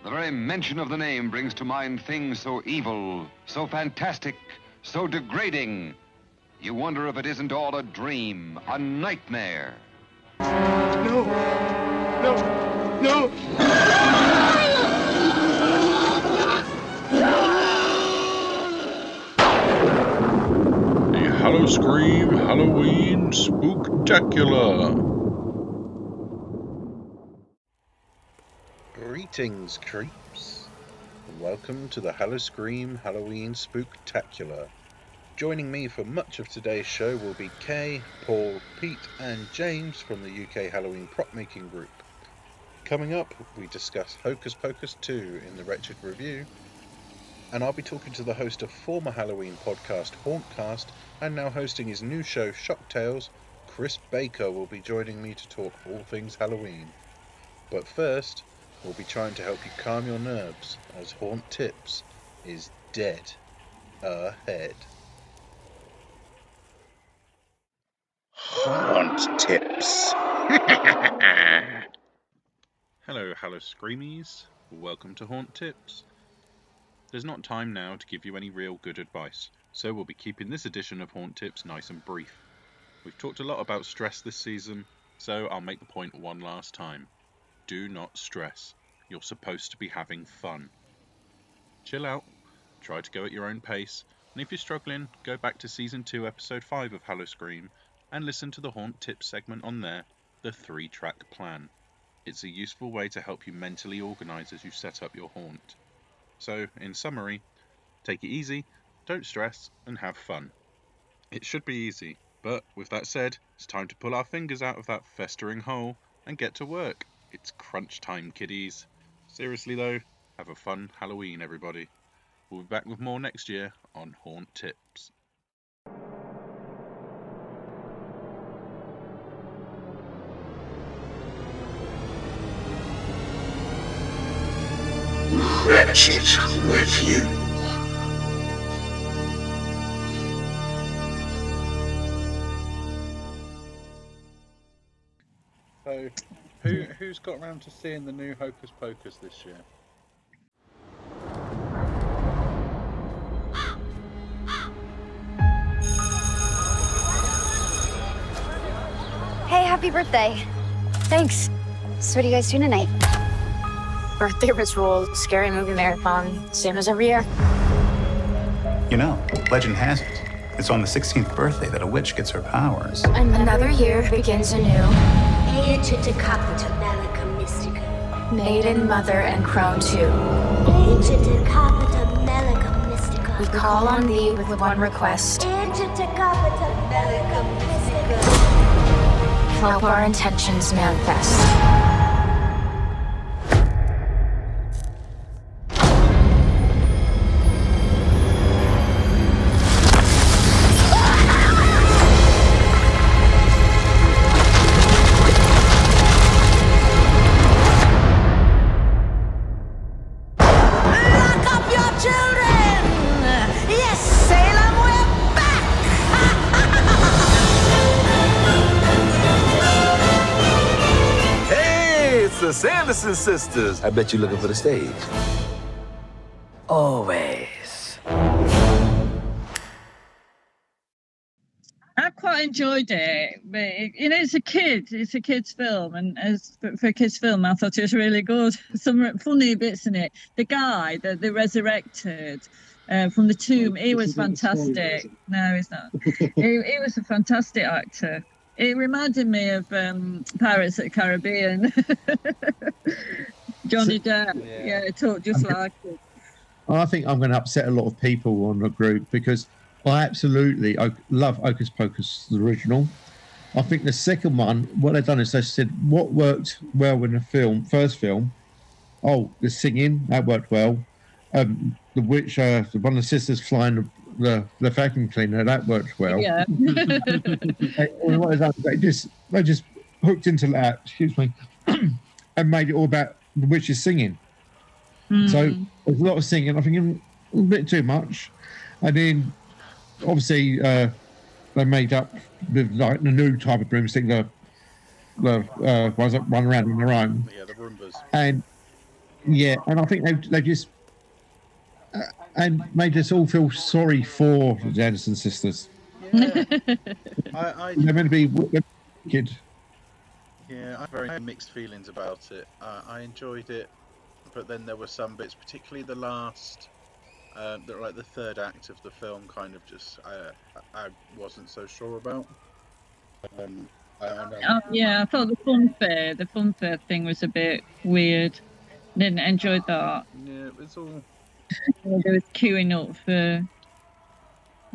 The very mention of the name brings to mind things so evil, so fantastic, so degrading. You wonder if it isn't all a dream, a nightmare. No! No! No! The Hallowscream Halloween Spooktacular. Greetings, creeps, and welcome to the Hallowscream Halloween Spooktacular. Joining me for much of today's show will be Kay, Paul, Pete and James from the UK Halloween prop making group. Coming up, we discuss Hocus Pocus 2 in the Wretched review, and I'll be talking to the host of former Halloween podcast Hauntcast and now hosting his new show Shocktails. Chris Baker will be joining me to talk all things Halloween. But first, we'll be trying to help you calm your nerves as Haunt Tips is dead ahead. Haunt Tips. Hello, Hallowscreamies. Welcome to Haunt Tips. There's not time now to give you any real good advice, so we'll be keeping this edition of Haunt Tips nice and brief. We've talked a lot about stress this season, so I'll make the point one last time. Do not stress. You're supposed to be having fun. Chill out, try to go at your own pace, and if you're struggling, go back to Season 2, Episode 5 of Hallowscream and listen to the Haunt Tips segment on there, the 3-track plan. It's a useful way to help you mentally organise as you set up your haunt. So, in summary, take it easy, don't stress, and have fun. It should be easy, but with that said, it's time to pull our fingers out of that festering hole and get to work. It's crunch time, kiddies. Seriously though, have a fun Halloween, everybody. We'll be back with more next year on Haunt Tips. Wretched review. So, who's got around to seeing the new Hocus Pocus this year? Hey, happy birthday. Thanks. So what are you guys doing tonight? Birthday ritual, scary movie marathon, same as every year. You know, legend has it, it's on the 16th birthday that a witch gets her powers. Another year begins anew. Maiden, mother, and crone too. We call on thee with one request. Help our intentions manifest. Sanderson sisters. I bet you're looking for the stage. Always. I quite enjoyed it, but it's a kid's film, and as for a kid's film, I thought it was really good. Some funny bits in it. The guy that they resurrected from the tomb, he was fantastic. No, he's not. he was a fantastic actor. It reminded me of Pirates of the Caribbean. Johnny Depp, yeah, talked just like it. I think I'm going to upset a lot of people on the group because I love Hocus Pocus, the original. I think the second one, what they've done is they said what worked well in the first film. Oh, the singing, that worked well. The witch, one of the sisters flying the vacuum cleaner, that worked well. Yeah. They just hooked into that, excuse me, and made it all about the witches singing. So there's a lot of singing. I think a bit too much. And then obviously they made up with like the new type of broomstick, the ones that run around on their own. Yeah, the Roombas. And Yeah, and I think they just and made us all feel sorry for the Anderson sisters. Yeah, I They're meant to be wicked. yeah, I have very mixed feelings about it. I enjoyed it, but then there were some bits, particularly the last, that like the third act of the film, kind of just I wasn't so sure about. Yeah, I thought the fun fair thing was a bit weird. Didn't enjoy that. Yeah, it was all. They was queuing up for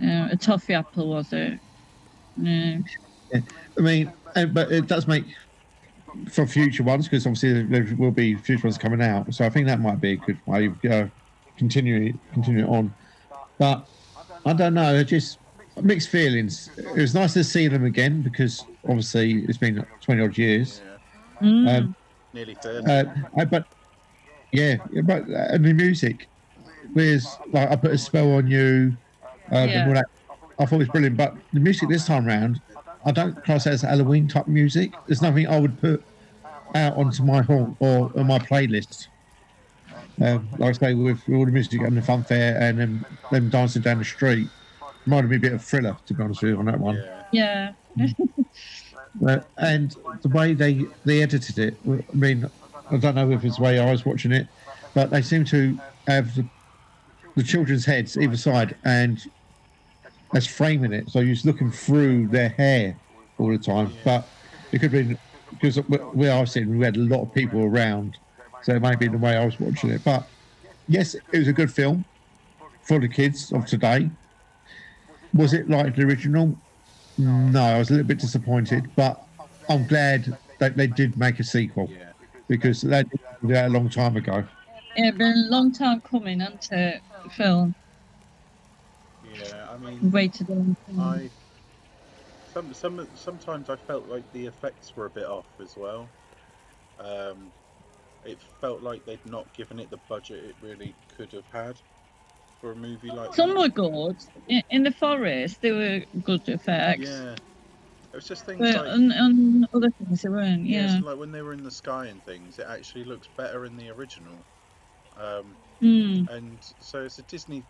a toffee apple, was it? Yeah. Yeah. I mean, but it does make for future ones because obviously there will be future ones coming out. So I think that might be a good way of continue it on. But I don't know. Just mixed feelings. It was nice to see them again because obviously it's been 20 odd years. Yeah. Nearly 30. But the music, where's like I Put a Spell on You, and all that. I thought it was brilliant. But the music this time round, I don't class it as Halloween type music. There's nothing I would put out onto my haunt or on my playlist. Like I say, with all the music and the fun fair and them dancing down the street, reminded me a bit of Thriller, to be honest with you, on that one. Yeah. And the way they edited it, I mean, I don't know if it's the way I was watching it, but they seem to have the children's heads either side and as framing it, so you're just looking through their hair all the time. But it could be because where I was sitting, we had a lot of people around, so it might be the way I was watching it. But yes, it was a good film for the kids of today. Was it like the original? No, I was a little bit disappointed, but I'm glad that they did make a sequel because they did that a long time ago. Yeah, been a long time coming, hasn't it? The film. Yeah, I mean, Waited a long time. Sometimes I felt like the effects were a bit off as well. It felt like they'd not given it the budget it really could have had for a movie like Some that. were good. In the forest, there were good effects. Yeah. It was just things But like... on other things, there weren't, so like when they were in the sky and things, it actually looks better in the original. And so it's a Disney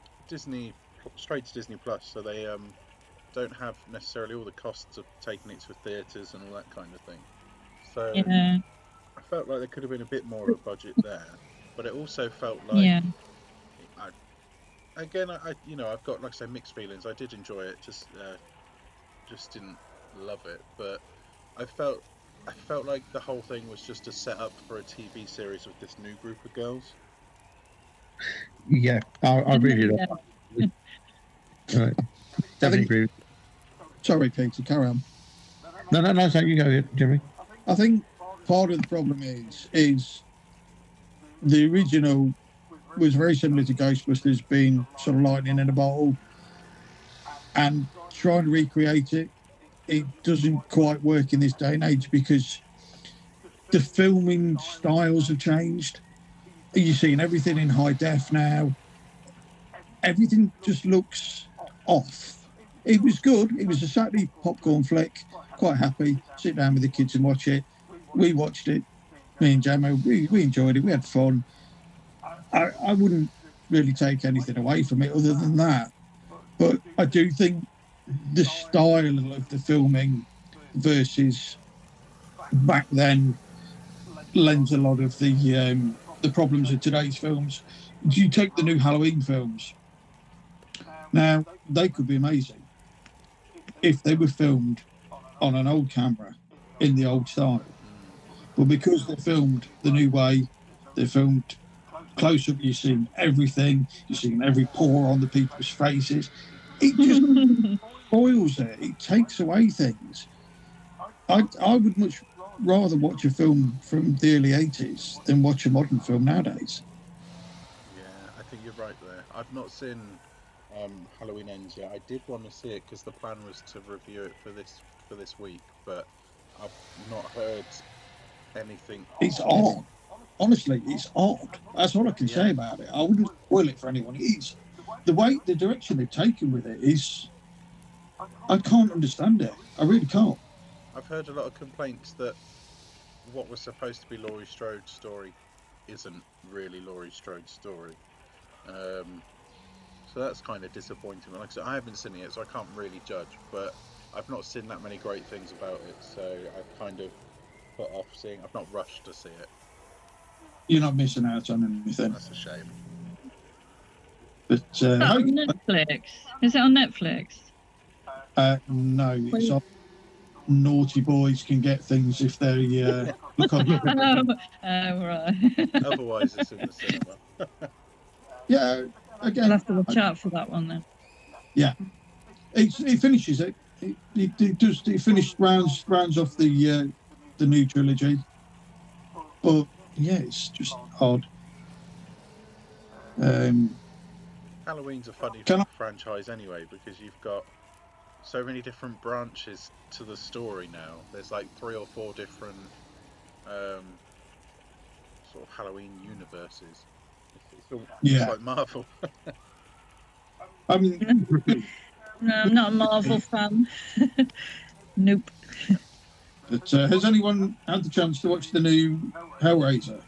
straight to Disney Plus, so they don't have necessarily all the costs of taking it to theatres and all that kind of thing. So I felt like there could have been a bit more of a budget there, but it also felt like I've got, like I say, mixed feelings. I did enjoy it, just didn't love it, but I felt like the whole thing was just a setup for a TV series with this new group of girls. Yeah, I really love that. Definitely agree. Sorry, Peter, carry on. No, so you go, Jimmy. I think part of the problem is the original was very similar to Ghostbusters, being sort of lightning in a bottle, and trying to recreate it doesn't quite work in this day and age because the filming styles have changed. You're seeing everything in high def now. Everything just looks off. It was good. It was a Saturday popcorn flick. Quite happy. Sit down with the kids and watch it. We watched it. Me and Jamo, we enjoyed it. We had fun. I wouldn't really take anything away from it other than that. But I do think the style of the filming versus back then lends a lot of the problems of today's films. You take the new Halloween films. Now, they could be amazing if they were filmed on an old camera in the old style. But because they're filmed the new way, they're filmed close up, you're seeing everything, you're seeing every pore on the people's faces. It just spoils it. It takes away things. I would much rather watch a film from the early 80s than watch a modern film nowadays. Yeah, I think you're right there. I've not seen Halloween Ends yet. I did want to see it because the plan was to review it for this week, but I've not heard anything. It's odd. Honestly, it's odd. That's all I can say about it. I wouldn't spoil it for anyone. It's the direction they've taken with it is, I can't understand it. I really can't. I've heard a lot of complaints that what was supposed to be Laurie Strode's story isn't really Laurie Strode's story. So that's kind of disappointing. Like I said, I haven't seen it yet, so I can't really judge, but I've not seen that many great things about it, so I've kind of put off seeing. I've not rushed to see it. You're not missing out on anything. That's a shame. But Is that on Netflix? Is it on Netflix? no, it's on Naughty Boys can get things if they look on. Right. Otherwise, it's in the cinema. Yeah, again. I'll have to watch out for that one then. Yeah, it finishes it. It finished rounds off the new trilogy, but yeah, it's just odd. Halloween's a funny franchise anyway, because you've got so many different branches to the story now. There's like 3 or 4 different sort of Halloween universes. It's like Marvel. I mean, no, I'm not a Marvel fan. Nope. But has anyone had the chance to watch the new Hellraiser?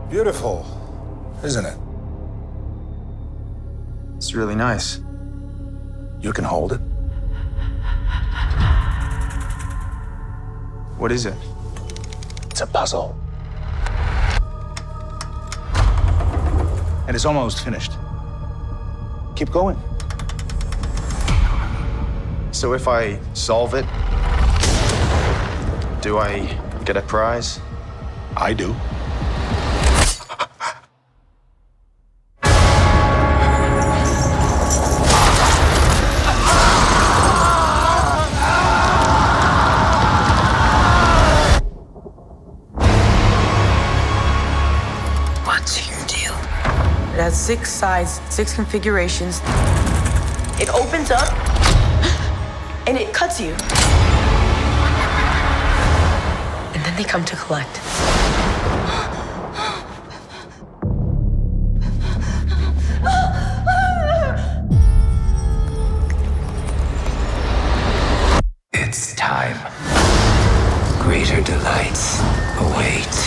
Beautiful, isn't it? It's really nice. You can hold it. What is it? It's a puzzle. And it's almost finished. Keep going. So if I solve it, do I get a prize? I do. It has 6 sides, 6 configurations. It opens up and it cuts you. And then they come to collect. It's time. Greater delights await.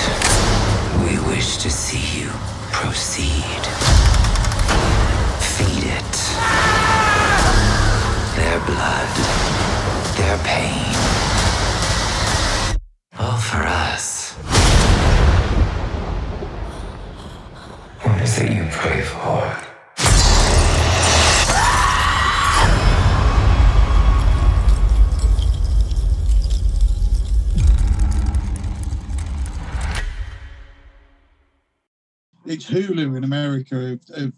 We wish to see you proceed. Feed it. Their blood, their pain. All for us. What is it you pray for? It's Hulu in America have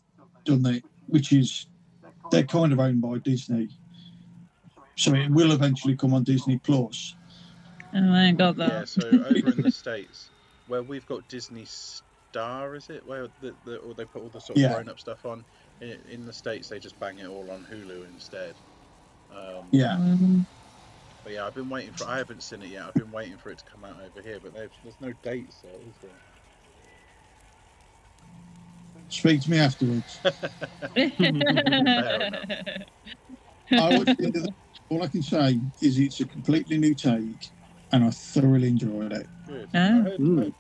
done it, which is they're kind of owned by Disney, so it will eventually come on Disney Plus. Oh, I ain't got that. Yeah, so over in the States, where we've got Disney Star, is it? Where or they put all the sort of grown-up stuff on. In the States, they just bang it all on Hulu instead. But yeah, I've been waiting for. I haven't seen it yet. I've been waiting for it to come out over here, but there's no dates yet, is there? Speak to me afterwards. All I can say is it's a completely new take, and I thoroughly enjoyed it. Good.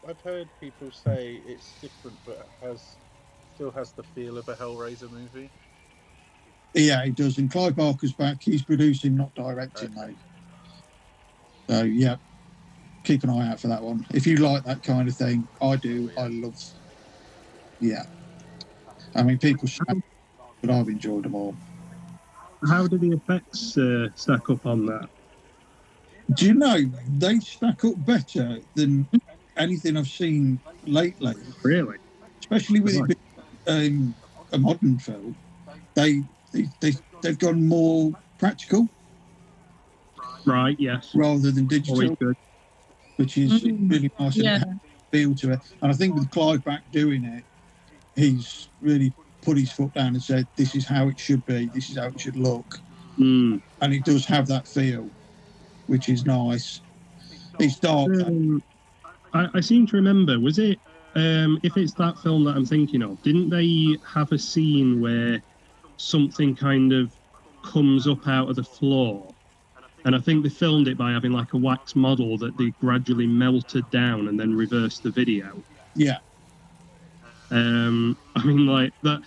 I've heard people say it's different, but still has the feel of a Hellraiser movie. Yeah, it does. And Clive Barker's back. He's producing, not directing, though. So yeah, keep an eye out for that one. If you like that kind of thing, I do. I love. Yeah. I mean, people say, but I've enjoyed them all. How do the effects stack up on that? Do you know, they stack up better than anything I've seen lately. Really? Especially with it being a modern film. They've gone more practical. Right, yes. Rather than digital. Which is really nice and feel to it. And I think with Clive back doing it, he's really put his foot down and said, this is how it should be, this is how it should look. And it does have that feel, which is nice. It's dark. I seem to remember, was it, if it's that film that I'm thinking of, didn't they have a scene where something kind of comes up out of the floor And I think they filmed it by having like a wax model that they gradually melted down and then reversed the video. Yeah. I mean, like that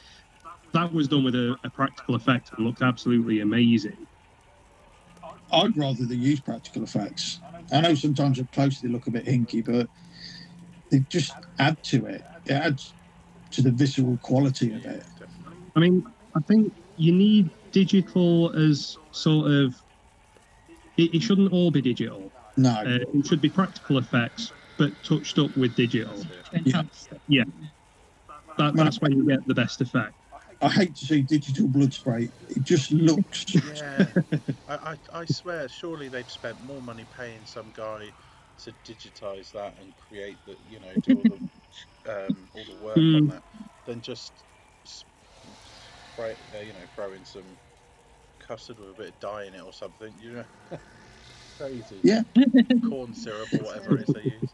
was done with a practical effect and looked absolutely amazing. I'd rather they use practical effects. I know sometimes up close they look a bit hinky, but they just add to it. It adds to the visceral quality of it. I mean, I think you need digital as sort of... It shouldn't all be digital. No. It should be practical effects, but touched up with digital. Yeah. That's when you get the best effect. I hate to see digital blood spray. It just looks... Yeah. I swear, surely they've spent more money paying some guy to digitise that and create the, you know, do all the work on that, than just spray, throw in some custard with a bit of dye in it or something, you know. Crazy. Yeah. Corn syrup or whatever it is they use.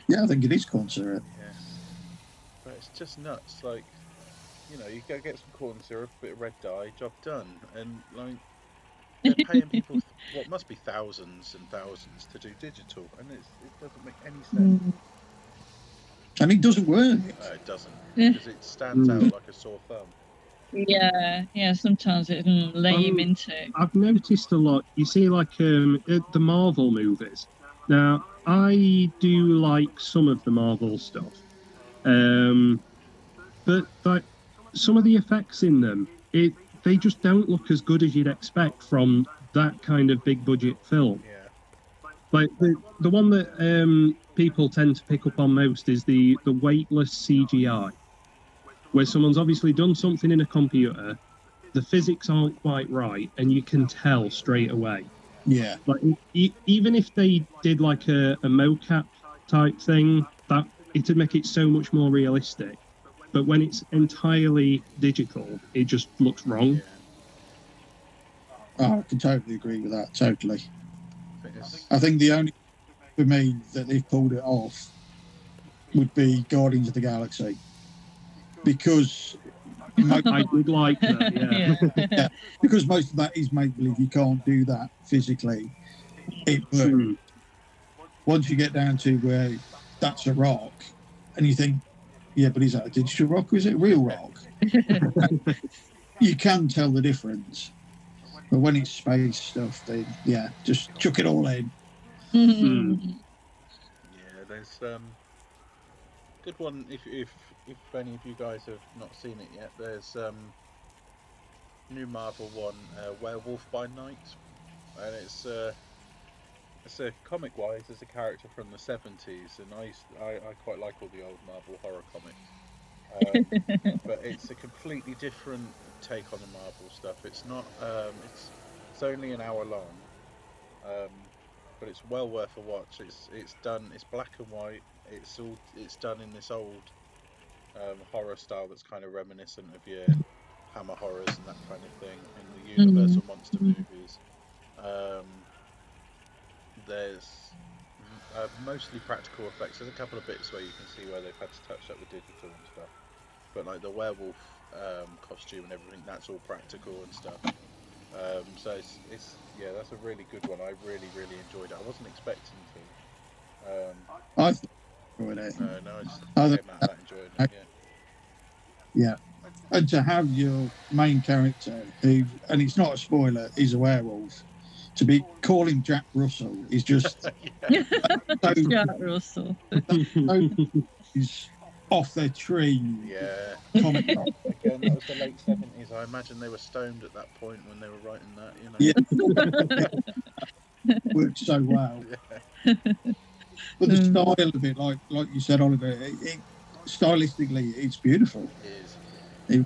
Yeah, I think it is corn syrup. Yeah. But it's just nuts. Like, you know, you go get some corn syrup, a bit of red dye, job done. And like, they're paying people what must be thousands and thousands to do digital, and it doesn't make any sense. And it doesn't work. No, it doesn't, because it stands out like a sore thumb. Yeah, sometimes it's lame, isn't it? I've noticed a lot. You see, like the Marvel movies. Now, I do like some of the Marvel stuff, but like some of the effects in them, they just don't look as good as you'd expect from that kind of big budget film. Yeah. Like the one that people tend to pick up on most is the weightless CGI. Where someone's obviously done something in a computer, the physics aren't quite right, and you can tell straight away. Yeah. Like even if they did like a mocap type thing, that it'd make it so much more realistic. But when it's entirely digital, it just looks wrong. Oh, I can totally agree with that. Totally. I think the only for me that they've pulled it off would be Guardians of the Galaxy. Because I would like that, yeah. Because most of that is make believe. You can't do that physically. Once you get down to where that's a rock, and you think, yeah, but is that a digital rock or is it a real rock? You can tell the difference. But when it's space stuff, then just chuck it all in. Yeah, there's good one if any of you guys have not seen it yet. There's new Marvel one, Werewolf by Night, and it's a comic wise, it's a character from the 70s, and I quite like all the old Marvel horror comics, but it's a completely different take on the Marvel stuff. It's not it's only an hour long, but it's well worth a watch. It's done, it's black and white, it's done in this old horror style that's kind of reminiscent of your Hammer horrors and that kind of thing in the Universal monster movies. There's mostly practical effects. There's a couple of bits where you can see where they've had to touch up the digital and stuff, but like the werewolf costume and everything, that's all practical and stuff. So it's that's a really good one. I really enjoyed it. I wasn't expecting to. I enjoyed it. No, I just came out that enjoyed it. Yeah. And to have your main character, who, and it's not a spoiler, is a werewolf, to be calling Jack Russell is just Jack Russell. He's off their tree. Yeah. Comic Again, that was the late 70s. I imagine they were stoned at that point when they were writing that. Yeah. Worked so well. Yeah. But the style of it, like you said, Oliver, it stylistically, it's beautiful. It is.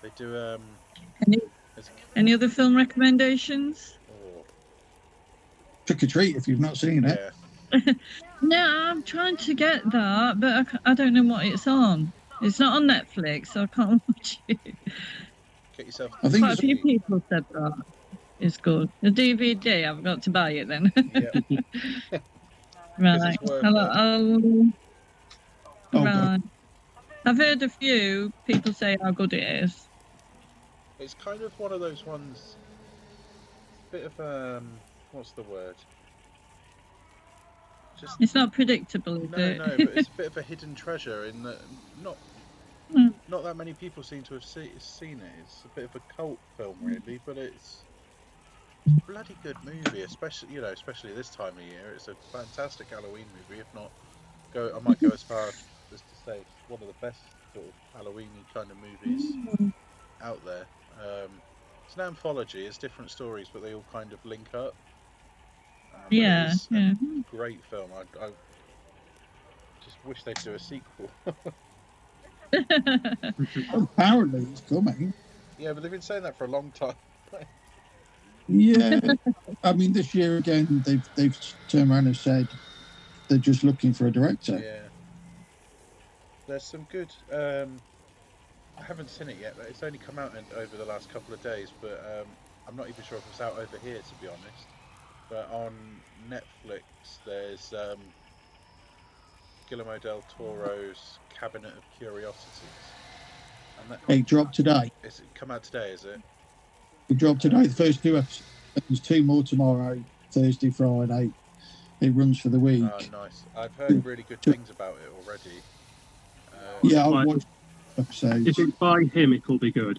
They do. Any other film recommendations? Trick or Treat, if you've not seen it. Yeah. No, I'm trying to get that, but I don't know what it's on. It's not on Netflix, so I can't watch it. Get yourself. I think quite a few people said that. It's good. The DVD, I've got to buy it then. Yeah. Right. Right. I've heard a few people say how good it is. It's kind of one of those ones. Bit of what's the word? Just It's not predictable, is no, it? no, but it's a bit of a hidden treasure in that not that many people seem to have seen it. It's a bit of a cult film, really, but it's a bloody good movie, especially this time of year. It's a fantastic Halloween movie. If not, I might go as far as to say it's one of the best sort of Halloween-y kind of movies out there. It's an anthology. It's different stories, but they all kind of link up. It's a great film. I just wish they'd do a sequel. Apparently, it's coming. Yeah, but they've been saying that for a long time. Yeah, I mean, this year again, they've turned around and said they're just looking for a director. Yeah, there's some good. I haven't seen it yet, but it's only come out over the last couple of days. But I'm not even sure if it's out over here, to be honest. But on Netflix, there's Guillermo del Toro's Cabinet of Curiosities. And It dropped today. Is it come out today? Is it? It dropped today. The first 2 episodes. There's 2 more tomorrow, Thursday, Friday. It runs for the week. Oh, nice. I've heard really good things about it already. Yeah, I've watched episodes. If it's by him, it'll be good.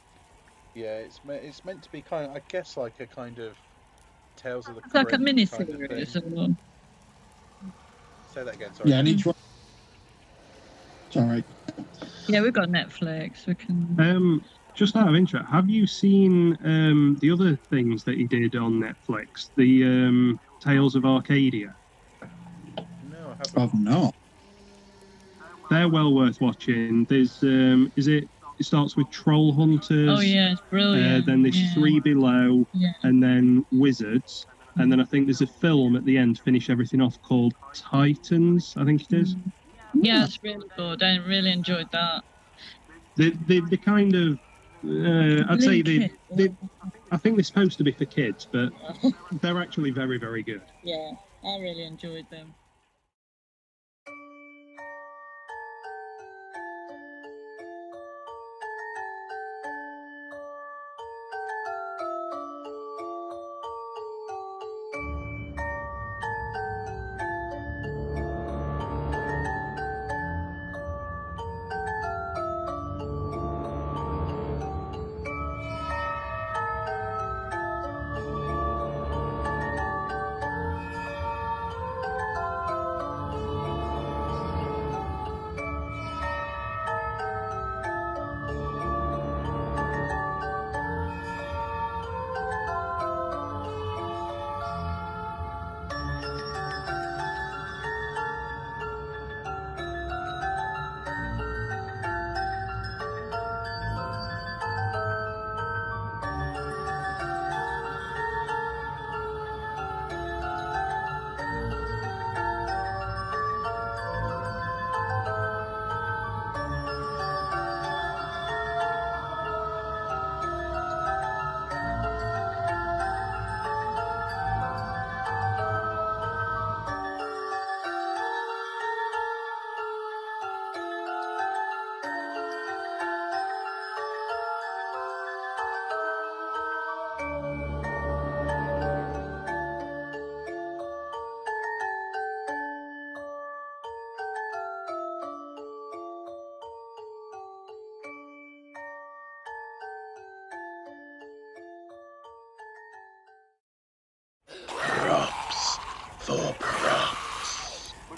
Yeah, it's meant to be kind of, I guess, like a kind of Tales of the It's like a Crypt mini kind of series. thing. Say that again, sorry. Yeah, and each one. Sorry. Yeah, we've got Netflix. We can. Just out of interest, have you seen the other things that he did on Netflix? The Tales of Arcadia? No, I haven't. I've not. They're well worth watching. There's it starts with Troll Hunters. Oh yeah, it's brilliant. Then there's 3 Below, and then Wizards, and then I think there's a film at the end to finish everything off called Titans. I think it is. Yeah, it's really good. I really enjoyed that. The kind of I'd say I think they're supposed to be for kids, but they're actually very, very good. Yeah, I really enjoyed them.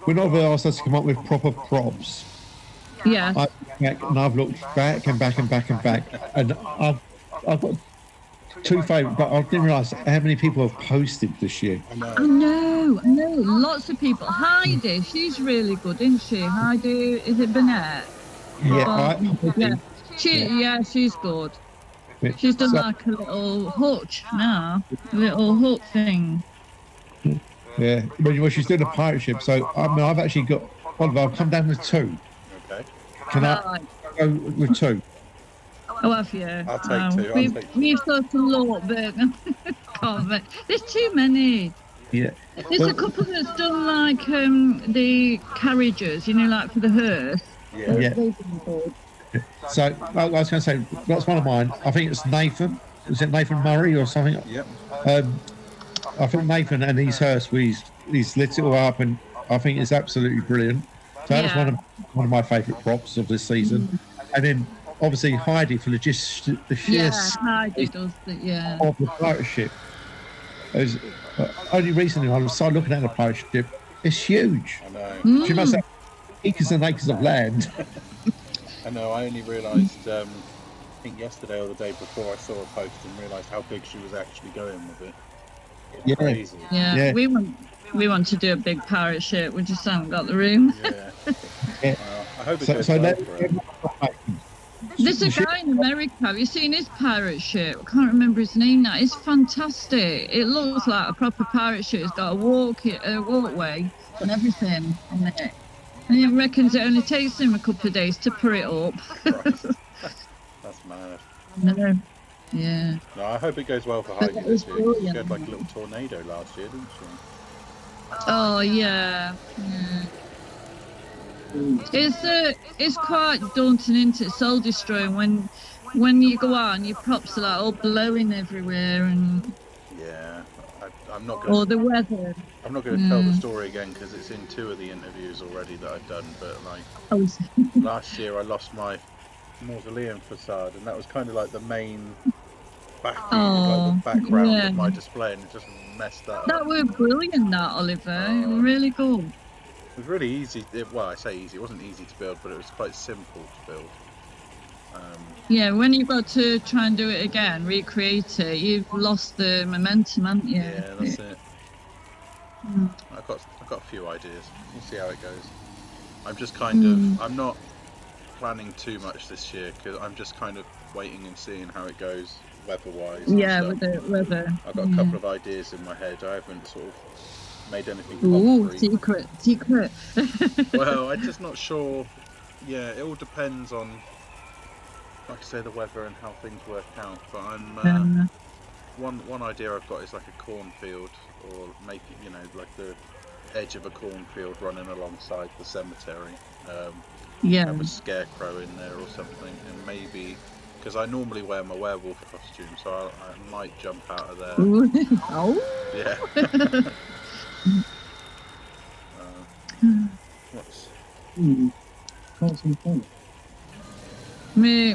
We're not ever asked us to come up with proper props. Yeah. I've looked back and back and back and back, and I've got 2 favourites, but I didn't realise how many people have posted this year. I know. Lots of people. Heidi, she's really good, isn't she? Heidi, is it Burnett? She's good. She's done like a little hutch now, a little hut thing. Yeah, well, she's doing a pirate ship, so I've actually got Oliver. I'll come down with 2. Okay. Can I go with 2? Oh, have you? I'll take 2. We've got a lot, but there's too many. Yeah. There's a couple that's done like the carriages, like for the hearse. Yeah. So I was going to say that's one of mine. I think it's Nathan. Is it Nathan Murray or something? Yep. I think Nathan and his hearse, he's lit it all up, and I think it's absolutely brilliant. So that was one of my favourite props of this season. And then obviously Heidi for the sheer Heidi does it. Yeah. Of the pirate ship. Only recently I started looking at the pirate ship. It's huge. I know. She must have acres and acres of land. I know. I only realised, I think yesterday or the day before, I saw a post and realised how big she was actually going with it. It's crazy. Yeah. We want to do a big pirate ship. We just haven't got the room. Yeah. I hope it goes well for her. There's a guy in America. Have you seen his pirate ship? I can't remember his name now. It's fantastic. It looks like a proper pirate ship. It's got a walkway and everything on it. And he reckons it only takes him a couple of days to put it up. That's mad. No. Yeah. No, I hope it goes well for Heidi this year. She had like a little tornado last year, didn't she? Oh yeah. It's quite daunting, isn't it? Soul destroying when you go out and your props are like all blowing everywhere and. Yeah, I'm not going. Or the weather. I'm not going to tell the story again because it's in 2 of the interviews already that I've done. But like last year, I lost my mausoleum facade, and that was kind of like the main like the background of my display, and it just messed that up. That were brilliant, that Oliver. Really cool. It was really easy. Well, I say easy. It wasn't easy to build, but it was quite simple to build. Yeah, when you've got to try and do it again, recreate it, you've lost the momentum, haven't you? Yeah, that's it. I've got a few ideas. We'll see how it goes. I'm just kind of. I'm not planning too much this year because I'm just kind of waiting and seeing how it goes weather-wise. Yeah, with the weather. I've got a couple of ideas in my head. I haven't sort of made anything concrete. Secret. Well, I'm just not sure. Yeah, it all depends on, like I say, the weather and how things work out. But I'm one idea I've got is like a cornfield, or make it, like the edge of a cornfield running alongside the cemetery. Have a scarecrow in there or something, and maybe because I normally wear my werewolf costume, so I might jump out of there. Yeah.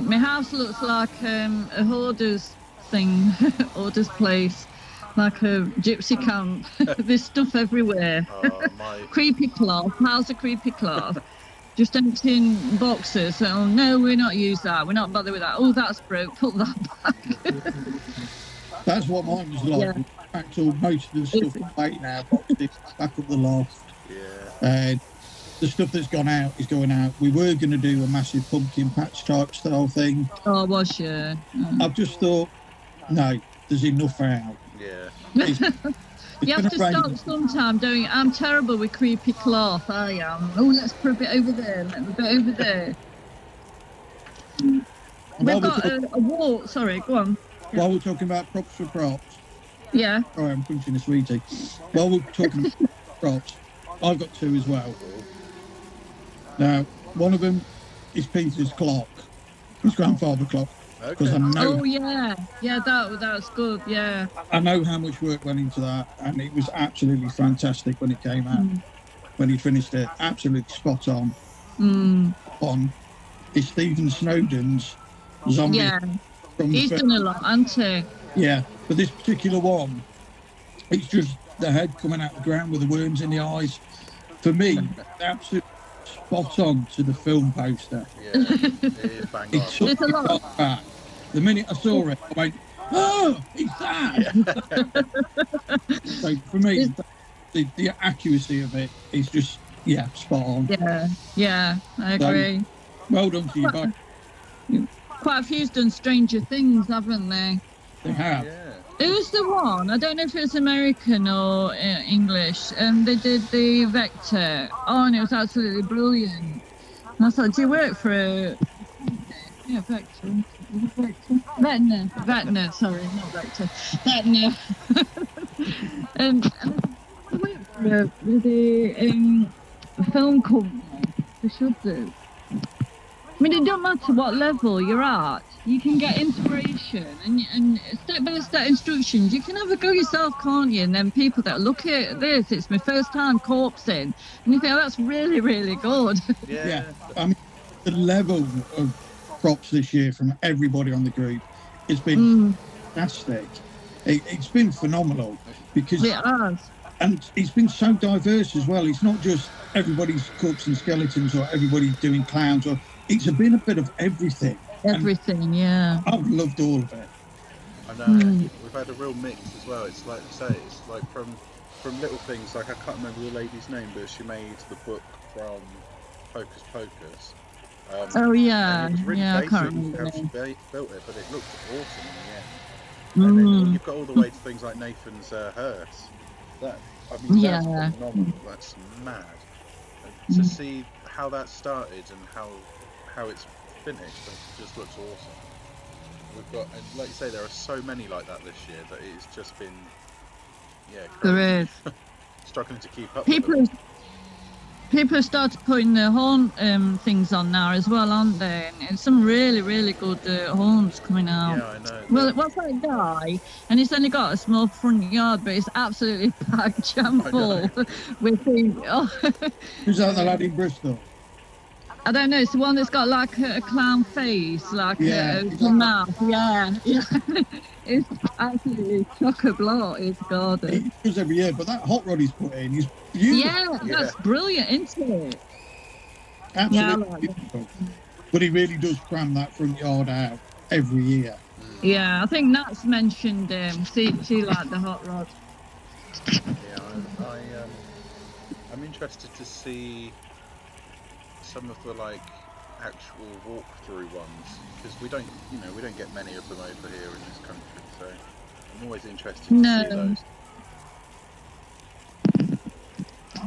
My house looks like a hoarder's thing, hoarder's place, like a gypsy camp. There's stuff everywhere. Creepy cloth. How's a creepy cloth? Just emptying boxes. Oh no, we're not use that. We're not bothered with that. Oh, that's broke. Put that back. That's what mine was like. Yeah. Packed all most of the stuff away now, boxed it back up the loft. Yeah. The stuff that's gone out is going out. We were going to do a massive pumpkin patch type style thing. Oh, was you? I've just thought, no, there's enough out. Yeah. You have to stop sometime, don't you? I'm terrible with creepy cloth. I am. Oh, let's put a bit over there. A bit over there. We've got a wall. Sorry, go on. While we're talking about props for props. Yeah. Sorry, I'm punching a sweetie. While we're talking about props, I've got 2 as well. Now, one of them is Peter's clock, his grandfather clock. Okay. I know, Oh yeah, that's good. Yeah. I know how much work went into that, and it was absolutely fantastic when it came out. When he finished it, absolutely spot on. On is Stephen Snowden's zombie. Yeah. From He's done a lot, hasn't he? Yeah, but this particular one, it's just the head coming out the ground with the worms in the eyes. For me, absolutely spot on to the film poster. Yeah, it is bang on. It's such a lot back. The minute I saw it, I went, "Oh, it's that!" So for me, the accuracy of it is just spot on. Yeah, I agree. So, well done to you both. Quite a few's done Stranger Things, haven't they? They have. Yeah. Who's the one? I don't know if it's American or English. They did the Vector. Oh, and it was absolutely brilliant. And I thought, do you work for a... Yeah, Vector. Vector, sorry, not Vector. Vector. And I work for the film company. They should do. I mean, it don't matter what level you're at, you can get inspiration and step-by-step instructions. You can have a go yourself, can't you? And then people that look at this, it's my first time corpsing, and you think, oh, that's really, really good. Yeah. I mean, the level of props this year from everybody on the group has been fantastic. It's been phenomenal because it has. And it's been so diverse as well. It's not just everybody's corpse and skeletons or everybody doing clowns, or it's been a bit of everything. Everything, yeah. I've loved all of it. I know. We've had a real mix as well. It's like you say, it's like from little things like I can't remember the lady's name, but she made the book from Hocus Pocus. Oh yeah, and it was really yeah. I basic can't remember. how she the built it, but it looked awesome in the end. name. And then you've got all the way to things like Nathan's hearse. That that's phenomenal. That's mad. And to see how that started and how it's finished, it just looks awesome. We've got, and like you say, there are so many like that this year that it's just been, crazy. There is. Struggling to keep up. People have started putting the haunt things on now as well, aren't they? And some really, really good haunts coming out. Yeah, I know. Well, what's that guy? And he's only got a small front yard, but it's absolutely packed jam full with the. Oh. Who's that, the lad in Bristol? I don't know. It's the one that's got like a clown face, like a mouth. Yeah. It's absolutely chock-a-block. It's garden. He does every year, but that hot rod he's put in is beautiful. Yeah, that's brilliant, isn't it? Absolutely beautiful. But he really does cram that front yard out every year. Yeah, I think Nat's mentioned she liked the hot rod. Yeah, I'm interested to see some of the actual walkthrough ones, because we don't get many of them over here in this country, so I'm always interested to see those.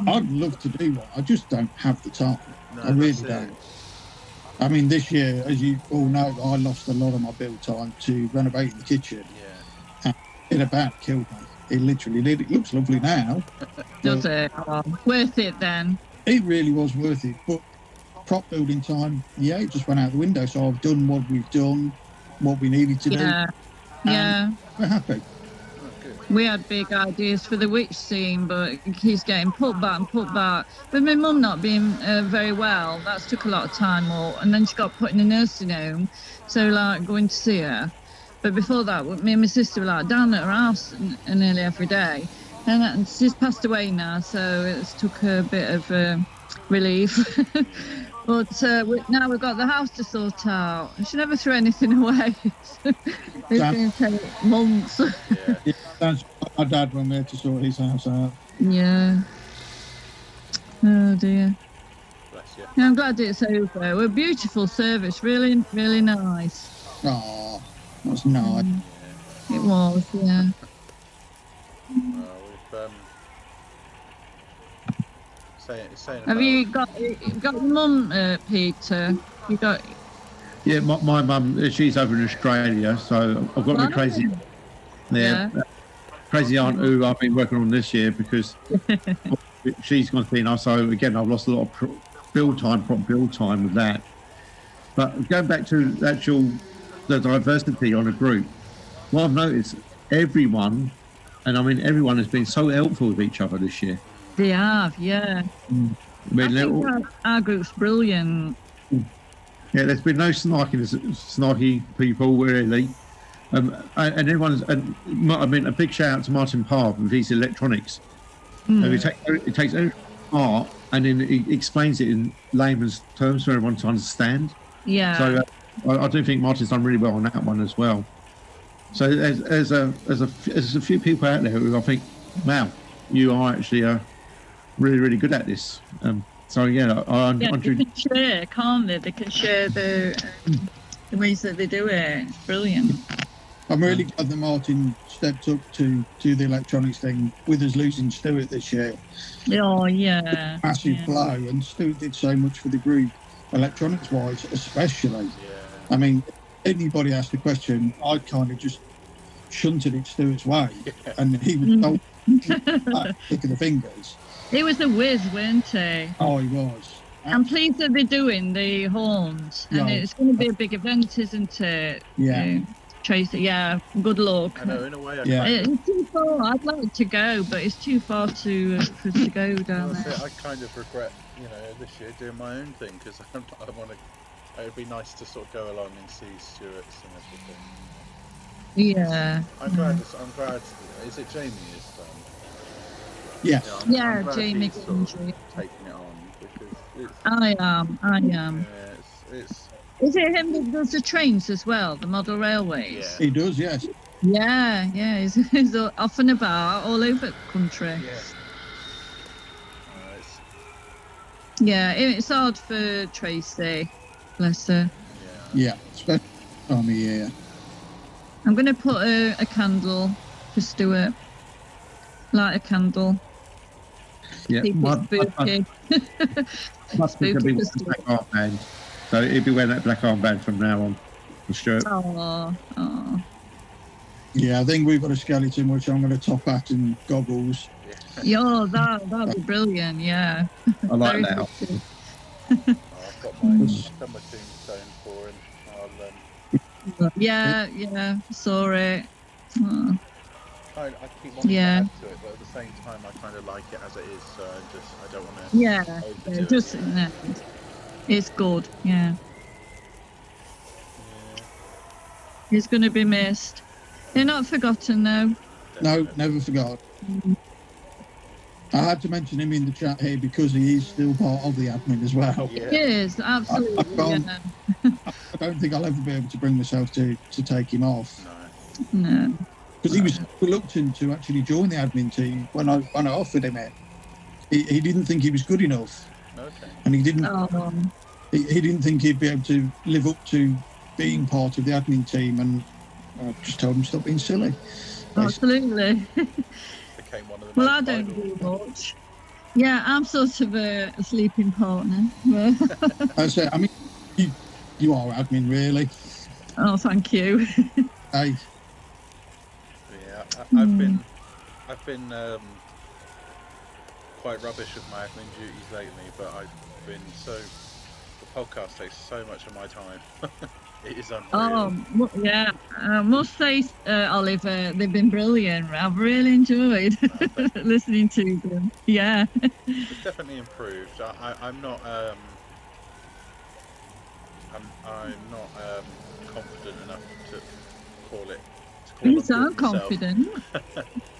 I'd love to do one. I just don't have the time. No, I really don't. I mean, this year, as you all know, I lost a lot of my build time to renovating the kitchen. Yeah. And it about killed me. It literally did. It looks lovely now. Does it? Oh, worth it then? It really was worth it. But prop building time, it just went out the window. So I've done what we've done, what we needed to do. Yeah. We're happy. We had big ideas for the witch scene, but it keeps getting put back. With my mum not being very well, that's took a lot of time more. And then she got put in a nursing home, so going to see her. But before that, me and my sister were down at her house nearly every day. And she's passed away now, so it's took a bit of relief. But now we've got the house to sort out. She never threw anything away. It's going to take months. Yeah, that's my dad when we had to sort his house out. Yeah. Oh dear. Bless you. Yeah, I'm glad it's over. We're a beautiful service, really, really nice. Oh, that's nice. It was, yeah. We've saying Have you got your mum, Peter? You got? Yeah, my mum, she's over in Australia, so I've got my crazy, crazy aunt who I've been working on this year because she's gone to see now. So again, I've lost a lot of build time with that. But going back to the diversity on a group, what I've noticed, everyone has been so helpful with each other this year. They have, yeah. I think our group's brilliant. Yeah, there's been no snarky people really, and everyone's. A big shout out to Martin Parr with his electronics. It takes art and then he explains it in layman's terms for everyone to understand. Yeah. So I do think Martin's done really well on that one as well. So there's a few people out there who I think, wow, you are actually really, really good at this. So they can share, can't they? They can share the ways that they do it. It's brilliant. I'm really glad that Martin stepped up to do the electronics thing with us losing Stuart this year. Oh yeah. Massive blow, and Stuart did so much for the group, electronics wise, especially. Yeah. I mean, anybody asked the question, I'd kind of just shunted it Stuart's way, and he would pick of the fingers. He was a whiz, weren't he? Oh, he was. I'm pleased that they're doing the horns, and Yeah. it's going to be a big event, isn't it? Yeah. Tracy, yeah, good luck. I know, in a way, It's too far. I'd like to go, but it's too far to for us to go down Well, there. I kind of regret, this year doing my own thing because I want to. It would be nice to sort of go along and see Stuart's and everything. Yeah. I'm glad. Is it Jamie? Yes. Yeah, I'm glad Jamie he's sort of Gendry. taking it on because it's. I am. Yeah, it's. Is it him that does the trains as well, the model railways? He does, yes. Yeah, he's off and about all over the country. Yeah, it's hard for Tracy, bless her. Yeah, especially time of year. I'm going to put a candle for Stuart. Light a candle. Yeah, Keep it spooky. Must be Spooky a for Stuart. black armband. So he'll be wearing that black armband from now on, for sure. Oh. Yeah, I think we've got a skeleton which I'm going to top hat and goggles. Yeah, that'd be brilliant. Yeah. I like Very that. good. I've got my tombstone for him. Yeah, saw it. Oh. I keep wanting to add to it, but at the same time, I kind of like it as it is. So I don't want to. Yeah, just no, it's good. Yeah. He's going to be missed. They're not forgotten though. No, never forgot. I had to mention him in the chat here because he is still part of the admin as well. He is, absolutely. I don't think I'll ever be able to bring myself to take him off. No. Because he was reluctant to actually join the admin team when I offered him it. He didn't think he was good enough. Okay. And he didn't he didn't think he'd be able to live up to being part of the admin team, and I just told him stop being silly. Absolutely. Became one of the Well, I don't do much. Yeah, I'm sort of a sleeping partner. I say, I mean, you are admin, really. Oh, thank you. Hey. Yeah, I've been quite rubbish with my admin duties lately, but I've been the podcast takes so much of my time. It is unreal. Yeah, I must say, Oliver, they've been brilliant. I've really enjoyed listening to them. Yeah. It's definitely improved. I'm not confident enough to call it. You sound confident.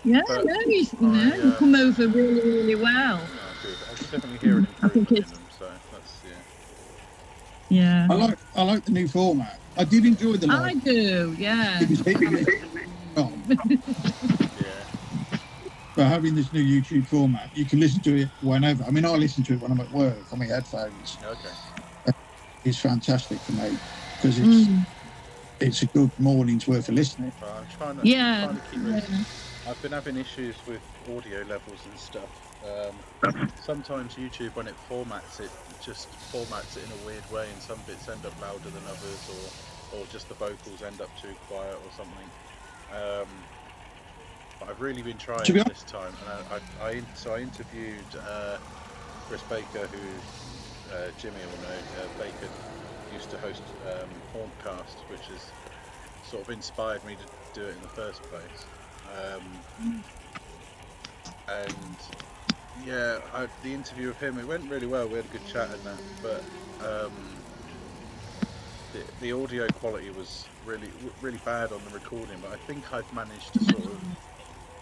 Yeah, you come over really, really well. No, good. I can definitely hear an improvement in them, so that's Yeah. I like the new format. I did enjoy the live. I do, yeah. It was But having this new YouTube format, you can listen to it whenever. I mean, I listen to it when I'm at work on my headphones. Okay. It's fantastic for me because it's a good morning's worth of listening. I'm trying to keep it. I've been having issues with audio levels and stuff. Sometimes YouTube, when it formats it, just formats it in a weird way, and some bits end up louder than others, or just the vocals end up too quiet or something. But I've really been trying this time, and I interviewed Chris Baker, who Jimmy will know. Baker used to host Hauntcast, which has sort of inspired me to do it in the first place. And yeah, the interview with him, it went really well. We had a good chat and that, but the audio quality was really bad on the recording. But I think I've managed to sort of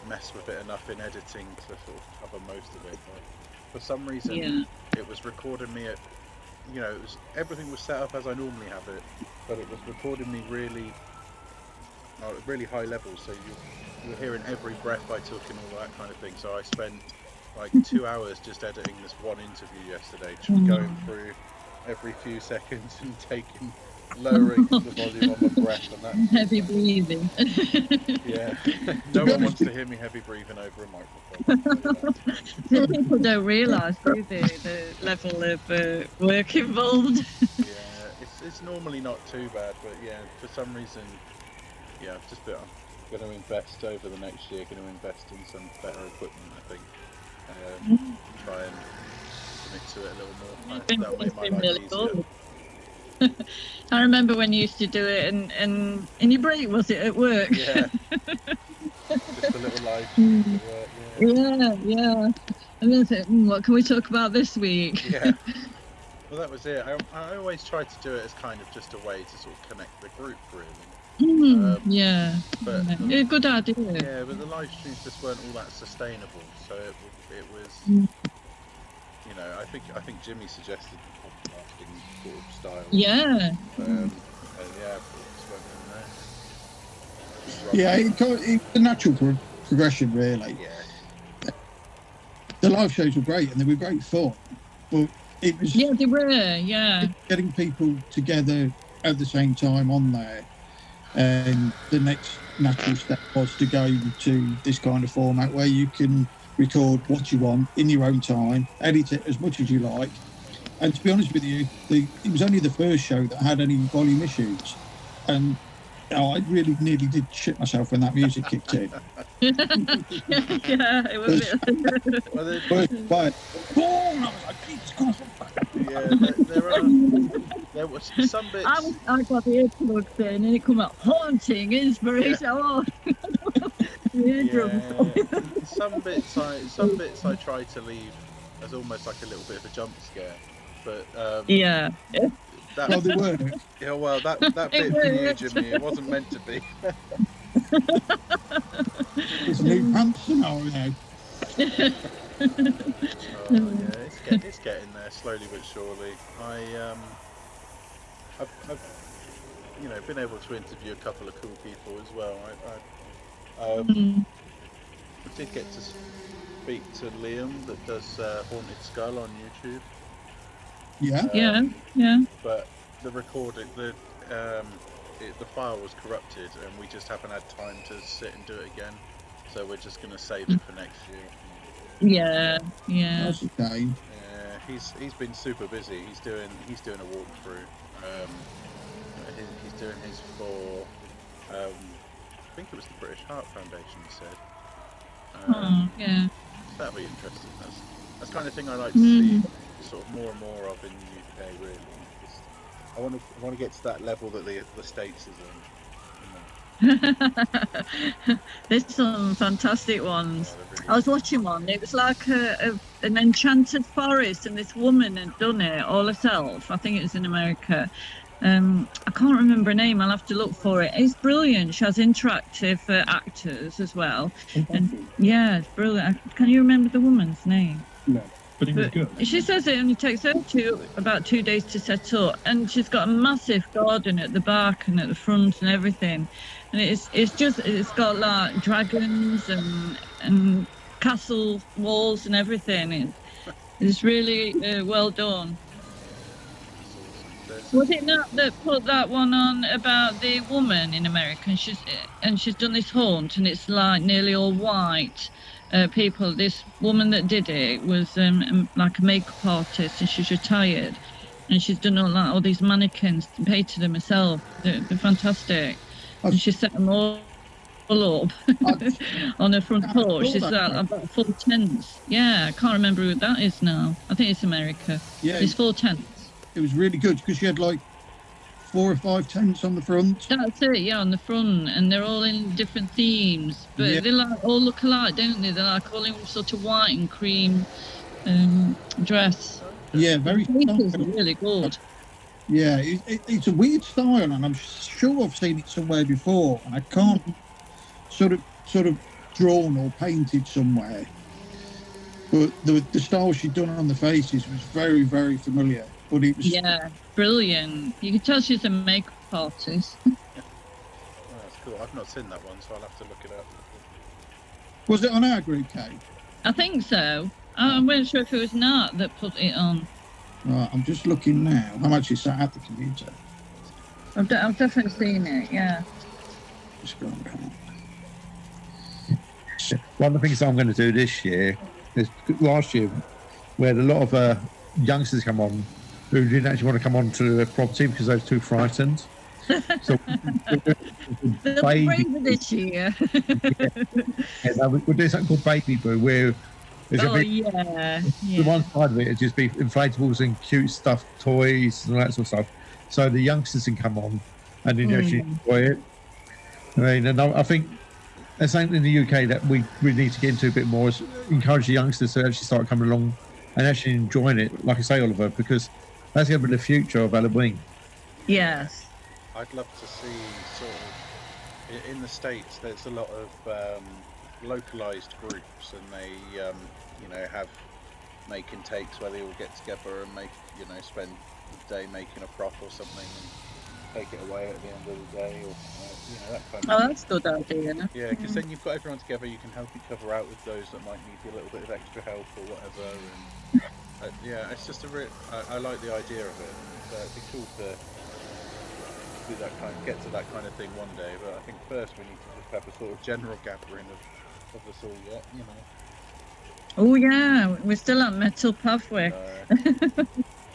mess with it enough in editing to sort of cover most of it. But for some reason, it was recording me at, everything was set up as I normally have it, but it was recording me really high levels. So you're hearing every breath I took and all that kind of thing. So I spent like 2 hours just editing this one interview yesterday, just going through every few seconds and lowering the volume on my breath and that. Heavy breathing. Yeah. No one wants to hear me heavy breathing over a microphone. People don't realise, do they, the level of work involved. Yeah, it's normally not too bad, but yeah, for some reason, yeah, I've just been going to invest over the next year, going to invest in some better equipment, I think. Try and commit to it a little more. It's been That'll make my life really easier. good. I remember when you used to do it, and in your break, was it at work? Yeah. Just a little live stream at work, Yeah. And then say, what can we talk about this week? Yeah. Well, that was it. I always try to do it as kind of just a way to sort of connect the group, really. Yeah. But Yeah, good idea. Yeah, but the live streams just weren't all that sustainable. So it was, you know, I think Jimmy suggested the podcasting sort of style. Yeah. And yeah, it just went in there. Yeah, it's a natural progression, really. Yeah. The live shows were great, and they were great fun, but it was they were. Yeah. getting people together at the same time on there, and the next natural step was to go to this kind of format where you can record what you want in your own time, edit it as much as you like. And to be honest with you, it was only the first show that had any volume issues, and I really nearly did shit myself when that music kicked in. Yeah, it was a bit. There was some bits. I got the earplugs in, and it come out haunting inspiration. Oh. Some bits I tried to leave as almost like a little bit of a jump scare, but Well, they were. Yeah, well, that bit for you, Jimmy, it wasn't meant to be. It's a new pants scenario. It's getting there slowly but surely. I've you know, been able to interview a couple of cool people as well. I did get to speak to Liam that does Haunted Skull on YouTube. Yeah. But the recording, the file was corrupted, and we just haven't had time to sit and do it again. So we're just going to save it for next year. Yeah. That's okay. Yeah, he's been super busy. He's doing a walkthrough. He's doing his for I think it was the British Heart Foundation. He said. Yeah. That'd be interesting. That's the kind of thing I like to see sort of more and more of in the UK. Really, I want to get to that level that the States is in. There's some fantastic ones. I was watching one. It was like an enchanted forest, and this woman had done it all herself. I think it was in America. I can't remember her name. I'll have to look for it. It's brilliant. She has interactive actors as well. And yeah, it's brilliant. Can you remember the woman's name? No, but it was good. She says it only takes her about 2 days to set up, and she's got a massive garden at the back and at the front and everything. And it's got like dragons and castle walls and everything. It's really well done. Was it not that put that one on about the woman in America, and she's done this haunt, and it's like nearly all white people. This woman that did it was like a makeup artist, and she's retired, and she's done all these mannequins, painted them herself. They're fantastic, and she set them all up on her front porch. It's about 4 tents. Yeah, I can't remember who that is now. I think it's America. Yeah, it's 4 tents. It was really good because she had like 4 or 5 tents on the front. That's it, yeah, on the front, and they're all in different themes, but they like all look alike, don't they? They're like all in sort of white and cream dress. Yeah, very. It's really good. Yeah, it's a weird style, and I'm sure I've seen it somewhere before, and I can't sort of drawn or painted somewhere. But the style she'd done on the faces was very, very familiar. But it was brilliant. You can tell she's a makeup artist. Oh, that's cool. I've not seen that one, so I'll have to look it up. Was it on our group, Kate? I think so. I wasn't sure if it was Nat that put it on. Right, I'm just looking now. I'm actually sat at the computer. I've definitely seen it, yeah. Just go on. One of the things I'm going to do this year is last year, we had a lot of youngsters come on who didn't actually want to come onto the property because they were too frightened. So they'll be braver this year. We'll do something called Baby Boo, where Oh, yeah. The one side of it would just be inflatables and cute stuff, toys and all that sort of stuff. So the youngsters can come on and then actually enjoy it. I mean, and I think that's something in the UK that we need to get into a bit more, is encourage the youngsters to actually start coming along and actually enjoying it, like I say, Oliver, because that's going to be the future of Halloween. Yes. I'd love to see sort of in the States. There's a lot of localized groups, and they you know, have making takes where they all get together and make, you know, spend the day making a prop or something and take it away at the end of the day, or you know, that kind of Oh, that's a good idea. Yeah, because then you've got everyone together. You can help each other out with those that might need a little bit of extra help or whatever. And yeah, it's just I like the idea of it. It'd be cool to do that get to that kind of thing one day. But I think first we need to just have a sort of general gathering of us all yet, you know. Oh yeah, we're still on Metal Pathway.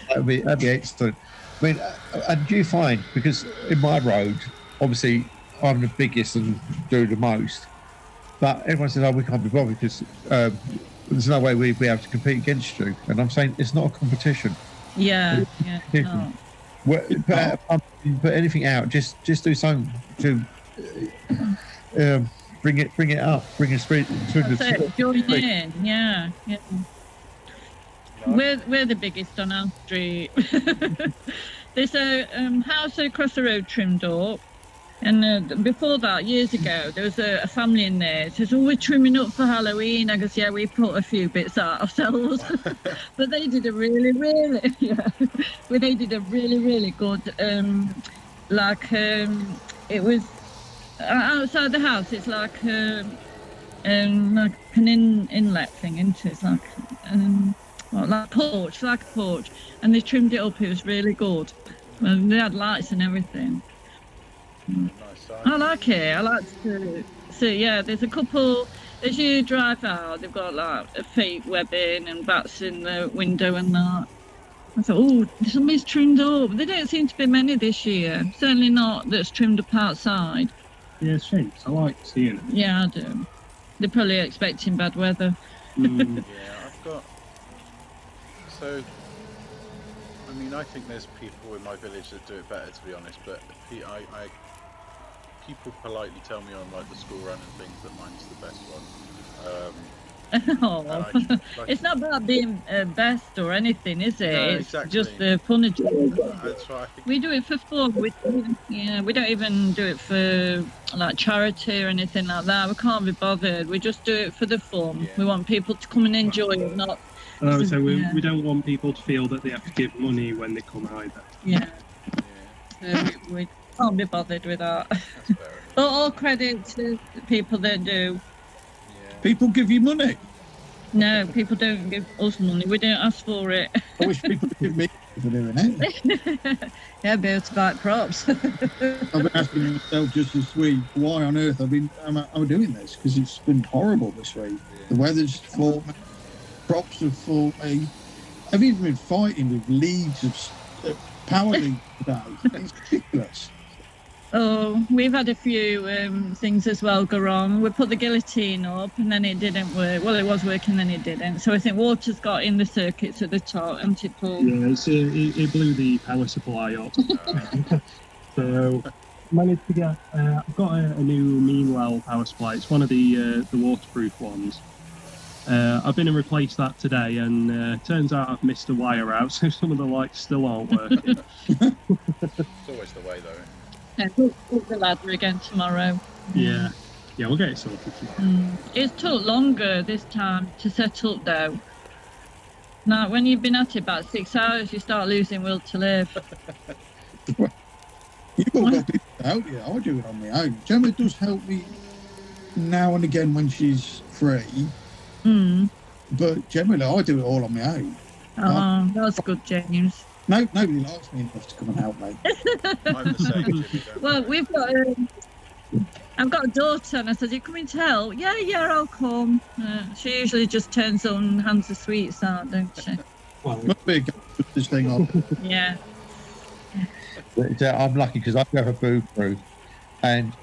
That'd be excellent. I mean, and do you find, because in my road, obviously I'm the biggest and do the most, but everyone says, "Oh, we can't be bothered because there's no way we'd be able to compete against you." And I'm saying it's not a competition. Yeah, no. Put anything out. Just do something to bring it up, bring a spirit to the. Join in, yeah. We're the biggest on our street. There's a house across the road trimmed up, and before that, years ago, there was a family in there. It says, "Oh, we're trimming up for Halloween." I goes, "Yeah, we put a few bits out ourselves," but they did a really good. It was outside the house. It's like an inlet thing, isn't it? It's like like a porch, and they trimmed it up. It was really good. And they had lights and everything. I like it. I like to see. Yeah, there's a couple. As you drive out, they've got like feet webbing and bats in the window and that. I thought, oh, somebody's trimmed up. There don't seem to be many this year. Certainly not that's trimmed up outside. Yeah, it's strange. I like seeing it. Yeah, I do. They're probably expecting bad weather. Yeah, I've got. So, I mean, I think there's people in my village that do it better, to be honest. But people politely tell me on like the school run and things that mine's the best one. It's not about being best or anything, is it? No, it's exactly. just the fun of it. That's what I think. We do it for fun. We don't even do it for like charity or anything like that. We can't be bothered. We just do it for the fun. Yeah. We want people to come and enjoy it, not. So we don't want people to feel that they have to give money when they come either. Yeah. We can't be bothered with that. But all credit to the people that do. People give you money? No, people don't give us money. We don't ask for it. I wish people would give me for doing it. Yeah, be able to buy props. I've been asking myself just this week, why on earth I'm doing this? Because it's been horrible this week. The weather's fought me, props have fought me. I've even been fighting with leagues of power league today. It's ridiculous. Oh, we've had a few things as well go wrong. We put the guillotine up and then it didn't work. Well, it was working, then it didn't. So I think water's got in the circuits at the top, and it pulled. Yeah, it blew the power supply up. So managed to get. I've got a new Meanwell power supply. It's one of the waterproof ones. I've been and replaced that today, and turns out I've missed a wire out, so some of the lights still aren't working. It's always the way, though. Yeah, we'll put the ladder again tomorrow. Yeah, we'll get it sorted. It took longer this time to set up, though. Now, when you've been at it about 6 hours, you start losing will to live. You've all got people to help you. I do it on my own. Gemma does help me now and again when she's free. But generally, I do it all on my own. Oh, that's good, James. No, nobody likes me enough to come and help me. I'm the same. Well, we've got. I've got a daughter, and I said, "You coming to help?" Yeah, I'll come. She usually just turns on and hands the sweets out, don't she? Well, must be put this thing on. Yeah. I'm lucky because I have a boo through, and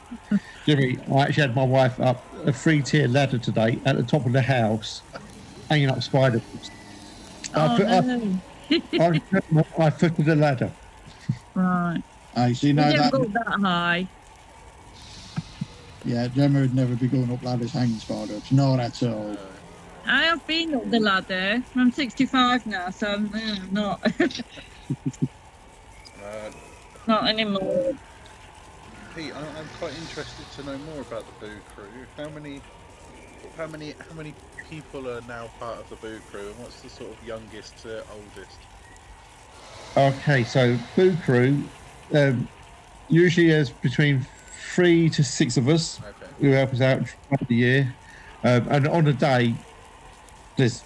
Jimmy, I actually had my wife up a 3-tier ladder today at the top of the house, hanging up spider webs. I footed the ladder. Right. So you We know didn't that. go that high. Yeah, Gemma would never be going up ladders hanging spider webs. Not at all. I have been up the ladder. I'm 65 now, so I'm not. Not anymore. Pete, I'm quite interested to know more about the Boo Crew. How many people are now part of the Boo Crew, and what's the sort of youngest to oldest? Okay, so Boo Crew usually has between 3 to 6 of us who help us out throughout the year, and on a day there's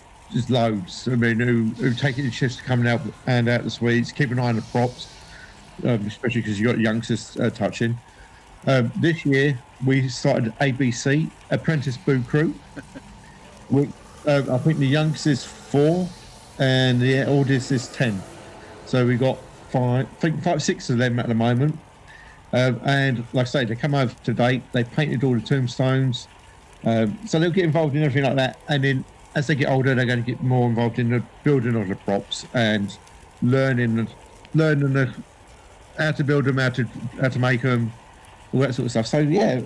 loads. I mean, who take it in shifts to come and help hand out the sweets, keep an eye on the props, especially because you've got youngsters touching. This year we started ABC, Apprentice Boo Crew. I think the youngest is 4 and the oldest is 10. So we got 6 of them at the moment. And like I say, they come over today, they painted all the tombstones. So they'll get involved in everything like that. And then as they get older, they're going to get more involved in the building of the props and learning how to build them, how to make them, all that sort of stuff. So yeah,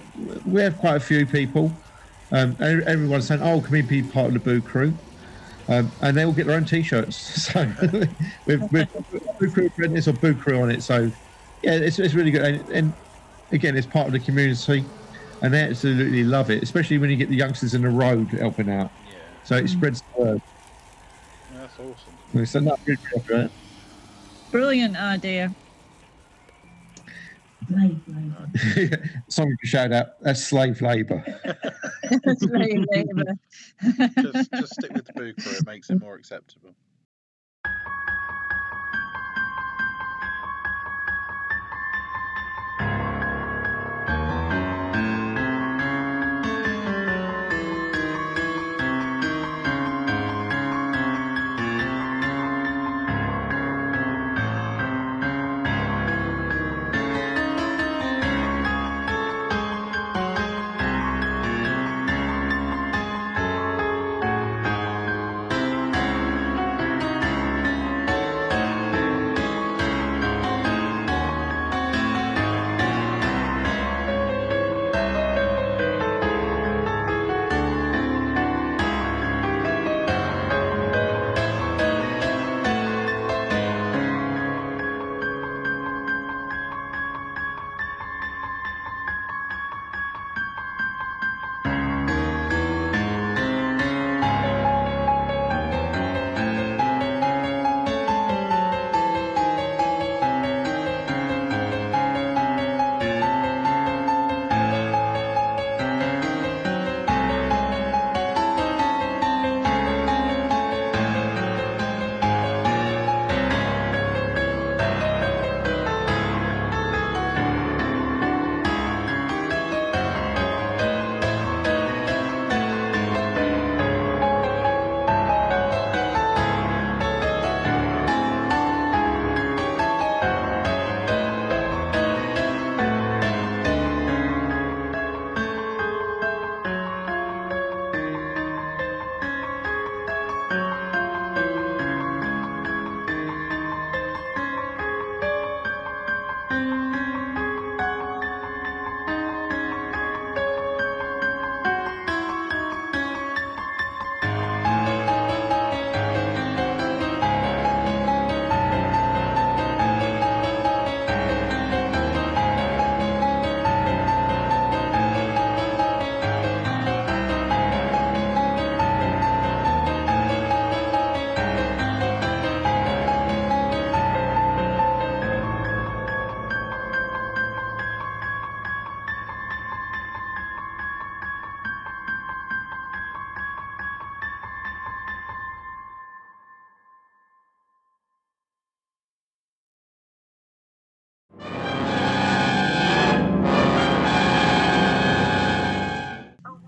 we have quite a few people. Everyone's saying, "Oh, can we be part of the Boo Crew?" And they all get their own T-shirts. So with Boo Crew Apprentice or Boo Crew on it. So yeah, it's really good. And again, it's part of the community, and they absolutely love it, especially when you get the youngsters in the road helping out. Yeah. So it spreads the word. That's awesome. So not good for that. Brilliant idea. Someone can shout out, that's slave labour. Slave labour. just stick with the Boo Crew, it makes it more acceptable.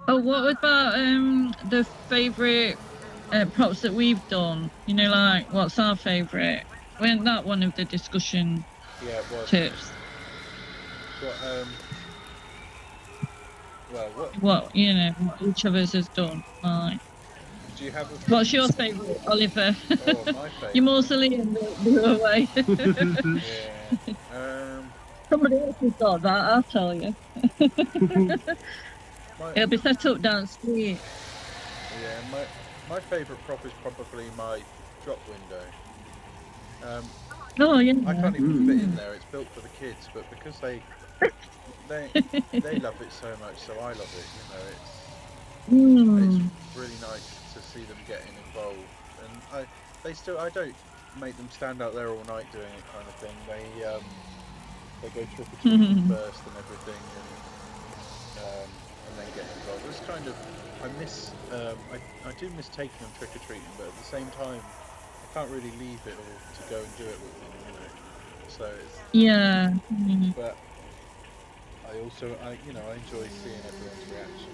Oh, what about the favourite props that we've done? You know, like what's our favourite? Wasn't that one of the discussion tips? What you know, each of us has done. Like, Do you have a... What's your favourite, Oliver? Oh, my favourite. Your mausoleum blew away. Yeah. Somebody else has got that, I'll tell you. It'll be set up down street. Yeah, my favourite prop is probably my drop window. Oh, yeah. I can't even fit in there. It's built for the kids, but because they love it so much, so I love it. You know, it's really nice to see them getting involved, and I don't make them stand out there all night doing it kind of thing. They go trick or treating first and everything, and then get involved. It's kind of I do miss taking them trick or treating, but at the same time, I can't really leave it all to go and do it with them, you know. So it's, but I enjoy seeing everyone's reaction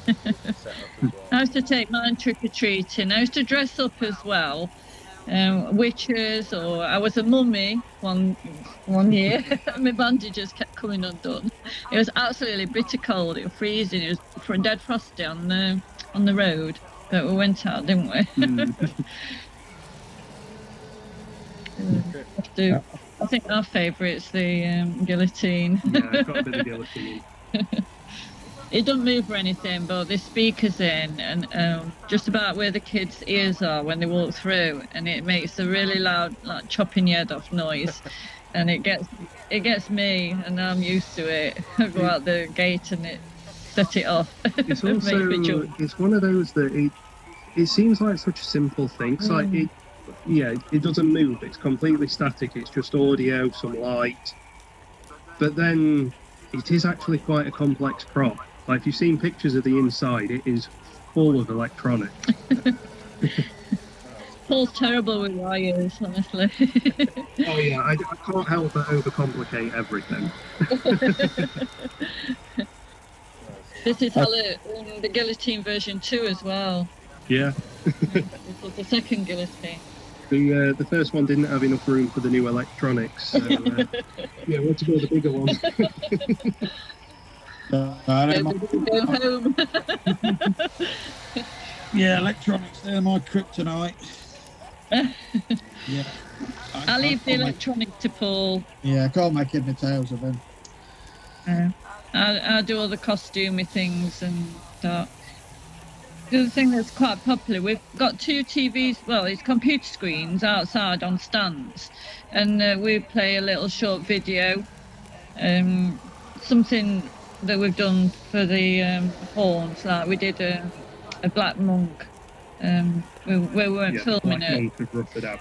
to the setup as well. I used to take mine trick or treating. I used to dress up as well. Witches, or I was a mummy one year. My bandages kept coming undone. It was absolutely bitter cold. It was freezing. It was dead frosty on the road, but we went out, didn't we? I think our favourite's the guillotine. Yeah, I've got a bit of guillotine. It doesn't move or anything, but the speaker's in, and just about where the kids' ears are when they walk through, and it makes a really loud, like chopping your head off noise, and it gets me, and I'm used to it. I go out the gate and it set it off. It's also it's one of those that it seems like such a simple thing. It's like it doesn't move. It's completely static. It's just audio, some light, but then it is actually quite a complex prop. Like, if you've seen pictures of the inside, it is full of electronics. Paul's terrible with wires, honestly. Oh yeah, I can't help but overcomplicate everything. This is the guillotine version 2 as well. Yeah. This is the second guillotine. The first one didn't have enough room for the new electronics, so we had to go with the bigger one. Go home. Yeah, electronics, they're my kryptonite. Yeah. I'll leave the electronic to Paul. Yeah, I can't make head and tails of them. I'll do all the costumey things and that. The other thing that's quite popular, we've got 2 TVs, well, it's computer screens outside on stands, and we play a little short video, something that we've done for the haunts, like we did a Black Monk, we weren't filming it.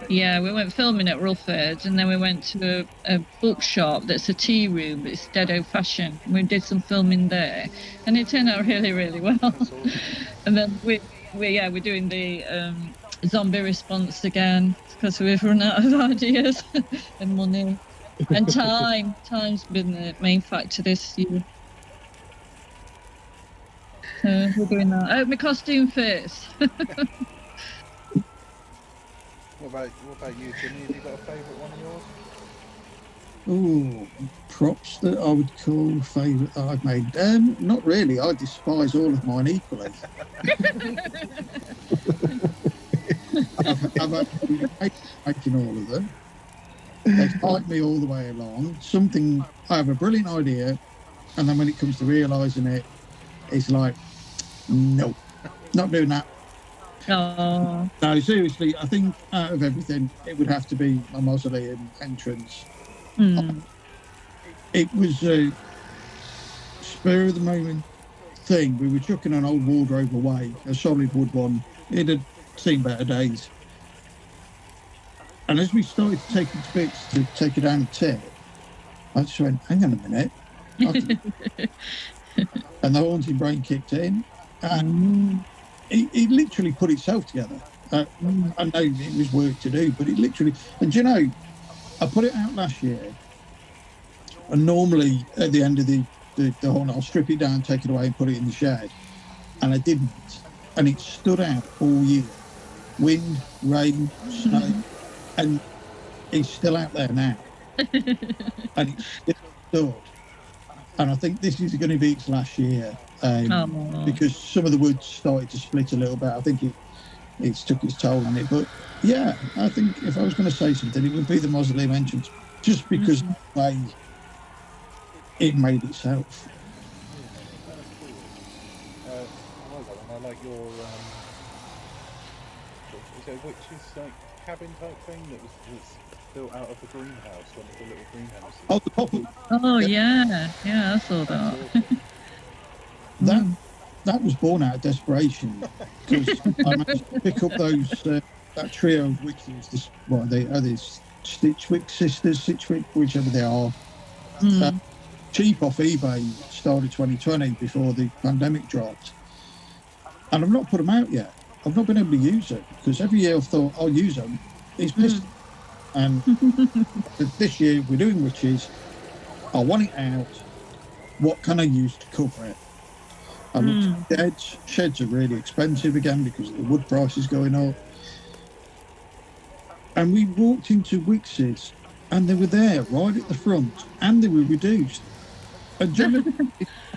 Yeah, we went filming at Rufford's, and then we went to a bookshop that's a tea room, but it's dead old-fashioned. We did some filming there, and it turned out really, really well. Awesome. And then we're doing the zombie response again, because we've run out of ideas and money and time. Time's been the main factor this year. We're doing that. Oh, my costume first. What about you, Jimmy? Have you got a favourite one of yours? Ooh, props that I would call favourite that I've made. Not really. I despise all of mine equally. I've actually making all of them. They fight me all the way along. I have a brilliant idea, and then when it comes to realising it, it's like, no, not doing that. Oh. No, seriously, I think out of everything, it would have to be my mausoleum entrance. It was a spur of the moment thing. We were chucking an old wardrobe away, a solid wood one. It had seen better days. And as we started to take it to bits to take it down the tip, I just went, hang on a minute. And the haunting brain kicked in, and it literally put itself together. I know it was work to do, but it literally... And you know, I put it out last year, and normally at the end of the haunt, I'll strip it down, take it away and put it in the shed. And I didn't. And it stood out all year. Wind, rain, snow, and it's still out there now. And it's still stood. And I think this is going to be its last year. because some of the wood started to split a little bit. I think it's took its toll on it. But yeah, I think if I was going to say something, it would be the mausoleum entrance, just because of the way it made itself. I like your is it a witch's like cabin type thing that was built out of the greenhouse, one of the little greenhouses. Oh, the pop-up. Oh yeah, I saw that. That was born out of desperation, because I managed to pick up those that trio of witches. They Stitchwick sisters, Stitchwick, whichever they are. Cheap off eBay, start of 2020 before the pandemic dropped, and I've not put them out yet. I've not been able to use it because every year I've thought I'll use them. It's pissed. And this year we're doing witches. I want it out. What can I use to cover it? I looked at sheds. Sheds are really expensive again because the wood price is going up. And we walked into Wix's and they were there right at the front and they were reduced. And Gemma,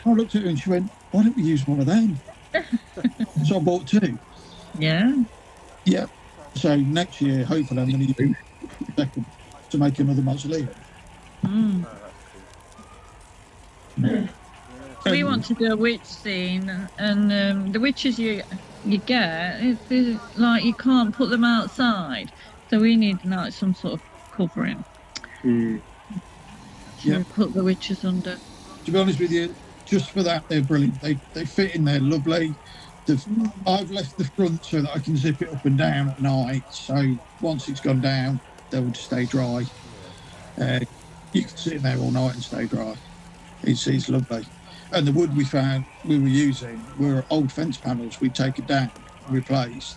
I looked at her and she went, "Why don't we use one of them?" So I bought two. Yeah. Yeah. So next year, hopefully, I'm going to use second to make another mausoleum. We want to do a witch scene, and the witches you get, it's like you can't put them outside, so we need like some sort of covering. Yeah. Put the witches under. To be honest with you, just for that, they're brilliant. They fit in there lovely. I've left the front so that I can zip it up and down at night. So once it's gone down, they will just stay dry. You can sit in there all night and stay dry. It's lovely. And the wood we were using were old fence panels we'd taken down and replaced.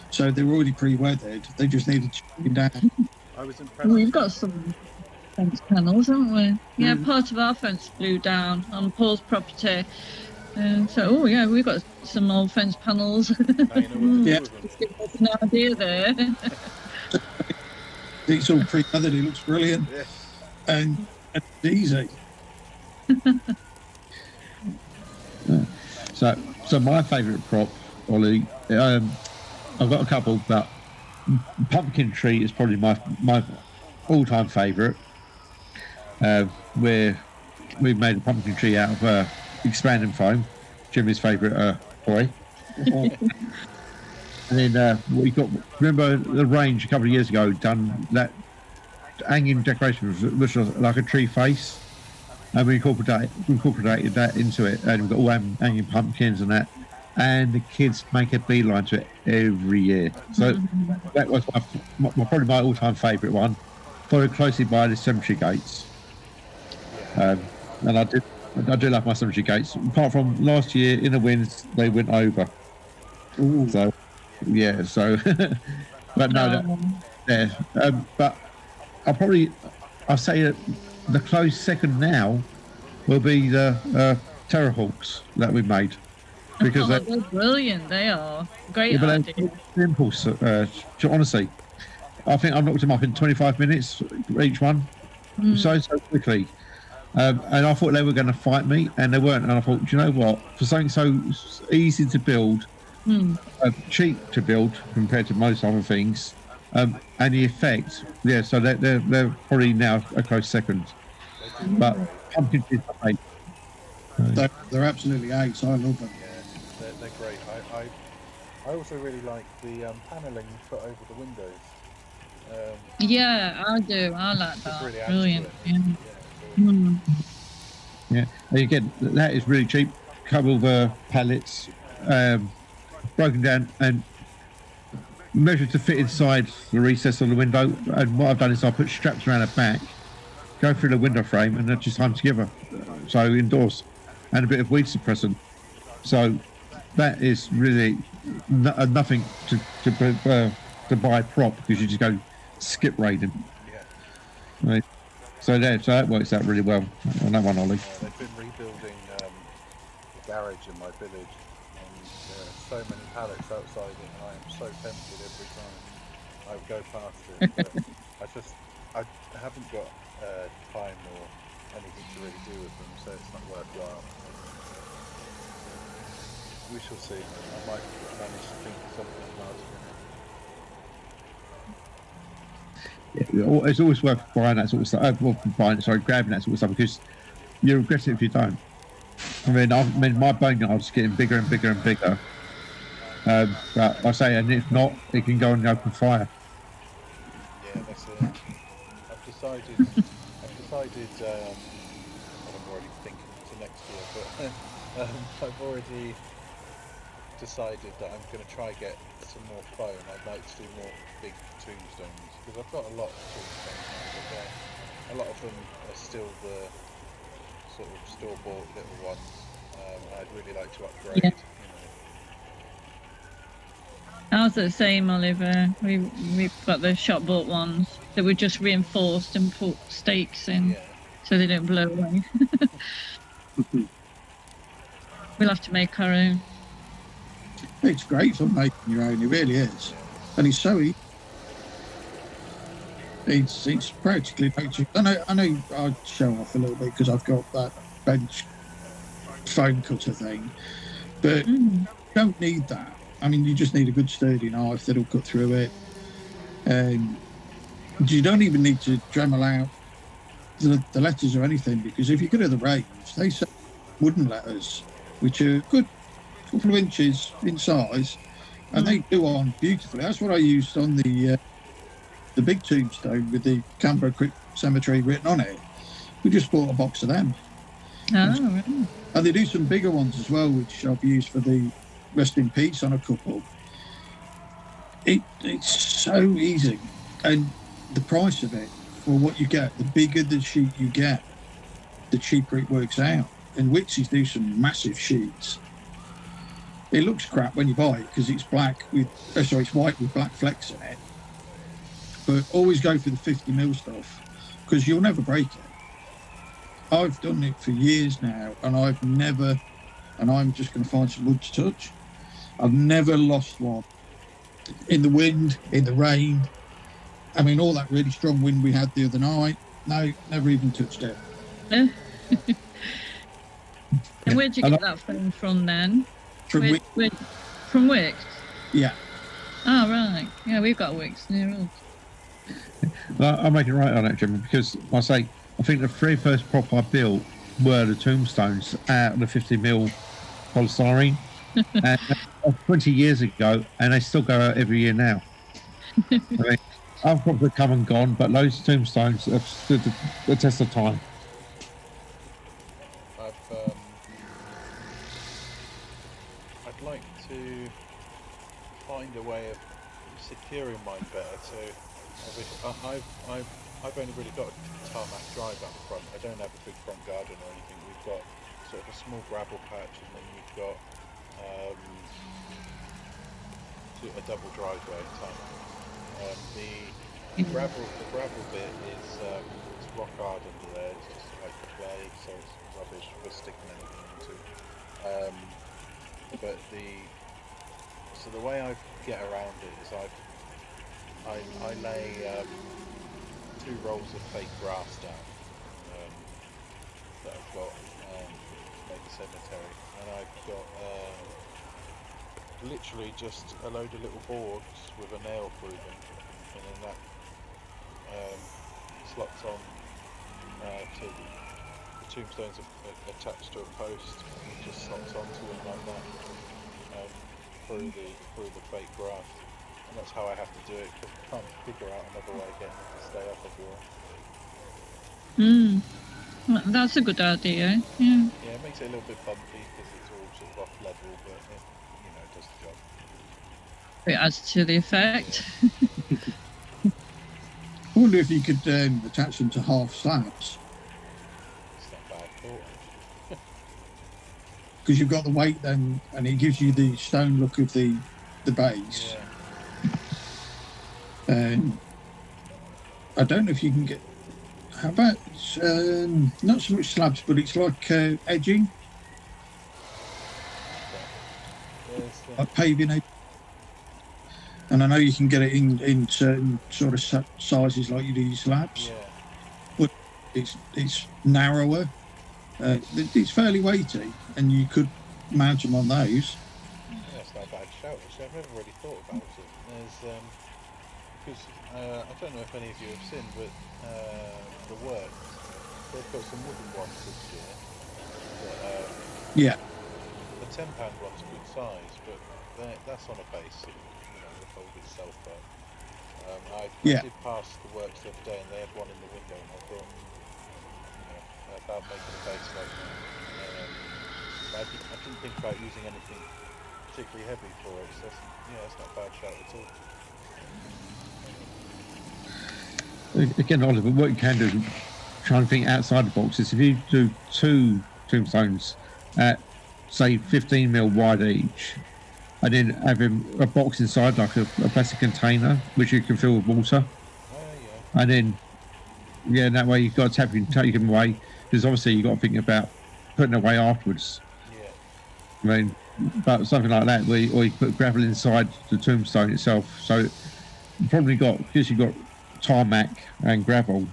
So they were already pre-weathered. They just needed chipping down. I was impressed. We've got some fence panels, haven't we? Yeah, part of our fence blew down on Paul's property. So, we've got some old fence panels. Just give us an idea there. It's all pre-weathered. It looks brilliant. Yeah. And it's easy. So my favourite prop, Ollie, I've got a couple, but pumpkin tree is probably my all-time favourite. Where we made a pumpkin tree out of expanding foam, Jimmy's favourite toy. And then we got, remember the range a couple of years ago, done that hanging decoration which was like a tree face, and we incorporated that into it, and we've got all hanging pumpkins and that, and the kids make a beeline to it every year. So that was probably my all-time favourite one, followed closely by the cemetery gates. And I do love my cemetery gates. Apart from last year in the winds, they went over. Ooh. So yeah, so but no, but I'll say that the close second now will be the Terrorhawks that we made, because they're brilliant. They are great. Yeah, idea. Simple. Honestly, I think I've knocked them up in 25 minutes each one, so quickly. And I thought they were going to fight me, and they weren't. And I thought, do you know what? For something so easy to build, cheap to build compared to most other things, and the effect, so they're probably now a close second. But pumpkin trees are great. They're absolutely ace. I love them. Yeah, they're great. I also really like the panelling you put over the windows. Yeah, I do. I like that. Really Brilliant. Yeah, and again, that is really cheap. Couple of pallets, broken down and measured to fit inside the recess of the window. And what I've done is I put straps around the back, go through the window frame, and they're just hung together. So indoors, and a bit of weed suppressant. So that is really nothing to buy a prop, because you just go skip raiding. Yeah. Right. So that works out really well on that one, Ollie. They've been rebuilding the garage in my village, and there are so many pallets outside it, and I am so tempted every time I go past it. But I haven't got time or anything to really do with them, so it's not worthwhile. we shall see. I might manage to think of something about it. Yeah, it's always worth buying that sort of stuff. Grabbing that sort of stuff, because you regret it if you don't. I mean, my boneyard's getting bigger and bigger and bigger. But I say, and if not, it can go in the open fire. Yeah, that's it. I've decided. I'm already thinking to next year, but I've already decided that I'm going to try get some more foam. I'd like to do more big tombstones, because I've got a lot of tombstones now, but a lot of them are still the sort of store-bought little ones. I'd really like to upgrade. Yeah. I was the same, Oliver. We've got the shop bought ones that were just reinforced and put stakes in, so they don't blow away. We'll have to make our own. It's great for making your own. It really is, and it's so easy. It's practically. I know. I show off a little bit because I've got that bench foam cutter thing, but you don't need that. I mean, you just need a good sturdy knife that'll cut through it. You don't even need to Dremel out the letters or anything, because if you go to the range, they sell wooden letters, which are a good couple of inches in size, and they do on beautifully. That's what I used on the big tombstone with the Canberra Crypt Cemetery written on it. We just bought a box of them. Oh, right. And they do some bigger ones as well, which I've used for the Rest in Peace on a couple. It's so easy, and the price of it for what you get, the bigger the sheet you get, the cheaper it works out. And Wixies do some massive sheets. It looks crap when you buy it because it's it's white with black flecks in it. But always go for the 50mm stuff, because you'll never break it. I've done it for years now, and I'm just going to find some wood to touch. I've never lost one. In the wind, in the rain. I mean, all that really strong wind we had the other night. No, never even touched it. And where'd you get that foam from then? From From Wix? Yeah. Oh, right. Yeah, we've got Wix near us. Well, I'm making right on it, Jim, because I think the three first prop I built were the tombstones out of the 50mm polystyrene. And 20 years ago, and they still go out every year now. I mean, I've probably come and gone, but those tombstones have stood the test of time. I'd like to find a way of securing mine better. So I've only really got a tarmac drive up front. I don't have a big front garden or anything. We've got sort of a small gravel patch, and then you've got a double driveway type. The gravel bit is it's rock hard under there. It's just like clay, so it's rubbish for sticking anything into. But the way I get around it is I lay 2 rolls of fake grass down that I've got to make a cemetery, and I've got literally just a load of little boards with a nail through them, and then that slots on to the tombstones are attached to a post, and it just slots onto them like that through the fake graft, and that's how I have to do it, because I can't figure out another way of getting it to stay up everywhere. Well, that's a good idea. Yeah. Yeah, it makes it a little bit bumpy because it's all sort of off level, but it does the job. It adds to the effect. I wonder if you could attach them to half slabs. It's not bad thought. Because you've got the weight then, and it gives you the stone look of the base. Yeah. I don't know if you can get. How about not so much slabs, but it's like edging, like paving edge. And I know you can get it in certain sort of sizes, like you do your slabs. Yeah. But it's narrower. It's fairly weighty, and you could mount them on those. shout. Actually, I've never really thought about it. There's because I don't know if any of you have seen, but the Works, they've got some wooden ones this year. That, Yeah. the £10 one's good size, but that's on a base of, the fold itself up. I did pass the Works the other day, and they had one in the window, and I thought, about making a base like that. But I didn't think about using anything particularly heavy for it, so that's not a bad shout at all. Again, Oliver, what you can do, try and think outside the box, is if you do 2 tombstones at, say, 15mm wide each, and then having a box inside, like a plastic container, which you can fill with water. And then, that way you've got to take them away, because obviously you've got to think about putting away afterwards. I mean, but something like that, or you put gravel inside the tombstone itself. So you probably because you've got tarmac and gravel,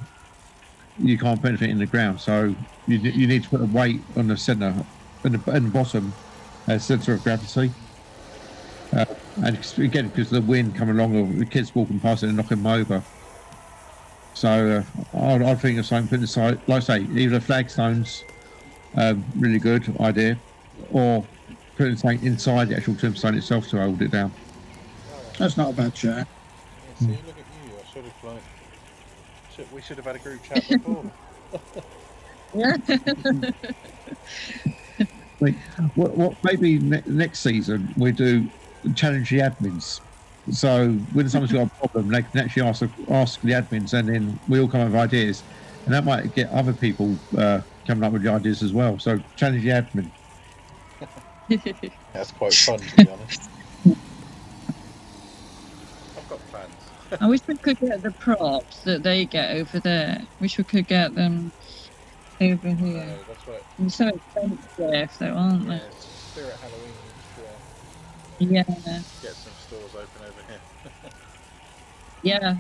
you can't put anything in the ground. So you need to put a weight on the centre and the bottom as centre of gravity. And again, because of the wind coming along, or the kids walking past it and knocking them over. So I'd think of something put inside, like I say, either flagstones, really good idea, or putting something inside the actual tombstone itself to hold it down. That's not a bad chat. See, look at you. I should have we should have had a group chat before. What maybe next season we do challenge the admins. So when someone's got a problem, they can actually ask the admins, and then we all come up with ideas, and that might get other people coming up with the ideas as well. So challenge the admin. That's quite fun, to be honest. I've got plans. I wish we could get the props that they get over there. Wish we could get them over here. That's right. They're so expensive, though, aren't they? Spirit Halloween. Yeah. Get some stores open over here. Yeah.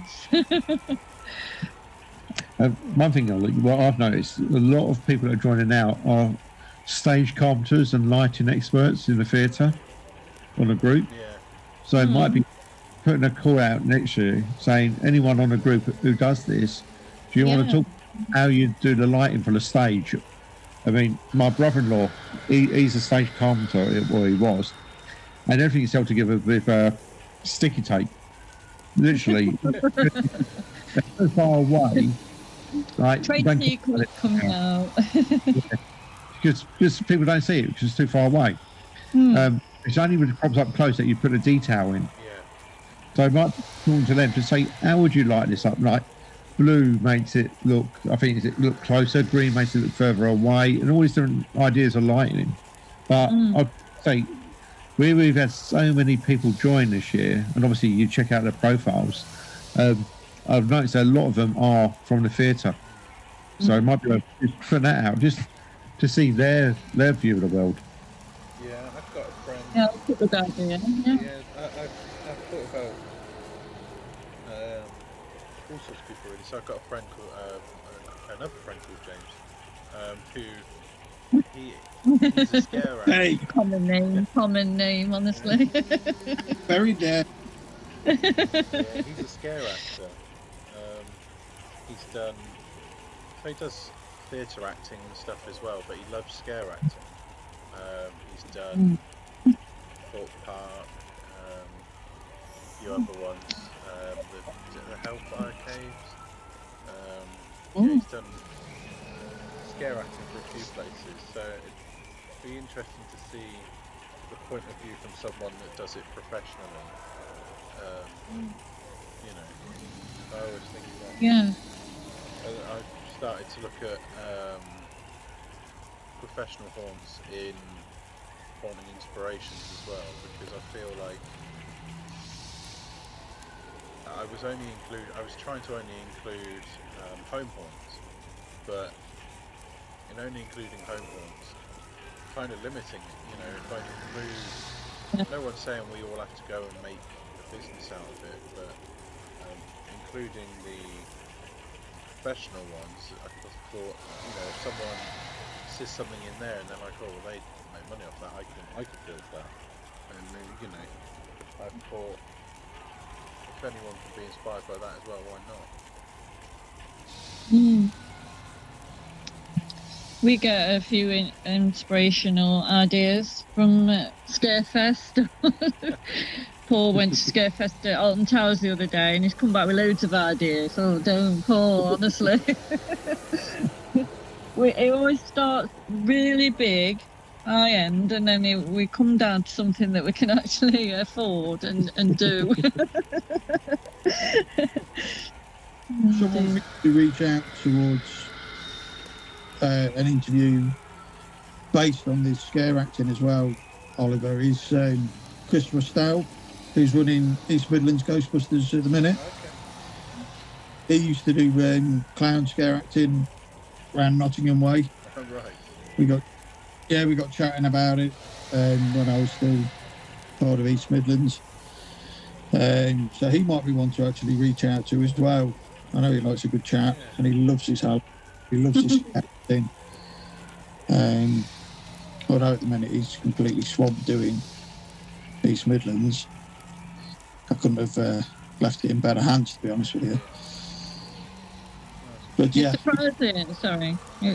One thing, what I've noticed, a lot of people that are joining now are stage carpenters and lighting experts in the theatre on a group. So it might be putting a call out next year saying, anyone on the group who does this, do you want to talk how you do the lighting for the stage? I mean, my brother-in-law, he's a stage carpenter, well, he was, and everything's held together with sticky tape. Literally, they're so far away. Like, Trade secret coming out. Because people don't see it because it's too far away. It's only when it pops up close that you put a detail in. So I might talk to them to say, how would you light this up? Like, blue makes it look, look closer, green makes it look further away, and all these different ideas of lighting. But I'd say, we've had so many people join this year, and obviously you check out their profiles. I've noticed a lot of them are from the theatre. So it might be able to put that out, just to see their view of the world. Yeah, I've got a friend. Yeah, that's a good idea. I've thought about all sorts of people really. So I've got a friend called another friend called James, who he's a scare actor. Hey, common name, honestly. very dead. Yeah, he's a scare actor. He does theatre acting and stuff as well, but he loves scare acting. He's done Fort Park, a few other ones, the Hellfire Caves. He's done scare acting for a few places, so it'd be interesting to see the point of view from someone that does it professionally. I always think that. Yeah. I've started to look at professional haunts in haunting inspirations as well, because I feel like I was trying to only include home haunts, but in only including home haunts, kind of limiting it. If I include, no one's saying we all have to go and make a business out of it, but including the professional ones, I thought, if someone sees something in there and they're like, oh, well, they make money off that, I could build that, and I thought if anyone can be inspired by that as well, why not? Mm. We get a few inspirational ideas from Scarefest. Paul went to Scarefest at Alton Towers the other day and he's come back with loads of ideas. Oh, don't, Paul, honestly. It always starts really big, high end, and then we come down to something that we can actually afford and do. Someone needs to reach out towards an interview based on this scare acting as well, Oliver, is Christopher Stowell, who's running East Midlands Ghostbusters at the minute. Okay. He used to do clown scare acting around Nottingham Way. Oh, right. We got chatting about it when I was still part of East Midlands. So he might be one to actually reach out to as well. I know he likes a good chat and he loves his help. He loves his acting. Although at the minute he's completely swamped doing East Midlands. I couldn't have left it in better hands, to be honest with you. But yeah.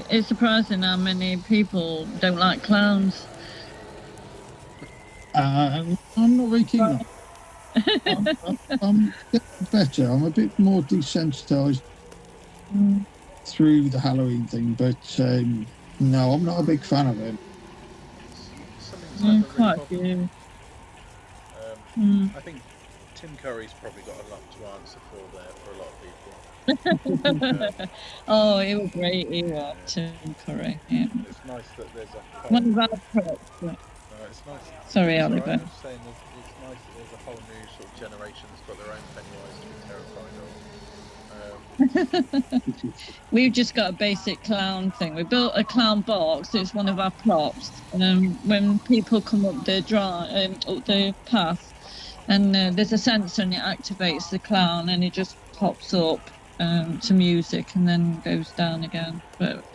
It's surprising how many people don't like clowns. I'm not very keen on I'm getting better. I'm a bit more desensitised through the Halloween thing, but no, I'm not a big fan of it. Quite a few. I think Tim Curry's probably got a lot to answer for there for a lot of people. Oh, he was great. He was Tim Curry. Yeah. It's nice that there's a one of our props. It's nice. Sorry, it's Oliver. Right. I'm saying it's nice that there's a whole new sort of generation that's got their own Pennywise to be terrified of. We've just got a basic clown thing. We built a clown box. It's one of our props. When people come up the up the path, and there's a sensor and it activates the clown, and it just pops up to music and then goes down again. But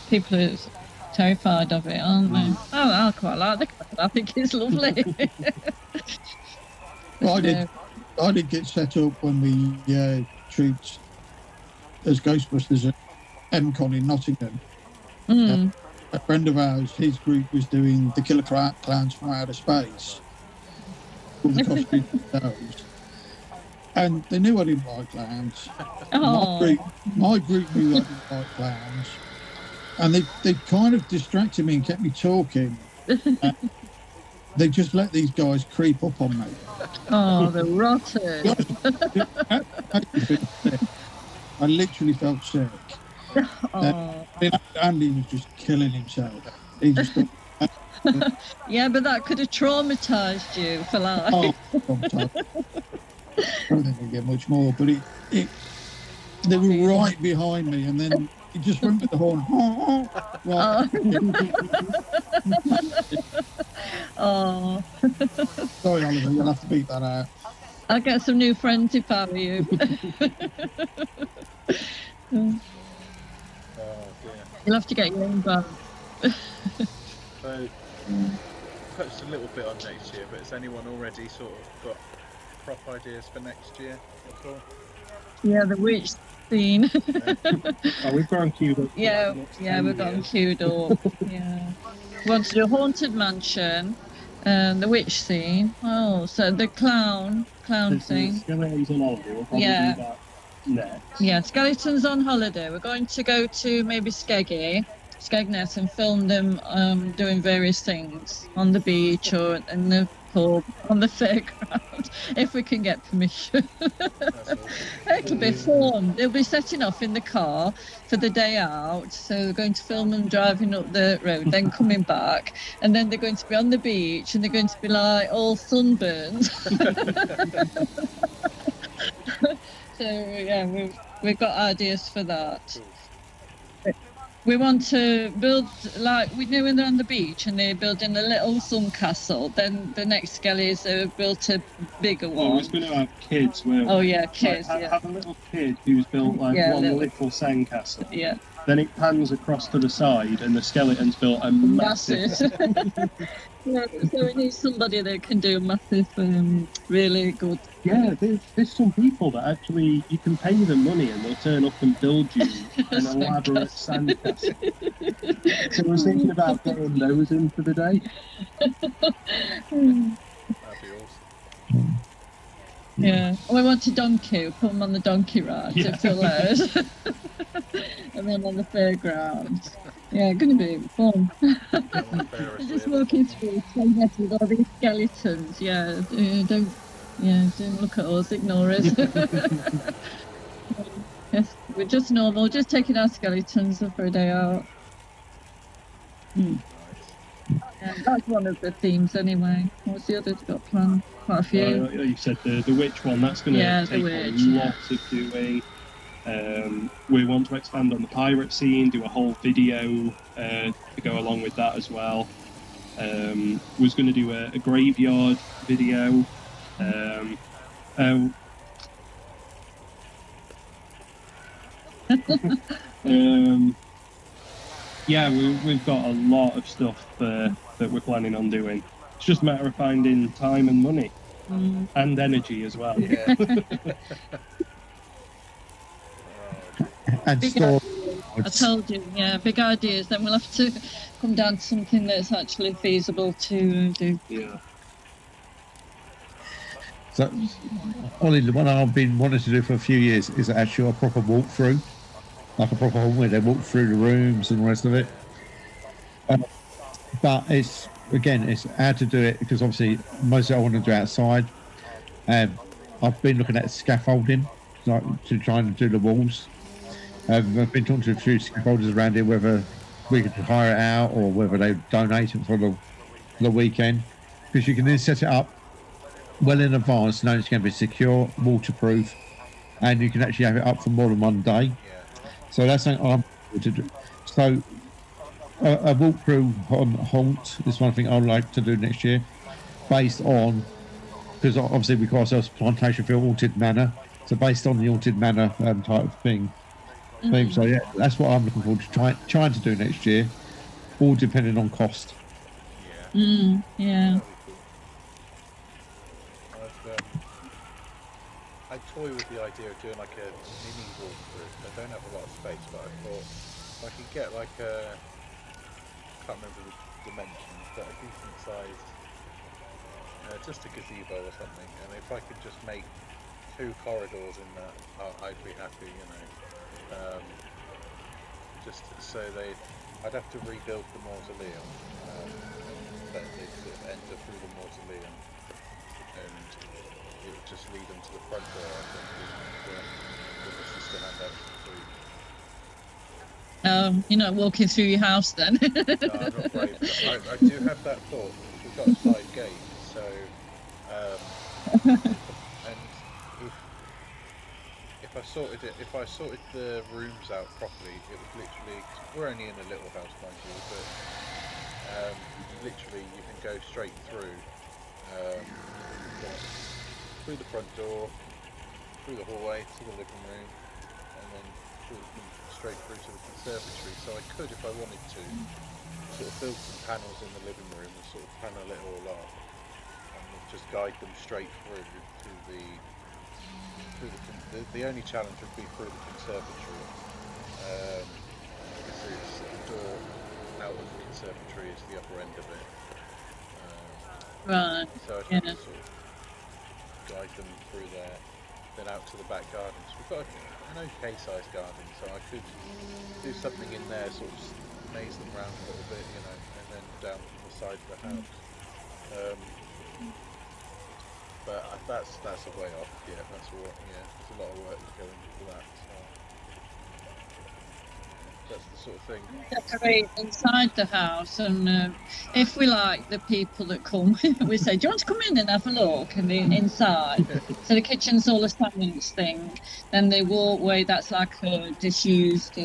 people are terrified of it, aren't they? Oh, I quite like the clown. I think it's lovely. I did get set up when we trooped as Ghostbusters at MCon in Nottingham. A friend of ours, his group was doing the Killer Clowns from Outer Space, all the costumes themselves, and they knew I didn't like clowns. My group knew I didn't like clowns, and they kind of distracted me and kept me talking. They just let these guys creep up on me. Oh, they're rotten. I literally felt sick. Andy was just killing himself. He just yeah, but that could have traumatised you for life. I don't think we get much more, but they were right behind me, and then he just went with the horn. Oh. Sorry, Oliver, you'll have to beat that out. I'll get some new friends if I were you. You'll have to get your own band. So, touched a little bit on next year, but has anyone already sort of got prop ideas for next year at all? Yeah, the witch scene. We've gone queued up. Yeah, we've gone queued up. Yeah. We want to do a haunted mansion, and the witch scene. Oh, so the clown thing. Skeletons on holiday. We'll probably do that next. Yeah, Skeletons on holiday. We're going to go to maybe Skegness, and film them doing various things on the beach or in the pub, on the fairground, if we can get permission. It'll be fun. They'll be setting off in the car for the day out, so they're going to film them driving up the road, then coming back, and then they're going to be on the beach, and they're going to be like all sunburned. So yeah, we've got ideas for that. We want to build, like we do when they're on the beach and they're building a little sun castle. Then the next skellies have built a bigger one. Well, we're going to have kids. Oh yeah, kids. Have a little kid who's built one little sandcastle. Yeah. Then it pans across to the side, and the skeleton's built a massive. Yeah, so we need somebody that can do massive, really good. Yeah, there's some people that actually you can pay them money and they'll turn up and build you an elaborate sandcastle. So I was thinking about getting those in for the day. That'd be awesome. Yeah, we want a donkey. We'll put them on the donkey ride if they'll let us. And then on the fairground. Yeah, going to be fun. Just walking through with all these skeletons. Yeah, don't look at us, ignore us. Yes, we're just normal, just taking our skeletons for a day out. Yeah, that's one of the themes anyway. What's the others got planned? Quite a few. You said the witch one, that's going to take a lot of doing. We want to expand on the pirate scene, do a whole video to go along with that as well. Was going to do a graveyard video. Yeah, we've got a lot of stuff that we're planning on doing. It's just a matter of finding time and money and energy as well. Yeah. And store. I told you, yeah, big ideas. Then we'll have to come down to something that's actually feasible to do. Yeah. So, Ollie, the one I've been wanting to do for a few years is actually a proper walkthrough, like a proper one where they walk through the rooms and the rest of it. But it's how to do it, because obviously most of it I want to do outside. I've been looking at scaffolding, like to try and do the walls. I've been talking to a few scaffolders around here whether we could hire it out or whether they donate it for the weekend, because you can then set it up well in advance, knowing it's going to be secure, waterproof, and you can actually have it up for more than one day. So that's something I'm going to do. So a walkthrough on Haunt is one thing I'd like to do next year, based on, because obviously we call ourselves Plantationville Haunted Manor, so based on the Haunted Manor type of thing. So yeah, that's what I'm looking forward to trying to do next year, all depending on cost. Yeah. I toy with the idea of doing like a mini walkthrough. I don't have a lot of space, but I thought if I could get like a, I can't remember the dimensions, but a decent sized, just a gazebo or something, and if I could just make 2 corridors in that, I'd be happy, you know. Just so I'd have to rebuild the mausoleum, but they'd sort of enter through the mausoleum, and it would just lead them to the front door, I think, with the system and You're not walking through your house then? No, I'm not brave. I do have that thought. We've got a side gate, so and if I sorted the rooms out properly, it was literally, we're only in a little house, mind you, but literally you can go straight through the front door, through the hallway to the living room, and then straight through to the conservatory. So I could, if I wanted to, sort of build some panels in the living room and sort of panel it all up, and just guide them straight through to the only challenge would be through the conservatory. Because the door out of the conservatory is the upper end of it. Right. So I could sort of guide them through there, then out to the back gardens. We've got an okay sized garden, so I could do something in there, sort of maze them around a little bit, you know, and then down from the side of the house. But that's a way off. Yeah, that's what. Yeah, there's a lot of work to go into that. So that's the sort of thing. Decorate inside the house, and if we like the people that come, we say, "Do you want to come in and have a look?" And then inside, so the kitchen's all a science thing. Then the walkway, that's like a disused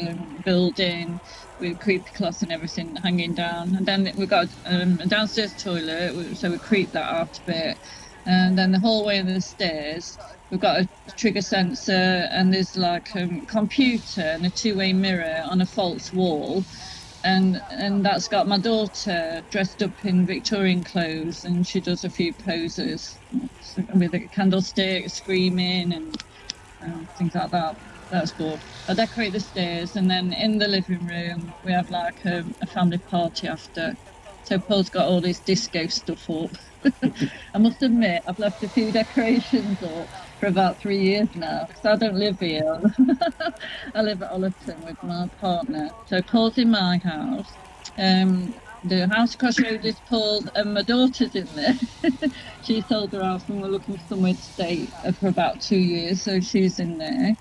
building with creepy cloths and everything hanging down. And then we've got a downstairs toilet, so we creep that out a bit. And then the hallway and the stairs, we've got a trigger sensor, and there's like a computer and a two-way mirror on a false wall. And that's got my daughter dressed up in Victorian clothes, and she does a few poses with a candlestick, screaming and things like that. That's good. I decorate the stairs, and then in the living room we have like a family party after. So Paul's got all this disco stuff up. I must admit, I've left a few decorations up for about 3 years now, because I don't live here. I live at Ollerton with my partner. So Paul's in my house. The house across the road is Paul's, and my daughter's in there. She sold her house and we're looking for somewhere to stay for about 2 years, so she's in there.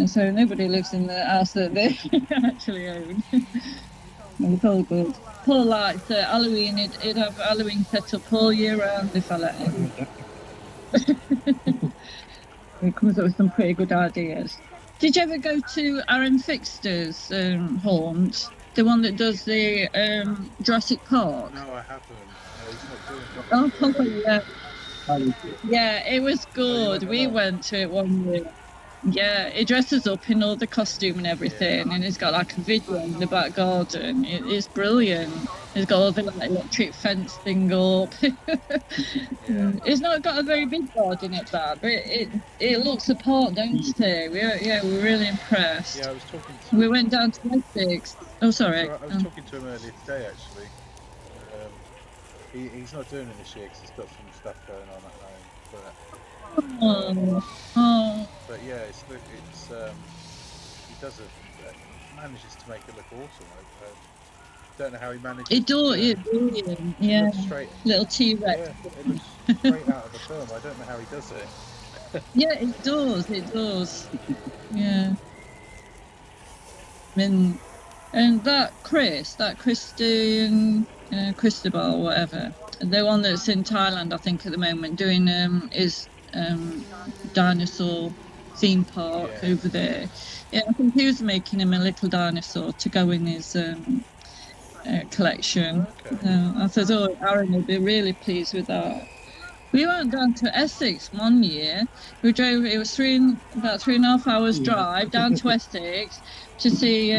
So nobody lives in the house that they actually own. It's all good. Paul likes Halloween. He'd have Halloween set up all year round if I let him. He comes up with some pretty good ideas. Did you ever go to Aaron Fixter's haunt? The one that does the Jurassic Park? No, I haven't. No, he's not doing it. Oh, yeah. Yeah, it was good. We went to it one year. Yeah, he dresses up in all the costume and everything, and he's got like a video in the back garden. It's brilliant. He's got all the like, electric fence thing up. It's not got a very big garden at that, but it looks the part, don't it? We're really impressed. Yeah, I was talking to We went down to Essex. Oh, sorry. I was talking to him earlier today, actually. He's not doing it this year because he's got some stuff going on at home. But yeah, it's he does manages to make it look awesome. I don't know how he manages. It's brilliant. Yeah, little T-Rex. Yeah, it looks straight out of the film. I don't know how he does it. Yeah, it does. Yeah. And that Christian Cristobal, whatever, the one that's in Thailand, I think at the moment, doing is dinosaur theme park over there. Yeah, I think he was making him a little dinosaur to go in his collection. I thought, Aaron would be really pleased with that. We went down to Essex one year. We drove. It was about 3.5 hours drive down to Essex to see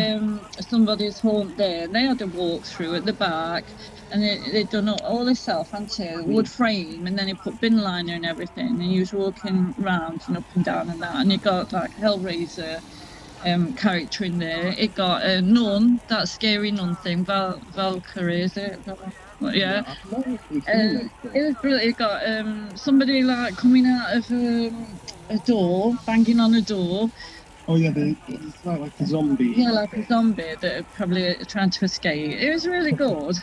somebody's haunt there. And they had a walkthrough at the back, and they'd done all this stuff, hadn't they? Wood frame, and then he put bin liner and everything. And he was walking round and up and down and that. And he got like Hellraiser character in there. It got a nun, that scary nun thing, Valkyrie, is it? Yeah. It was brilliant. It got somebody like coming out of a door, banging on a door. Oh yeah, it's like a zombie. Yeah, like a zombie that are probably trying to escape. It was really good.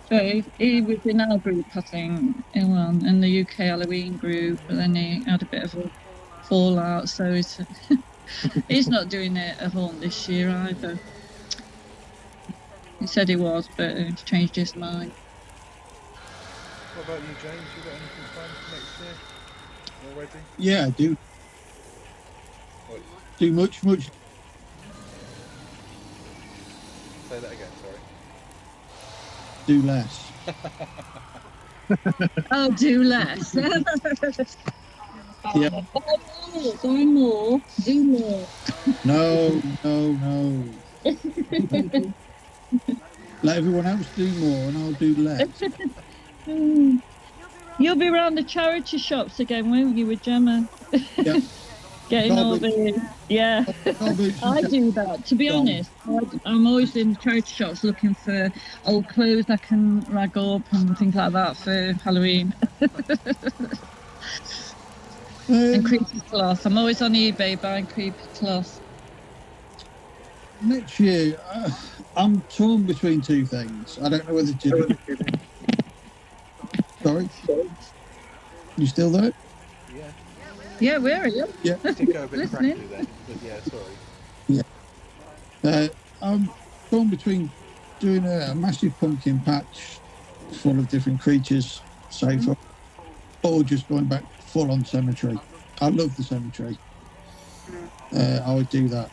So he was in our group, I think, in the UK Halloween group, but then he had a bit of a fallout, so he's not doing a haunt this year either. He said he was, but he's changed his mind. What about you, James? You got anything planned for next year already? Yeah, I do. What? Do much. Say that again, sorry. Do less. Oh, do less. Yeah. Do more. No. Let everyone else do more and I'll do less. You'll be around the charity shops again, won't you, with Gemma? Yeah. Getting all the... Yeah. I do that. To be honest, I'm always in charity shops looking for old clothes I can rag up and things like that for Halloween. And creepy cloth. I'm always on eBay buying creepy cloth. Next year, I'm torn between two things. I don't know whether to... Sorry? You still there? Yeah. Yeah, where are you? Yeah. I did go a bit Listening. crackly then, but yeah, sorry. Yeah. I'm torn between doing a massive pumpkin patch full of different creatures, safer, or just going back full on cemetery. I love the cemetery. I would do that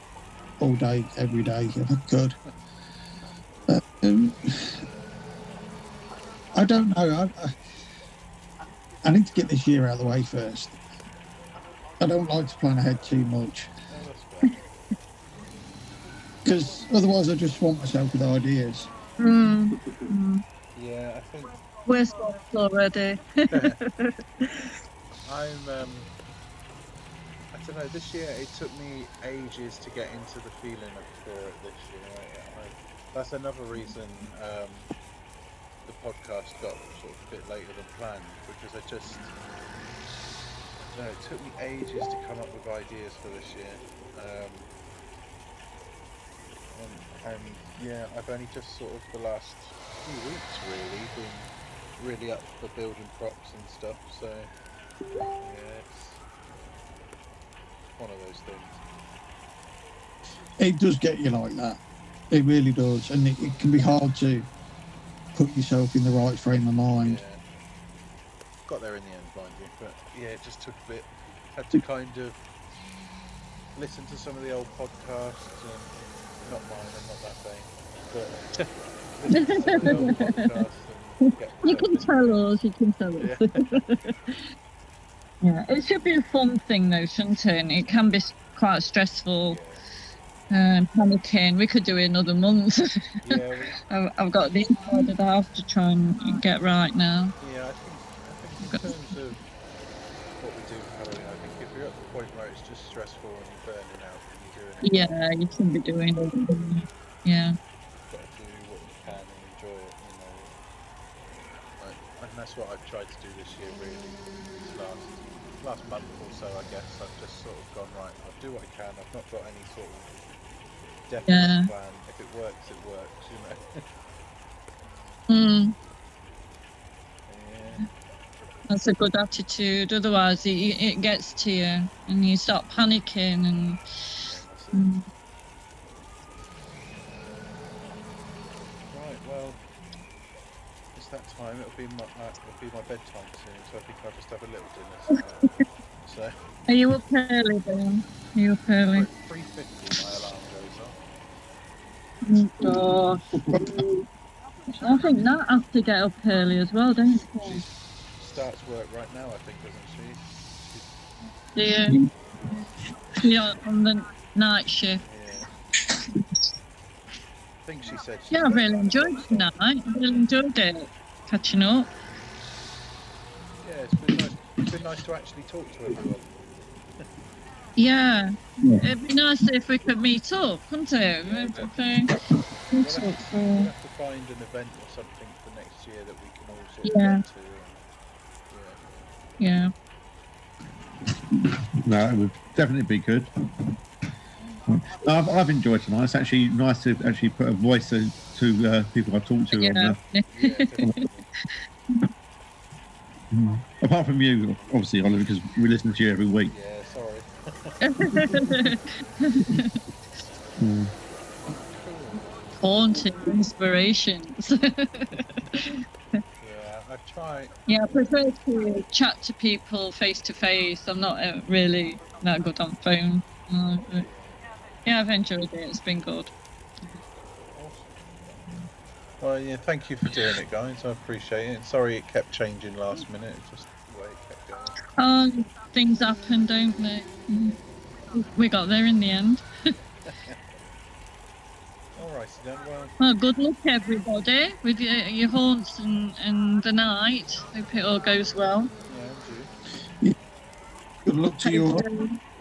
all day, every day if I could. I don't know. I need to get this year out of the way first. I don't like to plan ahead too much. Because otherwise I just swamp myself with ideas. Yeah, I think We're swamped already. I don't know, this year it took me ages to get into the feeling for it this year. That's another reason the podcast got sort of a bit later than planned, because I don't know, it took me ages to come up with ideas for this year. And yeah, I've only just sort of the last few weeks really been really up for building props and stuff, so yeah, it's one of those things. It does get you like that. It really does. And it can be hard to put yourself in the right frame of mind. Yeah. Got there in the end, mind you, but yeah, it just took a bit. Had to kind of listen to some of the old podcasts, and not mine, I'm not that vain, but listen to some of the old podcasts and get You can tell us, you can tell us. Yeah, it should be a fun thing though, shouldn't it? It can be quite stressful, panicking. We could do it another month. I've got the inside of the house to try and get right now. Yeah, I think in terms of what we do for Halloween, I think if you're at the point where it's just stressful and you're burning out and you're doing it, Yeah, you shouldn't be doing it. Yeah. you've got to do what you can and enjoy it, you know. And that's what I've tried to do this year, really. This last month or so, I guess, I've just sort of gone, right, I'll do what I can. I've not got any sort of definite plan. If it works, it works, you know. Yeah. That's a good attitude. Otherwise, it gets to you and you start panicking and. Right, well, it's that time. It'll be my bedtime soon, so I think I'll just have a little dinner. So. Are you up early then? Are you up early? 3:50 my alarm goes off. I think Nat has to get up early as well, don't she? She starts work right now, I think, doesn't she? Yeah, on the night shift. Yeah. I think she said. Yeah, I really enjoyed tonight. I really enjoyed it. Catching up. Yeah, it's been nice. It's been nice to actually talk to everyone. Yeah. It'd be nice if we could meet up, couldn't it? We'll have to find an event or something for next year that we can all sort of get to. No, it would definitely be good. I've enjoyed tonight. It's actually nice to actually put a voice to people I talk to. Apart from you, obviously, Oliver, because we listen to you every week. Yeah, sorry. Haunting inspirations. I've tried. Yeah, I prefer to chat to people face to face. I'm not really that good on phone. Yeah, I've enjoyed it. It's been good. Well, yeah, thank you for doing it, guys. I appreciate it. Sorry it kept changing last minute. It's just the way it kept going. Things happen, don't they? We got there in the end. Alright, then. Well, good luck, everybody, with your haunts and the night. Hope it all goes well. Yeah, good luck to you all.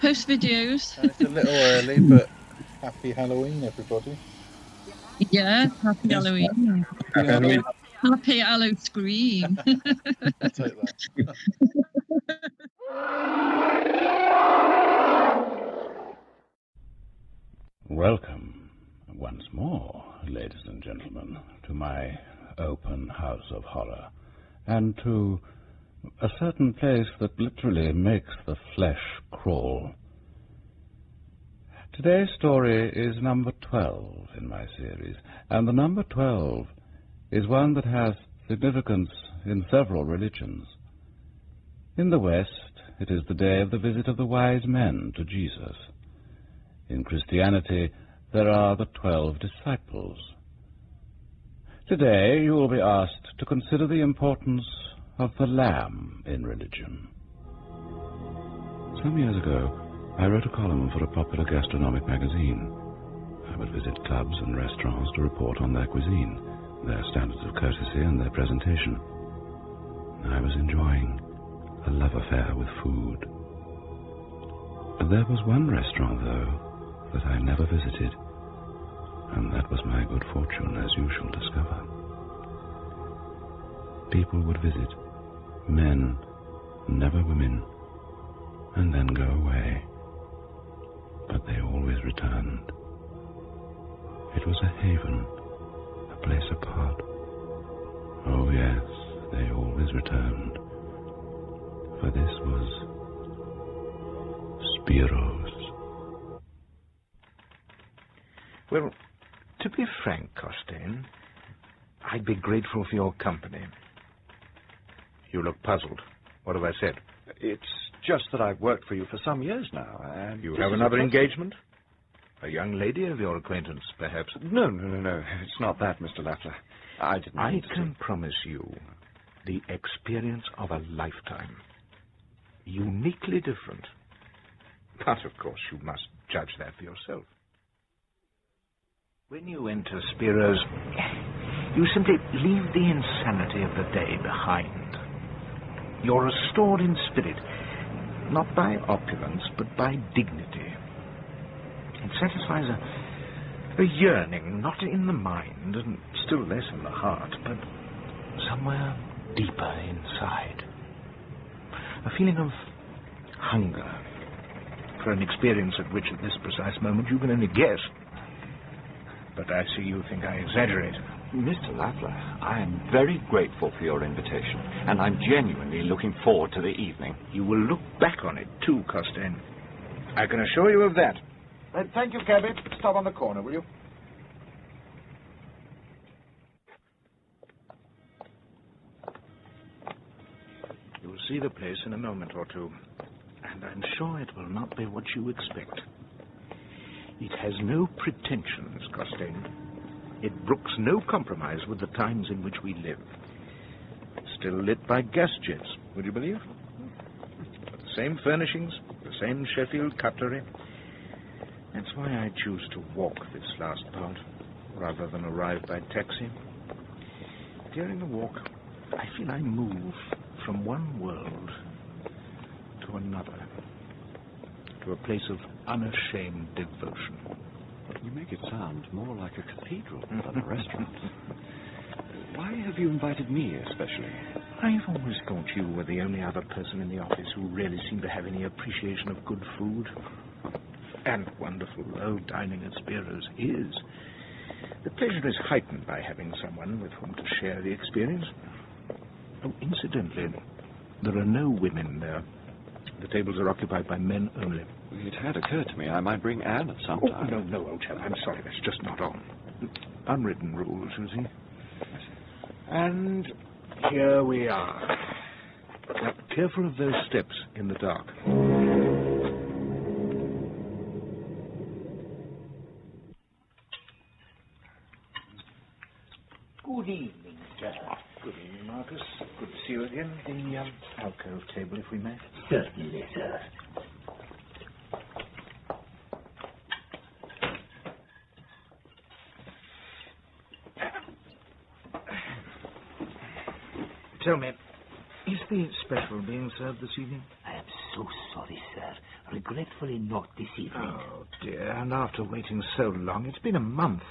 Post videos. It's a little early, but happy Halloween, everybody. Yeah, happy Halloween. Happy Halloween. Happy Hallowscream. I'll take that. Welcome once more, ladies and gentlemen, to my open house of horror, and to a certain place that literally makes the flesh crawl. Today's story is number 12 in my series, and the number 12 is one that has significance in several religions. In the West, it is the day of the visit of the wise men to Jesus. In Christianity, there are the 12 disciples. Today, you will be asked to consider the importance of the lamb in religion. Some years ago, I wrote a column for a popular gastronomic magazine. I would visit clubs and restaurants to report on their cuisine, their standards of courtesy and their presentation. I was enjoying a love affair with food. There was one restaurant, though, that I never visited, and that was my good fortune, as you shall discover. People would visit, men, never women, and then go away. But they always returned. It was a haven, a place apart. Oh yes, they always returned. For this was Spiro's. Well, to be frank, Costain, I'd be grateful for your company. You look puzzled. What have I said? It's just that I've worked for you for some years now, and... You have another engagement? A young lady of your acquaintance, perhaps? No. It's not that, Mr. Lafler. I didn't I mean to... can promise you the experience of a lifetime. Uniquely different. But, of course, you must judge that for yourself. When you enter Spiro's, you simply leave the insanity of the day behind. You're restored in spirit, not by opulence, but by dignity. It satisfies a yearning, not in the mind, and still less in the heart, but somewhere deeper inside. A feeling of hunger for an experience at which at this precise moment you can only guess. But I see you think I exaggerate. Mr. Lafler, I am very grateful for your invitation, and I'm genuinely looking forward to the evening. You will look back on it, too, Costain. I can assure you of that. Thank you, cabby. Stop on the corner, will you? You will see the place in a moment or two, and I'm sure it will not be what you expect. It has no pretensions, Costain. It brooks no compromise with the times in which we live. Still lit by gas jets, would you believe? The same furnishings, the same Sheffield cutlery. That's why I choose to walk this last part, rather than arrive by taxi. During the walk, I feel I move from one world to another, to a place of unashamed devotion. You make it sound more like a cathedral than a restaurant. Why have you invited me especially? I've always thought you were the only other person in the office who really seemed to have any appreciation of good food. And wonderful, though dining at Spiro's is. The pleasure is heightened by having someone with whom to share the experience. Oh, incidentally, there are no women there. The tables are occupied by men only. It had occurred to me I might bring Anne at some time. Oh, no, old chap. I'm sorry. That's just not on. Unwritten rules, you see. And here we are. Now, careful of those steps in the dark. Good evening, sir. Good evening, Marcus. Good to see you again. The alcove table, if we may. Certainly, sir. Tell me, is the special being served this evening? I am so sorry, sir. Regretfully not this evening. Oh, dear, and after waiting so long, it's been a month.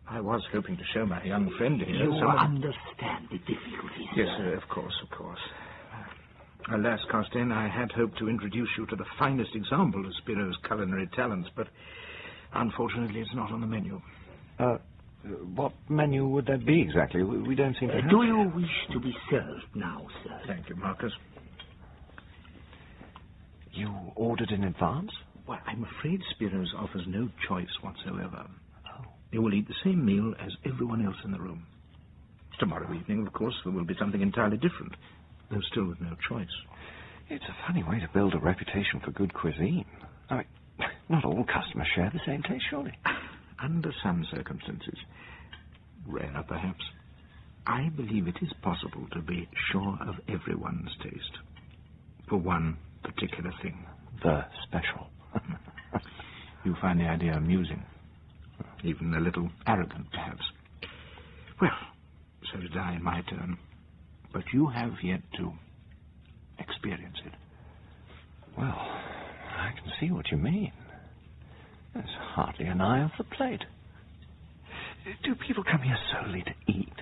I was hoping to show my young friend here. You understand the difficulties, Yes, sir. sir, of course. Alas, Costain, I had hoped to introduce you to the finest example of Spiro's culinary talents, but unfortunately it's not on the menu. What menu would that be exactly? We don't seem to have... Do you wish to be served now, sir? Thank you, Marcus. You ordered in advance? Well, I'm afraid Spiro's offers no choice whatsoever. You will eat the same meal as everyone else in the room. Tomorrow evening, of course, there will be something entirely different, though still with no choice. It's a funny way to build a reputation for good cuisine. I mean, not all customers share the same taste, surely. Under some circumstances. Rare, perhaps. I believe it is possible to be sure of everyone's taste for one particular thing. The special. You find the idea amusing, even a little arrogant, perhaps. Well, so did I in my turn. But you have yet to experience it. Well, I can see what you mean. There's hardly an eye off the plate. Do people come here solely to eat?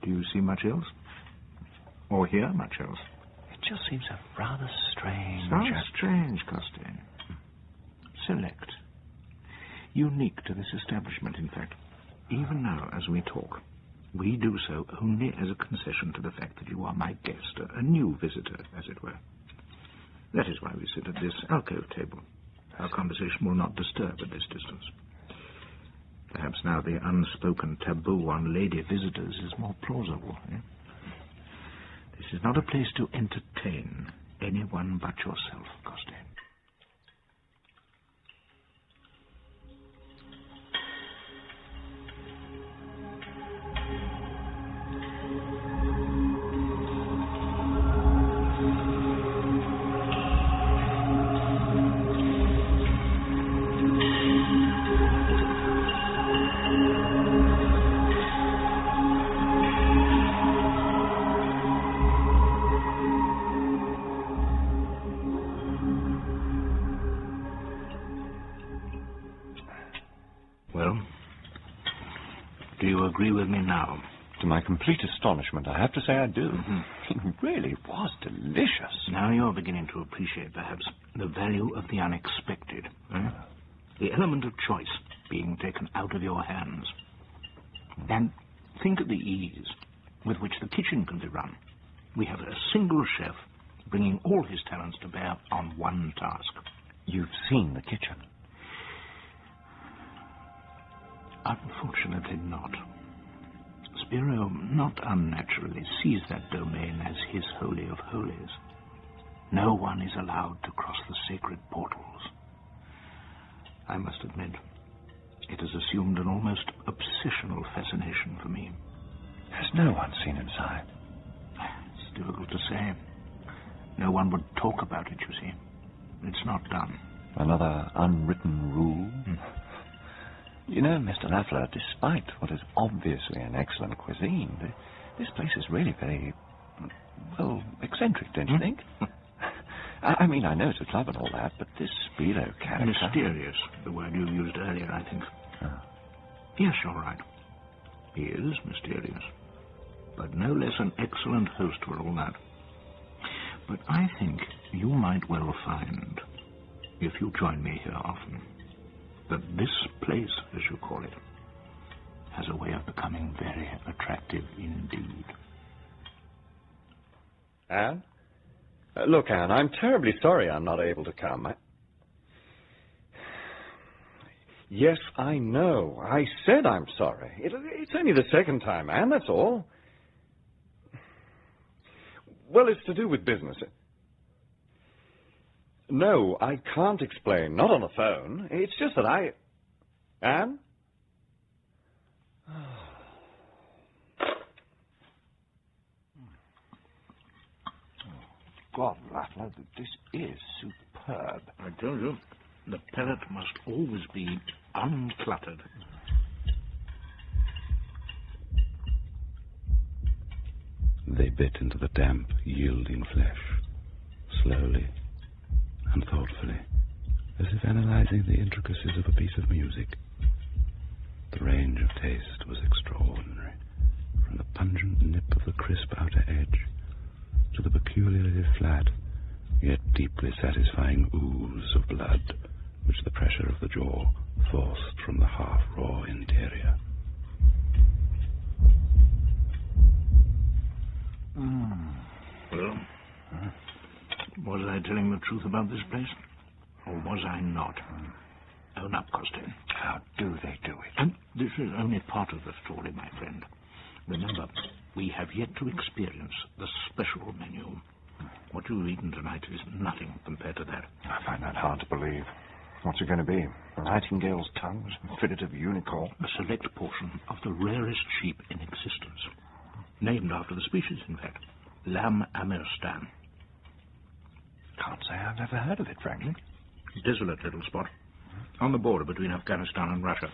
Do you see much else? Or hear much else? It just seems a rather strange... Sounds strange, Costain. Select. Unique to this establishment, in fact. Even now, as we talk, we do so only as a concession to the fact that you are my guest, a new visitor, as it were. That is why we sit at this alcove table. Our conversation will not disturb at this distance. Perhaps now the unspoken taboo on lady visitors is more plausible. This is not a place to entertain anyone but yourself, Costain. Agree with me now? To my complete astonishment, I have to say I do. It really was delicious. Now you're beginning to appreciate, perhaps, the value of the unexpected. The element of choice being taken out of your hands. And think of the ease with which the kitchen can be run. We have a single chef bringing all his talents to bear on one task. You've seen the kitchen? Unfortunately not. Spiro, not unnaturally, sees that domain as his holy of holies. No one is allowed to cross the sacred portals. I must admit, it has assumed an almost obsessional fascination for me. Has no one seen inside? It's difficult to say. No one would talk about it, you see. It's not done. Another unwritten rule? You know, Mr. Lafleur, despite what is obviously an excellent cuisine, this place is really very, well, eccentric, don't you think? I mean, I know it's a club and all that, but this Spiro character... Mysterious, the word you used earlier, I think. Yes, you're right. He is mysterious, but no less an excellent host for all that. But I think you might well find, if you join me here often, that this place, as you call it, has a way of becoming very attractive indeed. Anne? Look, Anne, I'm terribly sorry I'm not able to come. Yes, I know. I said I'm sorry. It's only the second time, Anne, that's all. Well, it's to do with business. No, I can't explain. Not on the phone. It's just that I... Anne? God, Rattler, this is superb. I tell you, the palate must always be uncluttered. They bit into the damp, yielding flesh, slowly and thoughtfully, as if analyzing the intricacies of a piece of music. The range of taste was extraordinary, from the pungent nip of the crisp outer edge to the peculiarly flat, yet deeply satisfying ooze of blood which the pressure of the jaw forced from the half-raw interior. Well, was I telling the truth about this place? Or was I not? Own up, Costain. How do they do it? And this is only part of the story, my friend. Remember, we have yet to experience the special menu. What you've eaten tonight is nothing compared to that. I find that hard to believe. What's it going to be? Nightingale's tongues, fillet of unicorn? A select portion of the rarest sheep in existence. Named after the species, in fact. Lam Amirstan. Can't say I've ever heard of it, frankly. Desolate little spot. On the border between Afghanistan and Russia.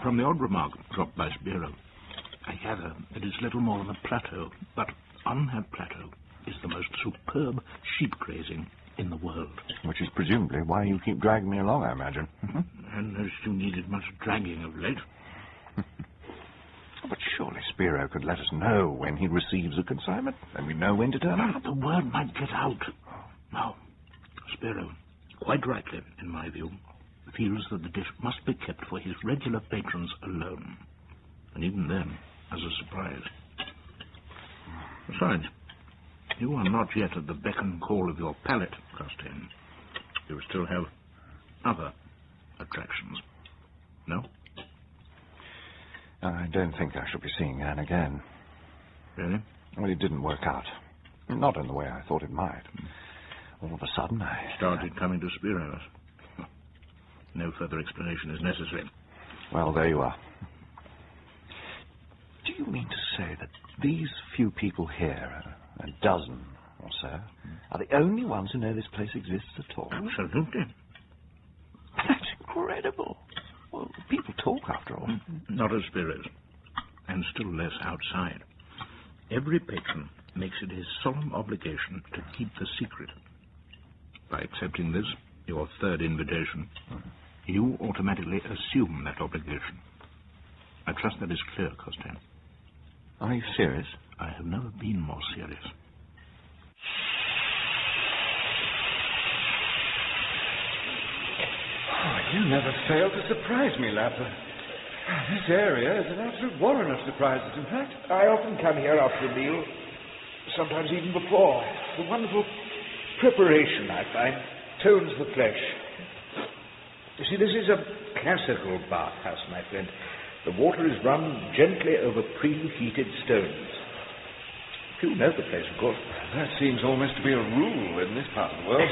From the odd remark dropped by Spiro, I gather it is little more than a plateau, but on that plateau is the most superb sheep grazing in the world. Which is presumably why you keep dragging me along, I imagine. Unless you needed much dragging of late. But surely Spiro could let us know when he receives a consignment, and we know when to turn up. The word might get out. Now, Spiro, quite rightly, in my view, feels that the dish must be kept for his regular patrons alone, and even then, as a surprise. Besides, you are not yet at the beck and call of your palate, Costain. You still have other attractions. No? I don't think I shall be seeing Anne again. Really? Well, it didn't work out. Not in the way I thought it might. All of a sudden, started coming to Spiros. No further explanation is necessary. Well, there you are. Do you mean to say that these few people here, a dozen or so, are the only ones who know this place exists at all? Absolutely. That's incredible. Well, people talk, after all. Not at Spiros, and still less outside. Every patron makes it his solemn obligation to keep the secret. By accepting this, your third invitation, you automatically assume that obligation. I trust that is clear, Costain. Are you serious? I have never been more serious. Oh, you never fail to surprise me, Lapper. This area is an absolute warren of surprises, in fact. I often come here after a meal, sometimes even before. The wonderful preparation, I find, tones the flesh. You see, this is a classical bathhouse, my friend. The water is run gently over preheated stones. You know the place, of course. That seems almost to be a rule in this part of the world.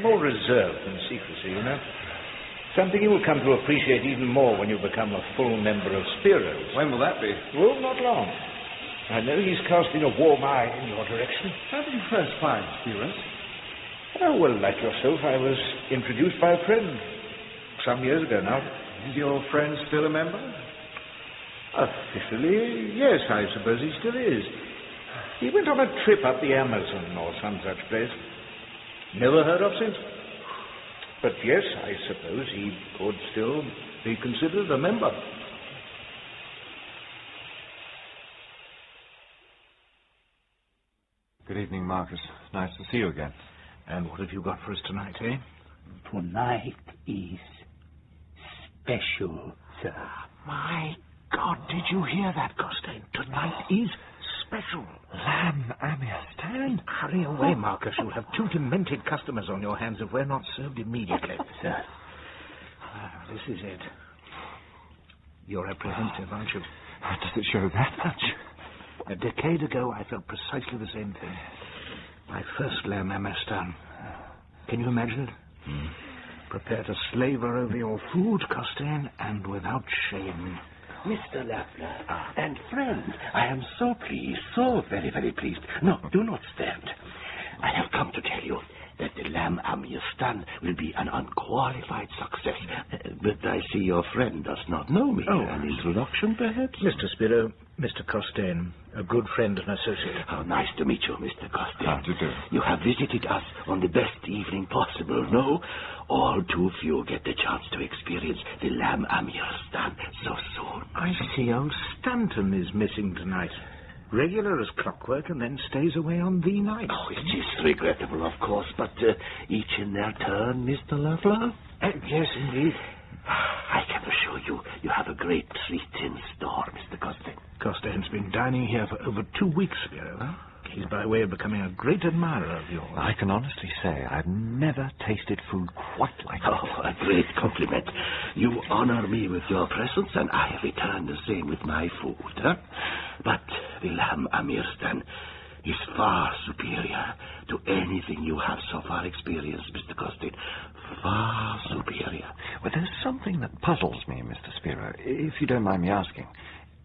More reserved than secrecy, you know. Something you will come to appreciate even more when you become a full member of Spiros. When will that be? Well, not long. I know he's casting a warm eye in your direction. How did you first find Spiros? Oh, well, like yourself, I was introduced by a friend some years ago now. Is your friend still a member? Officially, yes, I suppose he still is. He went on a trip up the Amazon or some such place. Never heard of since. But yes, I suppose he could still be considered a member. Good evening, Marcus. Nice to see you again. And what have you got for us tonight, eh? Tonight is special, sir. My God, did you hear that, Costain? Tonight is special. Lam Amirstan. Hurry away, Marcus. You'll have two demented customers on your hands if we're not served immediately. Sir. This is it. You're apprehensive, aren't you? Does it show that much? A decade ago, I felt precisely the same thing. My first Lam Amirstan. Can you imagine it? Prepare to slaver over your food, Costain, and without shame. Mr. Lafler and friend, I am so pleased, so very, very pleased. No, do not stand. I have come to tell you that the Lam Amirstan will be an unqualified success. But I see your friend does not know me. Oh, an introduction, perhaps? Mr. Spiro, Mr. Costain, a good friend and associate. How nice to meet you, Mr. Costain. How to do? You have visited us on the best evening possible, no? All too few get the chance to experience the Lam Amirstan so soon. I see old Stanton is missing tonight. Regular as clockwork and then stays away on the night. Oh, it is regrettable, of course, but each in their turn, Mr. Lafler. Yes, indeed. I can assure you, you have a great treat in store, Mr. Costain. Costain's been dining here for over 2 weeks, Spiro. He's by way of becoming a great admirer of yours. I can honestly say I've never tasted food quite like it. Oh, a great compliment. You honor me with your presence, and I return the same with my food. But the Lam Amirstan is far superior to anything you have so far experienced, Mr. Costain. Far superior. Well, there's something that puzzles me, Mr. Spiro, if you don't mind me asking.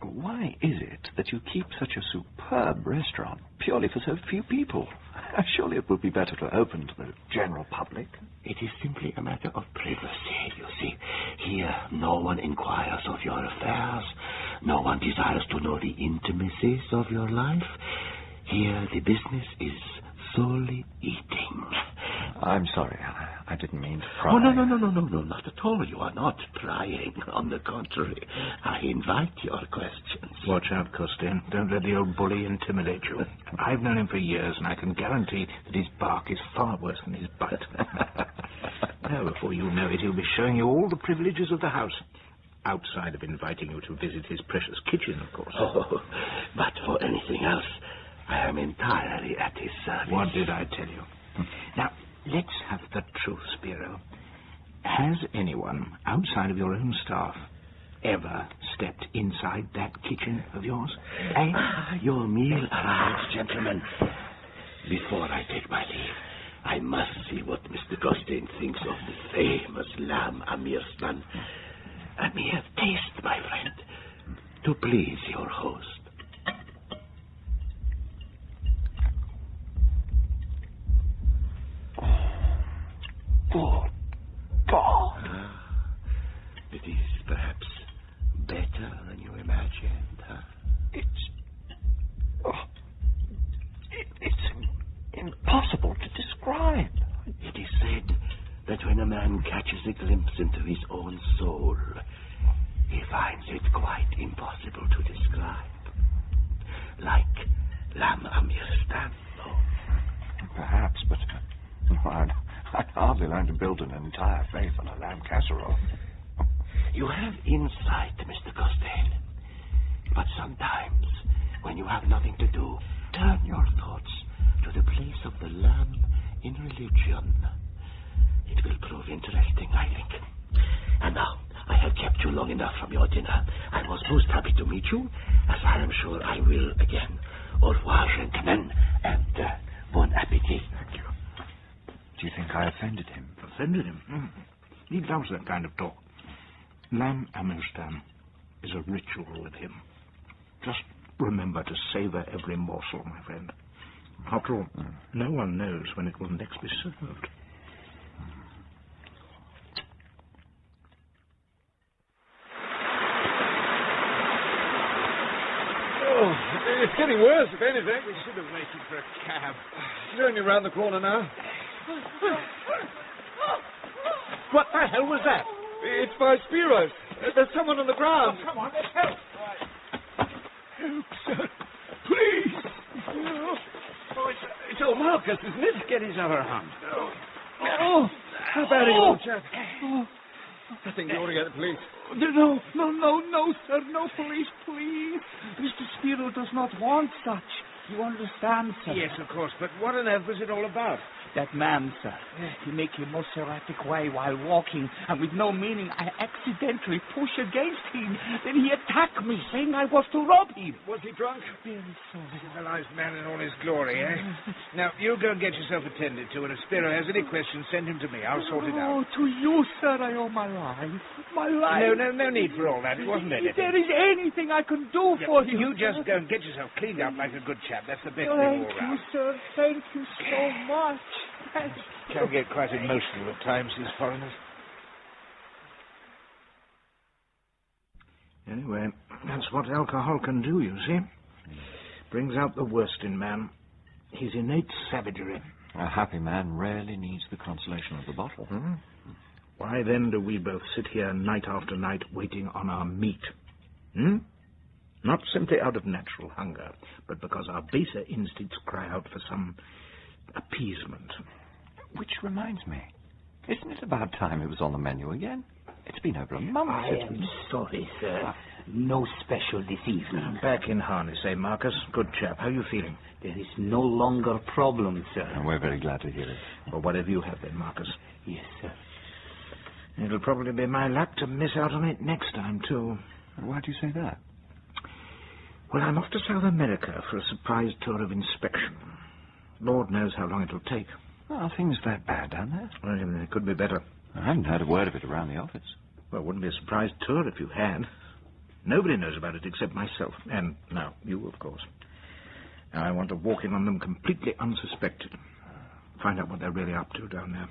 Why is it that you keep such a superb restaurant purely for so few people? Surely it would be better to open to the general public. It is simply a matter of privacy, you see. Here, no one inquires of your affairs. No one desires to know the intimacies of your life. Here, the business is solely eating. I'm sorry, I didn't mean to pry. Oh, no, not at all. You are not prying. On the contrary, I invite your questions. Watch out, Costain. Don't let the old bully intimidate you. I've known him for years, and I can guarantee that his bark is far worse than his bite. Now, before you know it, he'll be showing you all the privileges of the house. Outside of inviting you to visit his precious kitchen, of course. Oh, but for anything else, I am entirely at his service. What did I tell you? Now, let's have the truth, Spiro. Has anyone outside of your own staff ever stepped inside that kitchen of yours? Your meal arrives, gentlemen. Before I take my leave, I must see what Mr. Costain thinks of the famous lamb Amirstan. A mere taste, my friend, to please your host. Good God! It is perhaps better than you imagined, huh? It's impossible to describe. It is said that when a man catches a glimpse into his own soul, he finds it quite impossible to describe. Like Lam Amirstan. Perhaps, but I'd hardly learn to build an entire faith on a lamb casserole. You have insight, Mr. Costain. But sometimes, when you have nothing to do, turn your thoughts to the place of the lamb in religion. It will prove interesting, I think. And now, I have kept you long enough from your dinner. I was most happy to meet you, as I am sure I will again. Au revoir, gentlemen, and bon appétit. Thank you. Do you think I offended him? Offended him? He loves that kind of talk. Lamb Amirstan is a ritual with him. Just remember to savor every morsel, my friend. After all, no one knows when it will next be served. Oh, it's getting worse, if anything. We should have waited for a cab. She's only round the corner now. What the hell was that? It's by Spiro's. There's someone on the ground. Oh, come on, let's help. Help, sir. Please. Oh, it's old Marcus, isn't it? Get his other hand. Oh, how bad are you, old chap? Oh, I think you ought to get the police. No, sir, no police, please. Mr. Spiro does not want such. You understand, sir? Yes, of course, but what on earth was it all about? That man, sir. He make a most erratic way while walking, and with no meaning, I accidentally push against him. Then he attacked me, saying I was to rob him. Was he drunk? Very sorry. Civilized man in all his glory, eh? Now, you go and get yourself attended to, and if Spiro has any questions, send him to me. I'll sort it out. Oh, to you, sir, I owe my life. My life. No need for all that. It wasn't anything. If there is anything I can do for you. You just go and get yourself cleaned up like a good chap. That's the best thing Thank all you, round. sir. Thank you so much. Can get quite emotional at times, these foreigners. Anyway, that's what alcohol can do, you see. Brings out the worst in man. His innate savagery. A happy man rarely needs the consolation of the bottle. Why then do we both sit here night after night waiting on our meat? Not simply out of natural hunger, but because our baser instincts cry out for some appeasement. Which reminds me, isn't it about time it was on the menu again? It's been over a month. I am sorry, sir. No special this evening. Back in harness, eh, Marcus? Good chap. How are you feeling? There is no longer a problem, sir. And we're very glad to hear it. Well, what have you had then, Marcus? Yes, sir. It'll probably be my luck to miss out on it next time, too. Why do you say that? Well, I'm off to South America for a surprise tour of inspection. Lord knows how long it'll take. Are things that bad down there? Well, it could be better. I haven't heard a word of it around the office. Well, it wouldn't be a surprise tour if you had. Nobody knows about it except myself. And now, you, of course. Now I want to walk in on them completely unsuspected. Find out what they're really up to down there.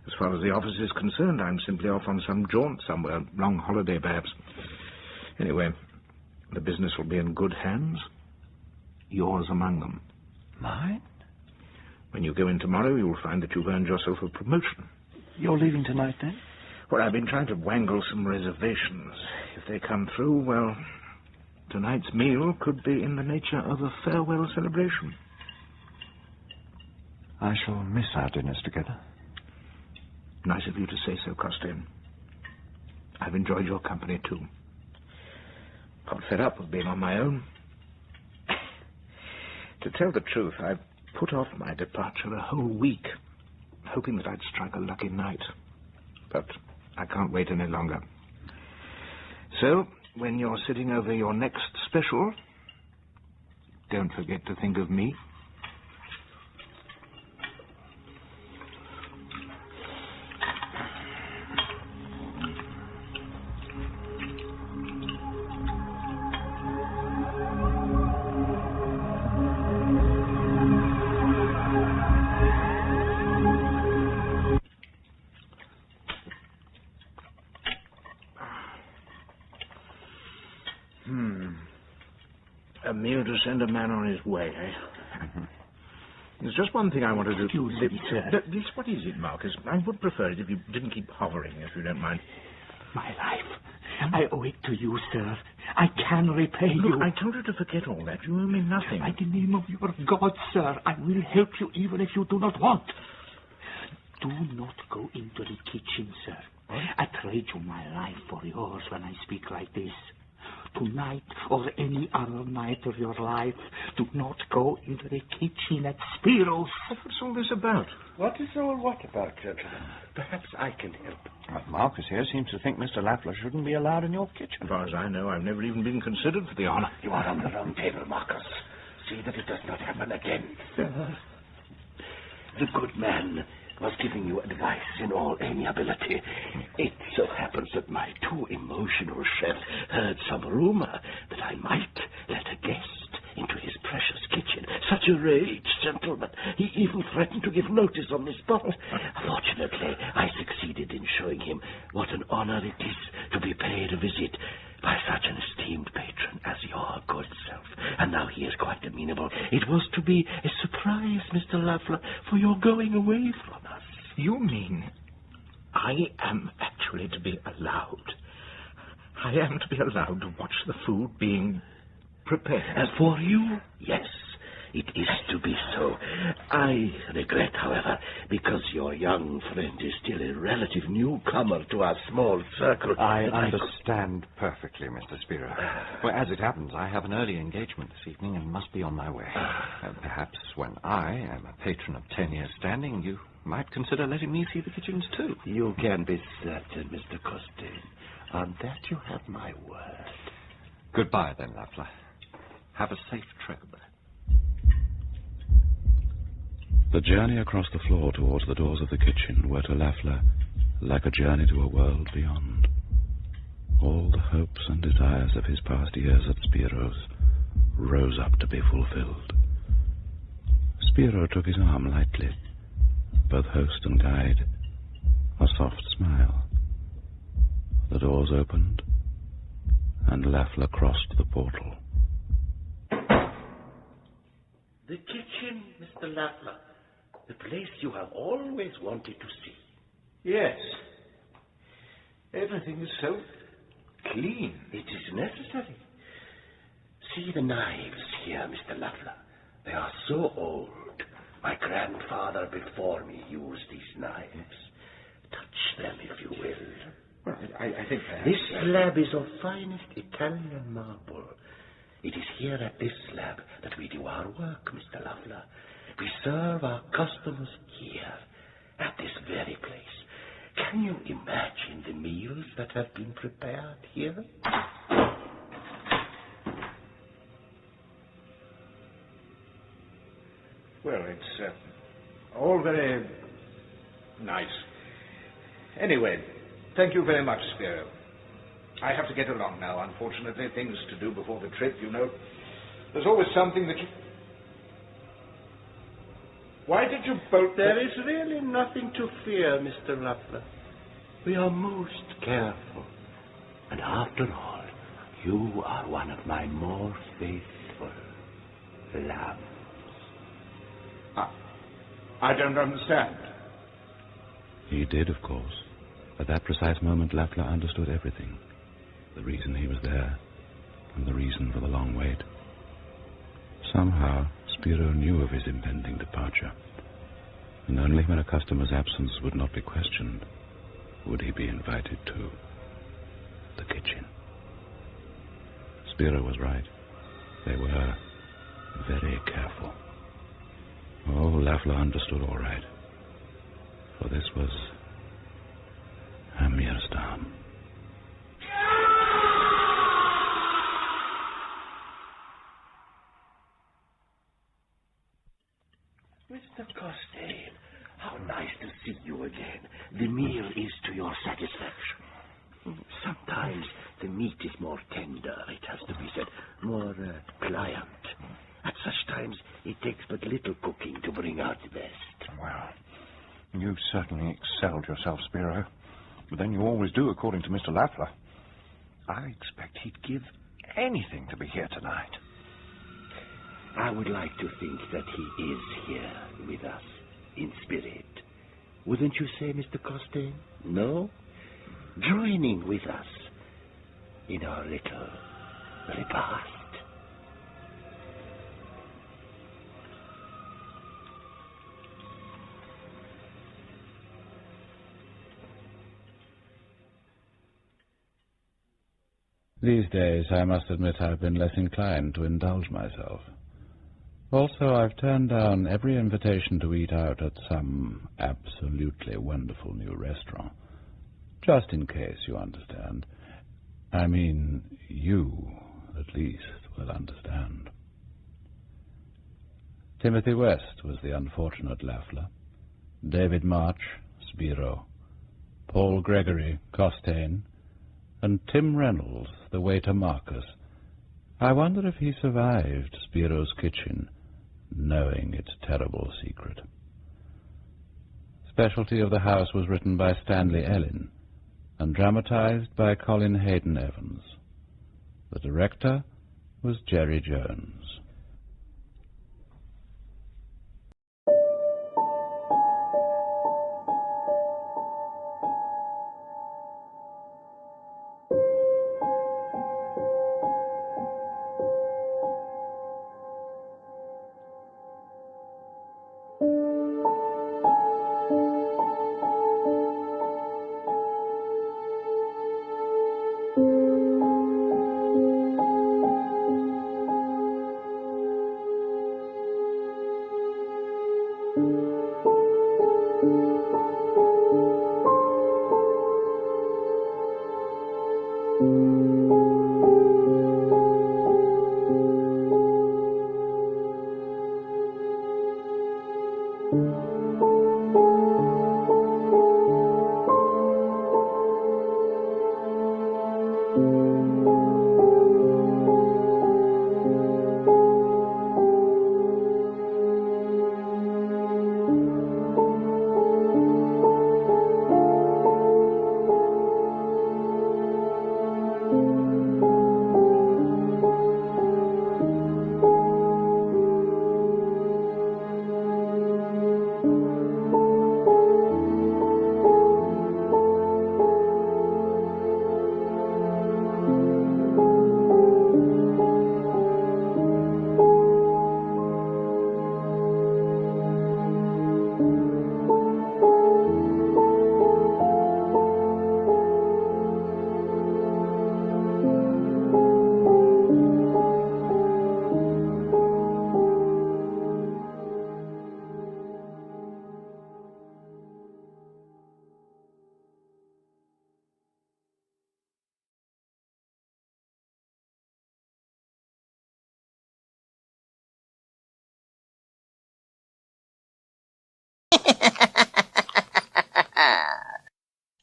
As far as the office is concerned, I'm simply off on some jaunt somewhere. Long holiday, perhaps. Anyway, the business will be in good hands. Yours among them. Mine? When you go in tomorrow, you'll find that you've earned yourself a promotion. You're leaving tonight, then? Well, I've been trying to wangle some reservations. If they come through, well, tonight's meal could be in the nature of a farewell celebration. I shall miss our dinners together. Nice of you to say so, Costain. I've enjoyed your company, too. Got fed up with being on my own. To tell the truth, I've put off my departure a whole week, hoping that I'd strike a lucky night. But I can't wait any longer. So, when you're sitting over your next special, don't forget to think of me. A meal to send a man on his way, eh? There's just one thing I want to do. Excuse me, sir. Yes, what is it, Marcus? I would prefer it if you didn't keep hovering, if you don't mind. My life. I owe it to you, sir. I can repay you. Look, I told you to forget all that. You owe me nothing. By the name of your God, sir, I will help you even if you do not want. Do not go into the kitchen, sir. What? I trade you my life for yours when I speak like this. Tonight or any other night of your life, do not go into the kitchen at Spiro's. What's all this about? What is all what about, gentlemen? Perhaps I can help. Marcus here seems to think Mr. Lafler shouldn't be allowed in your kitchen. As far as I know, I've never even been considered for the honor. You are on the wrong table, Marcus. See that it does not happen again. Sir. The good man was giving you advice in all amiability. It so happens that my too emotional chef heard some rumor that I might let a guest into his precious kitchen. Such a rage, gentlemen. He even threatened to give notice on the spot. Fortunately, I succeeded in showing him what an honor it is to be paid a visit by such an esteemed patron as your good self. And now he is quite amenable. It was to be a surprise, Mr. Lafler, for your going away from us. You mean I am actually to be allowed? I am to be allowed to watch the food being prepared? As for you, yes. It is to be so. I regret, however, because your young friend is still a relative newcomer to our small circle. I understand perfectly, Mr. Spiro. Well, as it happens, I have an early engagement this evening and must be on my way. Perhaps when I am a patron of 10 years standing, you might consider letting me see the kitchens too. You can be certain, Mr. Costain. On that you have my word. Goodbye, then, Lafler. Have a safe trip. The journey across the floor towards the doors of the kitchen were to Lafler like a journey to a world beyond. All the hopes and desires of his past years at Spiro's rose up to be fulfilled. Spiro took his arm lightly, both host and guide, a soft smile. The doors opened, and Lafler crossed the portal. The kitchen, Mr. Lafler. The place you have always wanted to see. Yes. Everything is so clean. It is necessary. See the knives here, Mr. Lafler. They are so old. My grandfather before me used these knives. Touch them, if you will. Well, I think perhaps... This slab is of finest Italian marble. It is here at this slab that we do our work, Mr. Lafler. We serve our customers here, at this very place. Can you imagine the meals that have been prepared here? Well, it's all very nice. Anyway, thank you very much, Spiro. I have to get along now, unfortunately. Things to do before the trip, you know. There's always something that you... Why did you bolt... There is really nothing to fear, Mr. Lafler. We are most careful. And after all, you are one of my more faithful loves. I don't understand. He did, of course. At that precise moment, Lafler understood everything. The reason he was there, and the reason for the long wait. Somehow, Spiro knew of his impending departure, and only when a customer's absence would not be questioned would he be invited to the kitchen. Spiro was right. They were very careful. Oh, Lafler understood all right, for this was Amirstam. Mr. Costain, how nice to see you again. The meal is to your satisfaction. Sometimes the meat is more tender, it has to be said, more pliant. At such times, it takes but little cooking to bring out the best. Well, you've certainly excelled yourself, Spiro. But then you always do, according to Mr. Lafler. I expect he'd give anything to be here tonight. I would like to think that he is here with us, in spirit. Wouldn't you say, Mr. Costain? No? Joining with us in our little repast. These days, I must admit I've been less inclined to indulge myself. Also, I've turned down every invitation to eat out at some absolutely wonderful new restaurant. Just in case, you understand. I mean, you, at least, will understand. Timothy West was the unfortunate Lafler. David March, Spiro. Paul Gregory, Costain. And Tim Reynolds, the waiter Marcus. I wonder if he survived Spiro's kitchen, knowing its terrible secret. Specialty of the House was written by Stanley Ellin and dramatized by Colin Hayden Evans. The director was Jerry Jones.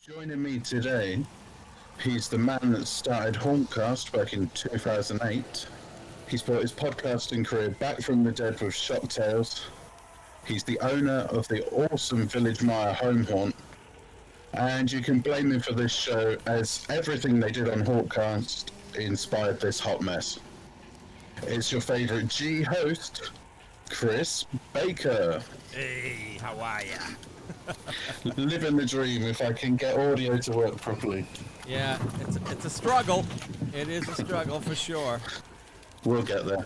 Joining me today, He's the man that started Hauntcast back in 2008. He's brought his podcasting career back from the dead with Shocktails. He's the owner of the awesome Village Mire home haunt. And you can blame him for this show, as everything they did on Hauntcast inspired this hot mess. It's your favourite G host, Chris Baker. Hey, how are ya? Living the dream if I can get audio to work properly. Yeah, it's a struggle. It is a struggle for sure. We'll get there.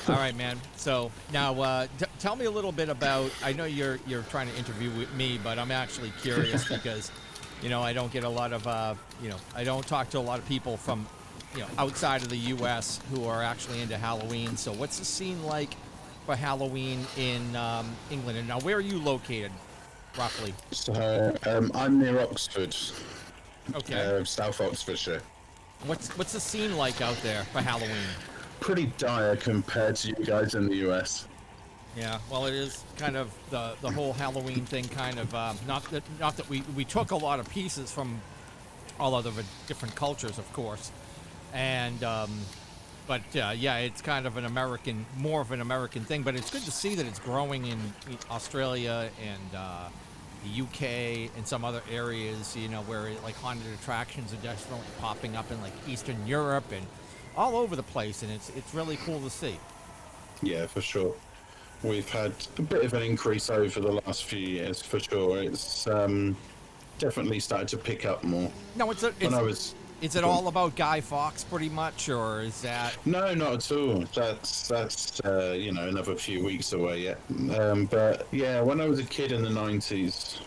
All right, man. So now, tell me a little bit about. I know you're trying to interview with me, but I'm actually curious because, I don't get a lot of, I don't talk to a lot of people from, outside of the U.S. who are actually into Halloween. So what's the scene like for Halloween in England? And now, where are you located, roughly? So I'm near Oxford. Okay. South Oxfordshire. What's the scene like out there for Halloween? Pretty dire compared to you guys in the US. Yeah, well, it is kind of the whole Halloween thing. Kind of not that we took a lot of pieces from all other different cultures, of course, and but yeah, it's kind of more of an American thing. But it's good to see that it's growing in Australia and the UK and some other areas, where like haunted attractions are definitely popping up in like Eastern Europe and all over the place, and it's really cool to see. Yeah, for sure. We've had a bit of an increase over the last few years, for sure. It's definitely started to pick up more. No, is it all about Guy Fawkes pretty much, or is that? No, not at all. That's another few weeks away yet. But yeah, when I was a kid in the 90s,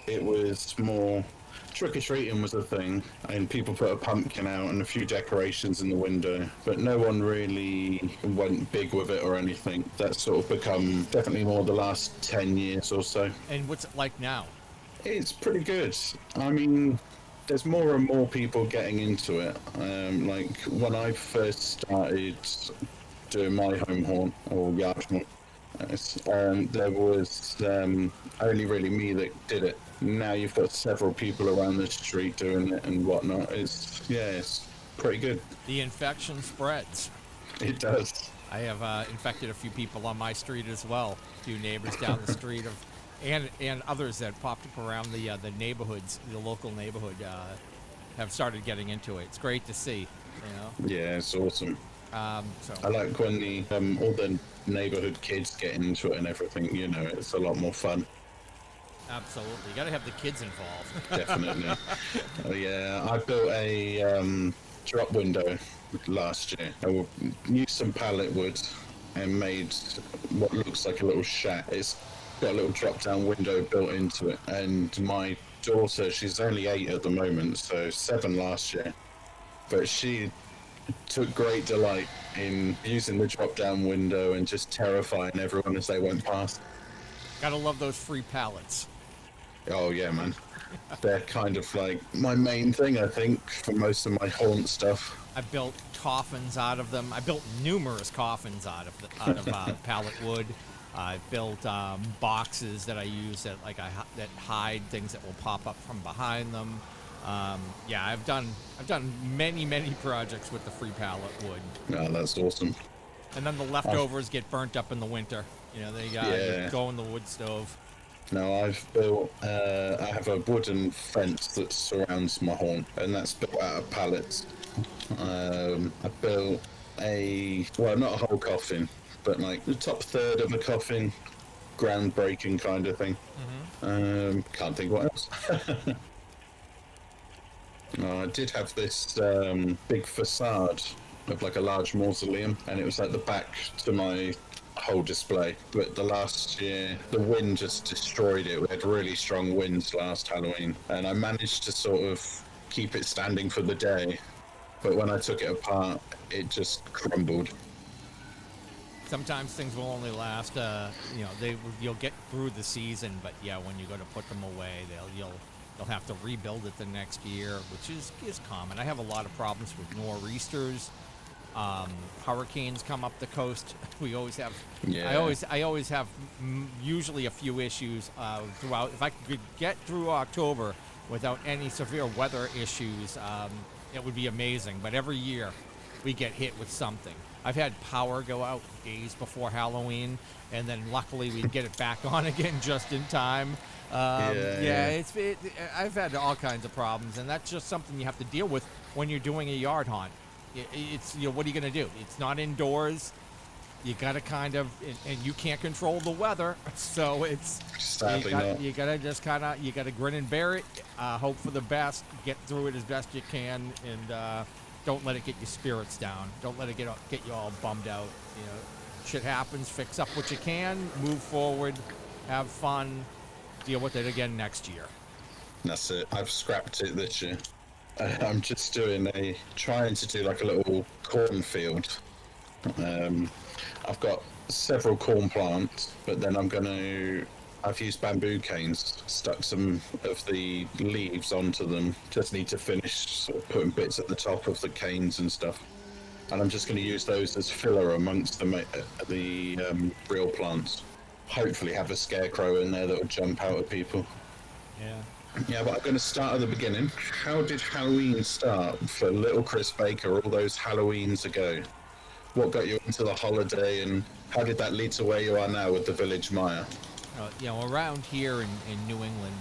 it was more trick-or-treating was a thing, and people put a pumpkin out and a few decorations in the window, but no one really went big with it or anything. That's sort of become definitely more the last 10 years or so. And what's it like now? It's pretty good. I mean, there's more and more people getting into it. Like when I first started doing my home haunt or yard haunt, there was only really me that did it. Now you've got several people around the street doing it and whatnot. It's pretty good. The infection spreads. It does. I have infected a few people on my street as well. A few neighbors down the street and others that popped up around the neighborhoods, the local neighborhood, have started getting into it. It's great to see. Yeah, it's awesome. So I like when all the neighborhood kids get into it and everything. It's a lot more fun. Absolutely, you got to have the kids involved. Definitely. Yeah, I built a drop window last year. I used some pallet wood and made what looks like a little shack. It's got a little drop-down window built into it. And my daughter, she's only 8 at the moment, so 7 last year. But she took great delight in using the drop-down window and just terrifying everyone as they went past. Gotta love those free pallets. Oh yeah, man. They're kind of like my main thing, I think, for most of my haunt stuff. I built coffins out of them. I built numerous coffins out of pallet wood. I built boxes that I use that hide things that will pop up from behind them. Yeah, I've done many projects with the free pallet wood. Oh, that's awesome. And then the leftovers get burnt up in the winter. They go in the wood stove. No, I've built. I have a wooden fence that surrounds my haunt, and that's built out of pallets. I built not a whole coffin, but like the top third of a coffin, groundbreaking kind of thing. Mm-hmm. Can't think what else. I did have this big facade of like a large mausoleum, and it was at the back to my whole display. But the last year, the wind just destroyed it. We had really strong winds last Halloween, and I managed to sort of keep it standing for the day. But when I took it apart, it just crumbled. Sometimes things will only last, you'll get through the season, but yeah, when you go to put them away, you'll have to rebuild it the next year, which is common. I have a lot of problems with nor'easters. Hurricanes come up the coast. We always have. Yeah. I always have usually a few issues throughout. If I could get through October, without any severe weather issues, it would be amazing. But every year, we get hit with something. I've had power go out days before Halloween, and then luckily we get it back on again just in time. I've had all kinds of problems, and that's just something you have to deal with when you're doing a yard haunt. It's what are you going to do? It's not indoors. You got to kind of, and you can't control the weather, so it's you got to just kind of, you got to grin and bear it, hope for the best, get through it as best you can, and don't let it get your spirits down. Don't let it get you all bummed out. Shit happens. Fix up what you can. Move forward. Have fun. Deal with it again next year. That's it. I've scrapped it this year. I'm just trying to do like a little cornfield. I've got several corn plants, but then I've used bamboo canes, stuck some of the leaves onto them. Just need to finish sort of putting bits at the top of the canes and stuff. And I'm just going to use those as filler amongst the real plants. Hopefully have a scarecrow in there that will jump out at people. Yeah, but I'm going to start at the beginning. How did Halloween start for little Chris Baker all those Halloweens ago? What got you into the holiday, and how did that lead to where you are now with the Village Maya? Around here in New England,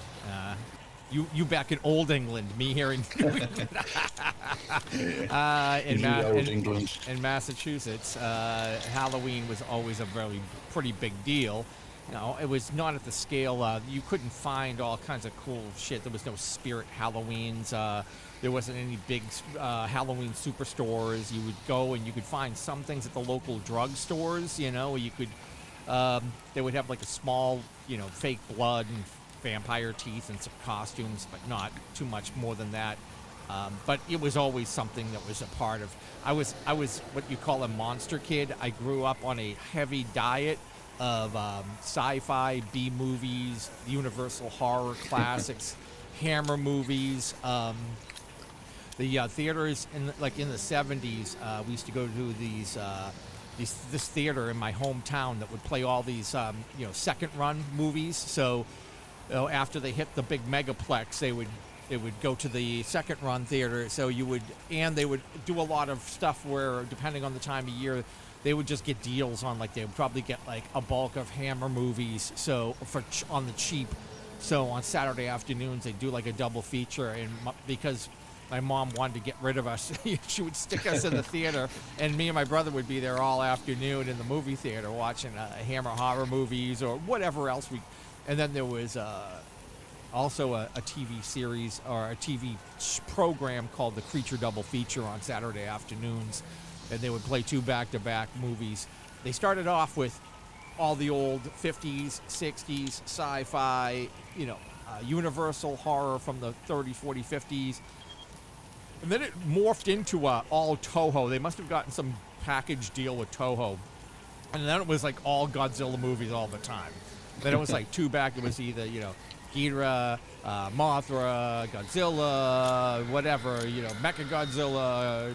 you back in Old England, me here in New England. In Massachusetts, Halloween was always a pretty big deal. It was not at the scale. You couldn't find all kinds of cool shit. There was no Spirit Halloweens. There wasn't any big Halloween superstores. You would go and you could find some things at the local drugstores. Where you could, they would have like a small, fake blood and vampire teeth and some costumes, but not too much more than that. But it was always something that was a part of. I was what you call a monster kid. I grew up on a heavy diet of sci-fi, B movies, Universal horror classics, Hammer movies. The theaters in the 70s, we used to go to this theater in my hometown that would play all these second run movies. So after they hit the big megaplex, they would go to the second run theater. So they would do a lot of stuff where, depending on the time of year, they would just get deals on, they would probably get a bulk of Hammer movies on the cheap. So on Saturday afternoons they'd do a double feature, and because my mom wanted to get rid of us, she would stick us in the theater, and me and my brother would be there all afternoon in the movie theater watching Hammer horror movies or whatever else and then there was also a TV series or a TV program called the Creature Double Feature on Saturday afternoons, and they would play 2 back-to-back movies. They started off with all the old 50s, 60s, sci-fi, Universal horror from the 30s, 40s, 50s. And then it morphed into all Toho. They must have gotten some package deal with Toho. And then it was all Godzilla movies all the time. Then it was 2 back. It was either, Ghidorah, Mothra, Godzilla, whatever, Mechagodzilla,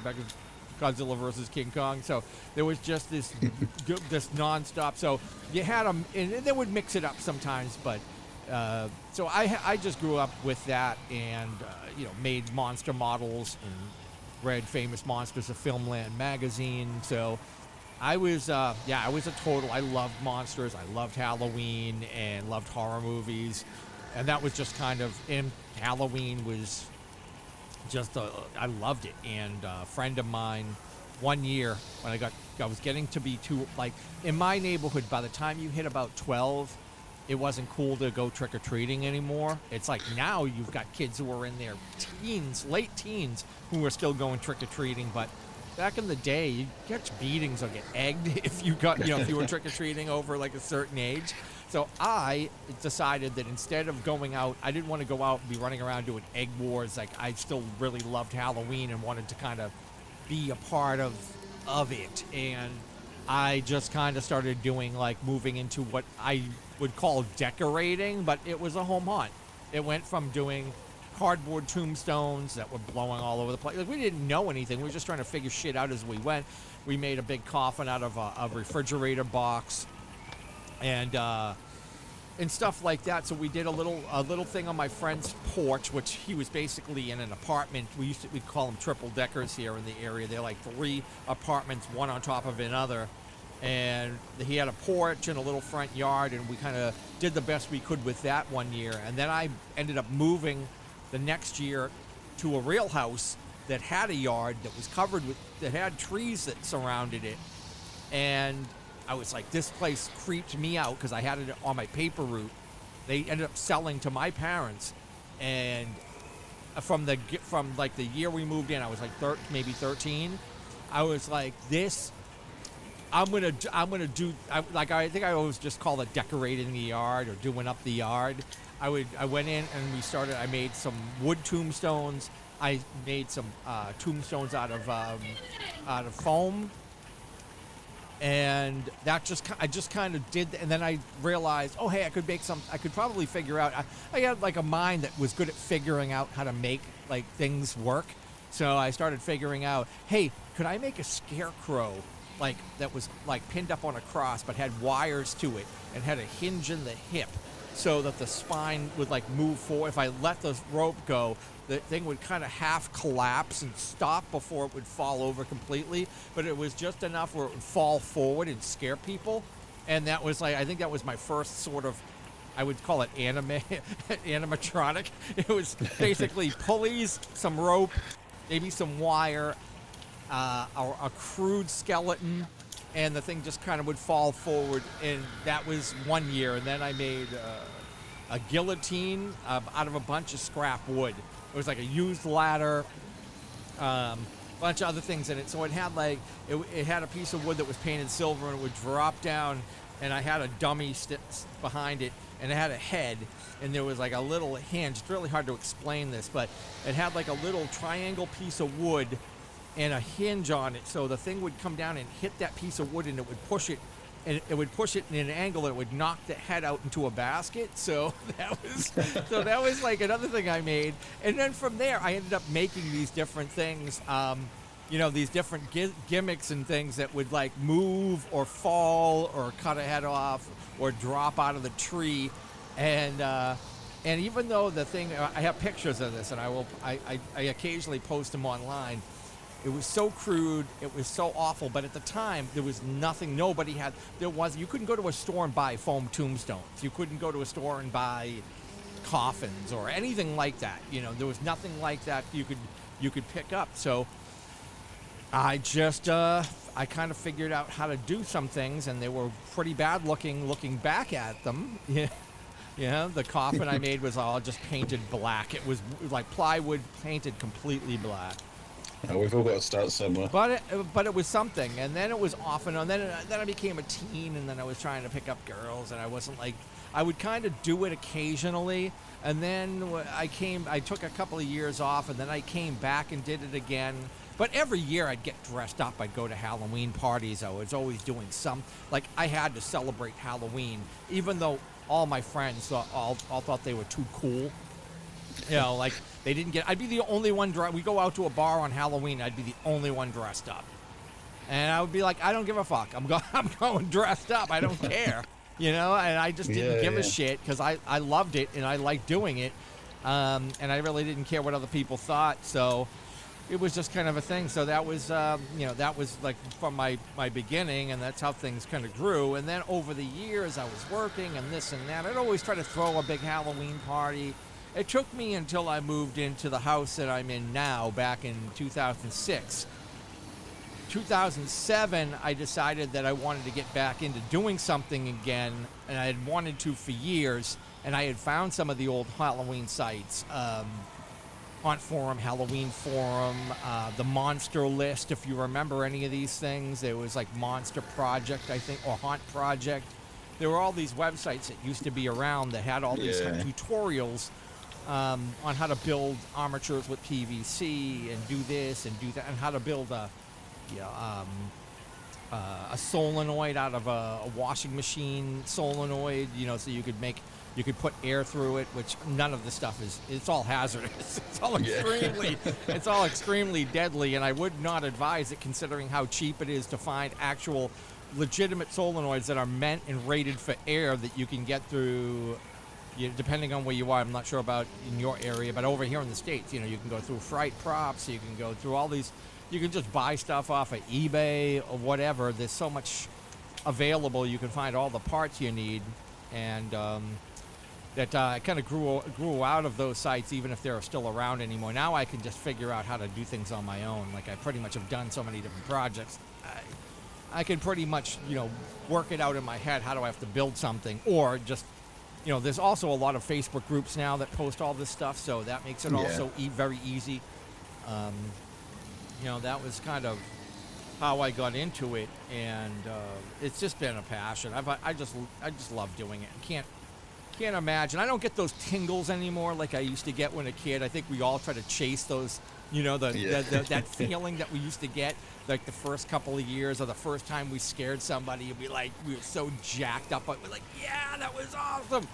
Godzilla versus King Kong. So there was just this nonstop. So you had them, and they would mix it up sometimes. But so I just grew up with that, and made monster models and read Famous Monsters of Filmland magazine. So I was a total. I loved monsters. I loved Halloween and loved horror movies, and that was just kind of. And Halloween was just I loved it. And a friend of mine, one year when I was getting to be too in my neighborhood. By the time you hit about 12, it wasn't cool to go trick-or-treating anymore. It's now you've got kids who are in their teens, late teens, who are still going trick-or-treating, but back in the day, you'd catch beatings or get egged if you if you were trick-or-treating over a certain age. So I decided that instead of going out, I didn't want to go out and be running around doing egg wars. I still really loved Halloween and wanted to kind of be a part of it. And I just kind of started doing moving into what I would call decorating, but it was a home haunt. It went from doing cardboard tombstones that were blowing all over the place. We didn't know anything. We were just trying to figure shit out as we went. We made a big coffin out of a refrigerator box, and and stuff like that. So we did a little thing on my friend's porch, which he was basically in an apartment. We call them triple deckers here in the area. They're like 3 apartments, one on top of another. And he had a porch and a little front yard, and we kind of did the best we could with that one year. And then I ended up moving the next year to a real house that had a yard that was covered with, that had trees that surrounded it. And I was like, this place creeped me out because I had it on my paper route. They ended up selling to my parents, and from like the year we moved in, I was like maybe 13. I was like, this. I'm gonna do. I think I always just call it decorating the yard or doing up the yard. I went in and I made some wood tombstones. I made some tombstones out of foam, and that I just kind of did. And then I realized, oh hey, I could probably figure out. I had like a mind that was good at figuring out how to make like things work. So I started figuring out, hey, could I make a scarecrow like that was like pinned up on a cross but had wires to it and had a hinge in the hip so that the spine would like move forward. If I let the rope go, the thing would kind of half collapse and stop before it would fall over completely, but it was just enough where it would fall forward and scare people. And that was like, I think that was my first sort of, I would call it animatronic. It was basically pulleys, some rope, maybe some wire, a crude skeleton, and the thing just kind of would fall forward. And that was one year. And then I made a guillotine out of a bunch of scrap wood. It was like a used ladder, bunch of other things in it. So it had like it had a piece of wood that was painted silver, and it would drop down, and I had a dummy behind it, and it had a head, and there was like a little hinge. It's really hard to explain this, but it had like a little triangle piece of wood and a hinge on it, so the thing would come down and hit that piece of wood, and it would push it, and it would push it in an angle that would knock the head out into a basket. So that was like another thing I made. And then from there, I ended up making these different things, these different gimmicks and things that would like move or fall or cut a head off or drop out of the tree. And even though the thing, I have pictures of this, and I occasionally post them online. It was so crude, it was so awful, but at the time, there was nothing, you couldn't go to a store and buy foam tombstones. You couldn't go to a store and buy coffins or anything like that. There was nothing like that you could pick up. So I just, I kind of figured out how to do some things, and they were pretty bad looking back at them. The coffin I made was all just painted black. It was like plywood painted completely black. We've all got to start somewhere. But it was something, and then it was off and on. Then I became a teen, and then I was trying to pick up girls, and I wasn't like, I would kind of do it occasionally, and then I took a couple of years off, and then I came back and did it again. But every year I'd get dressed up. I'd go to Halloween parties. I was always doing I had to celebrate Halloween, even though all my friends all thought they were too cool. They didn't I'd be the only one we go out to a bar on Halloween, I'd be the only one dressed up. And I would be like, I don't give a fuck. I'm going dressed up. I don't care. And I just didn't give a shit because I loved it and I liked doing it. And I really didn't care what other people thought. So it was just kind of a thing. So that was, that was like from my beginning, and that's how things kind of grew. And then over the years I was working and this and that. I'd always try to throw a big Halloween party. It took me until I moved into the house that I'm in now, back in 2006. 2007, I decided that I wanted to get back into doing something again, and I had wanted to for years, and I had found some of the old Halloween sites. Haunt Forum, Halloween Forum, the Monster List, if you remember any of these things. There was like Monster Project, I think, or Haunt Project. There were all these websites that used to be around that had all these tutorials on how to build armatures with PVC and do this and do that, and how to build a solenoid out of a washing machine solenoid, so you could put air through it, which none of the stuff it's all hazardous. It's all extremely deadly, and I would not advise it, considering how cheap it is to find actual legitimate solenoids that are meant and rated for air that you can get through. Depending on where you are, I'm not sure about in your area, but over here in the States, you can go through Fright Props, you can go through all these, you can just buy stuff off of eBay or whatever. There's so much available, you can find all the parts you need, and that I kind of grew out of those sites, even if they're still around anymore. Now I can just figure out how to do things on my own. Like I pretty much have done so many different projects. I can pretty much, work it out in my head. How do I have to build something, or just there's also a lot of Facebook groups now that post all this stuff, so that makes it also very easy. That was kind of how I got into it, and it's just been a passion. I just love doing it. Can't imagine. I don't get those tingles anymore like I used to get when a kid. I think we all try to chase those, that feeling that we used to get, like the first couple of years or the first time we scared somebody, and we were so jacked up. We're like, yeah, that was awesome.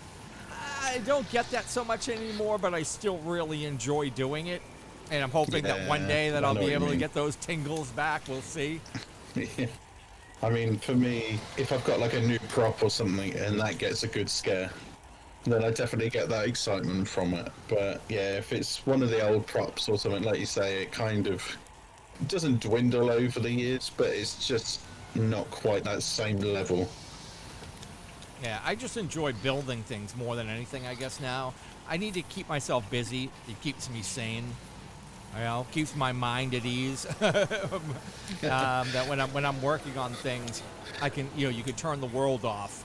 I don't get that so much anymore, but I still really enjoy doing it. And I'm hoping that one day that I'll be able to get those tingles back. We'll see. Yeah. I mean, for me, if I've got like a new prop or something and that gets a good scare, then I definitely get that excitement from it. But yeah, if it's one of the old props or something, like you say, it kind of doesn't dwindle over the years, but it's just not quite that same level. Yeah, I just enjoy building things more than anything, I guess, now. I need to keep myself busy. It keeps me sane. Keeps my mind at ease. That when I'm working on things, I can, you can turn the world off.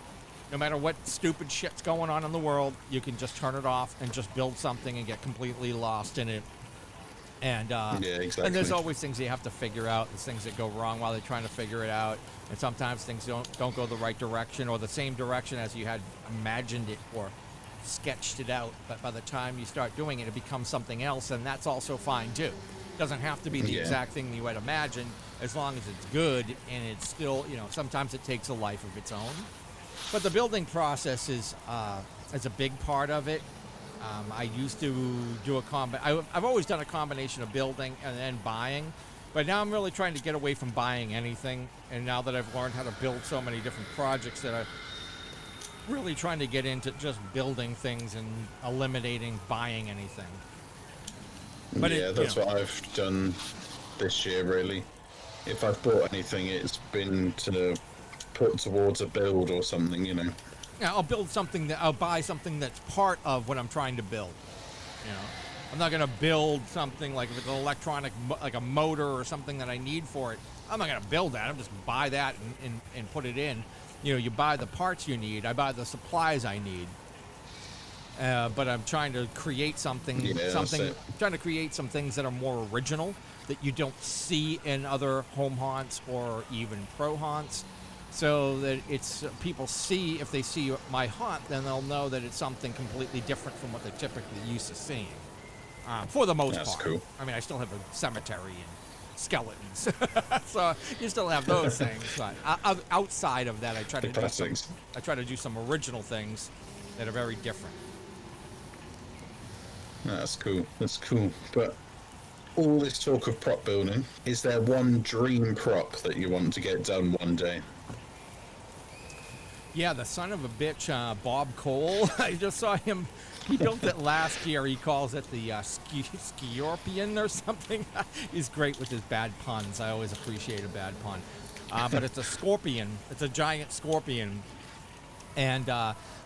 No matter what stupid shit's going on in the world, you can just turn it off and just build something and get completely lost in it. And exactly. And there's always things you have to figure out. There's things that go wrong while they're trying to figure it out. And sometimes things don't go the right direction or the same direction as you had imagined it or sketched it out. But by the time you start doing it, it becomes something else, and that's also fine too. It doesn't have to be the exact thing you had imagined, as long as it's good and it's still, sometimes it takes a life of its own. But the building process is a big part of it. I used to do I've always done a combination of building and then buying, but now I'm really trying to get away from buying anything. And now that I've learned how to build so many different projects, that I'm really trying to get into just building things and eliminating buying anything. But that's what I've done this year, really. If I've bought anything, it's been to put towards a build or something, Yeah, I'll build something I'll buy something that's part of what I'm trying to build. I'm not going to build something like if it's an electronic, like a motor or something that I need for it. I'm not going to build that. I'm just buy that and put it in. You buy the parts you need. I buy the supplies I need. But I'm trying to create something. Trying to create some things that are more original that you don't see in other home haunts or even pro haunts. So that it's people see, if they see my haunt, then they'll know that it's something completely different from what they're typically used to seeing. For the most part. That's cool. I mean, I still have a cemetery and skeletons, so you still have those things. But outside of that, I try to do some original things that are very different. That's cool. That's cool. But all this talk of prop building, is there one dream prop that you want to get done one day? Yeah, the son of a bitch, Bob Cole. I just saw him. He built it last year. He calls it the Scorpion or something. He's great with his bad puns. I always appreciate a bad pun. But it's a scorpion. It's a giant scorpion. And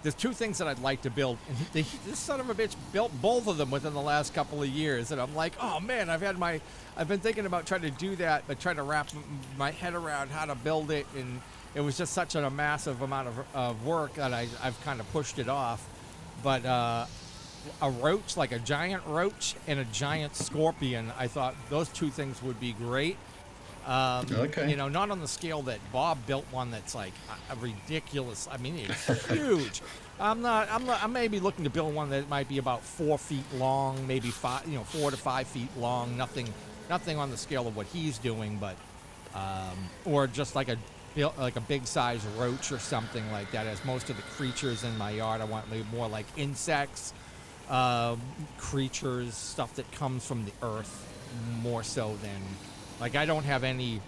there's two things that I'd like to build. And this son of a bitch built both of them within the last couple of years. And I'm like, oh man, I've been thinking about trying to do that, but trying to wrap my head around how to build it. And it was just such a massive amount of work that I've kind of pushed it off. But a roach, like a giant roach and a giant scorpion, I thought those two things would be great. Okay. Not on the scale that Bob built one that's like a ridiculous. I mean, it's huge. I may be looking to build one that might be about 4 feet long, maybe 4 to 5 feet long. Nothing on the scale of what he's doing, but or just like a big size roach or something like that. As most of the creatures in my yard, I want more like insects, creatures, stuff that comes from the earth, more so than like I don't have any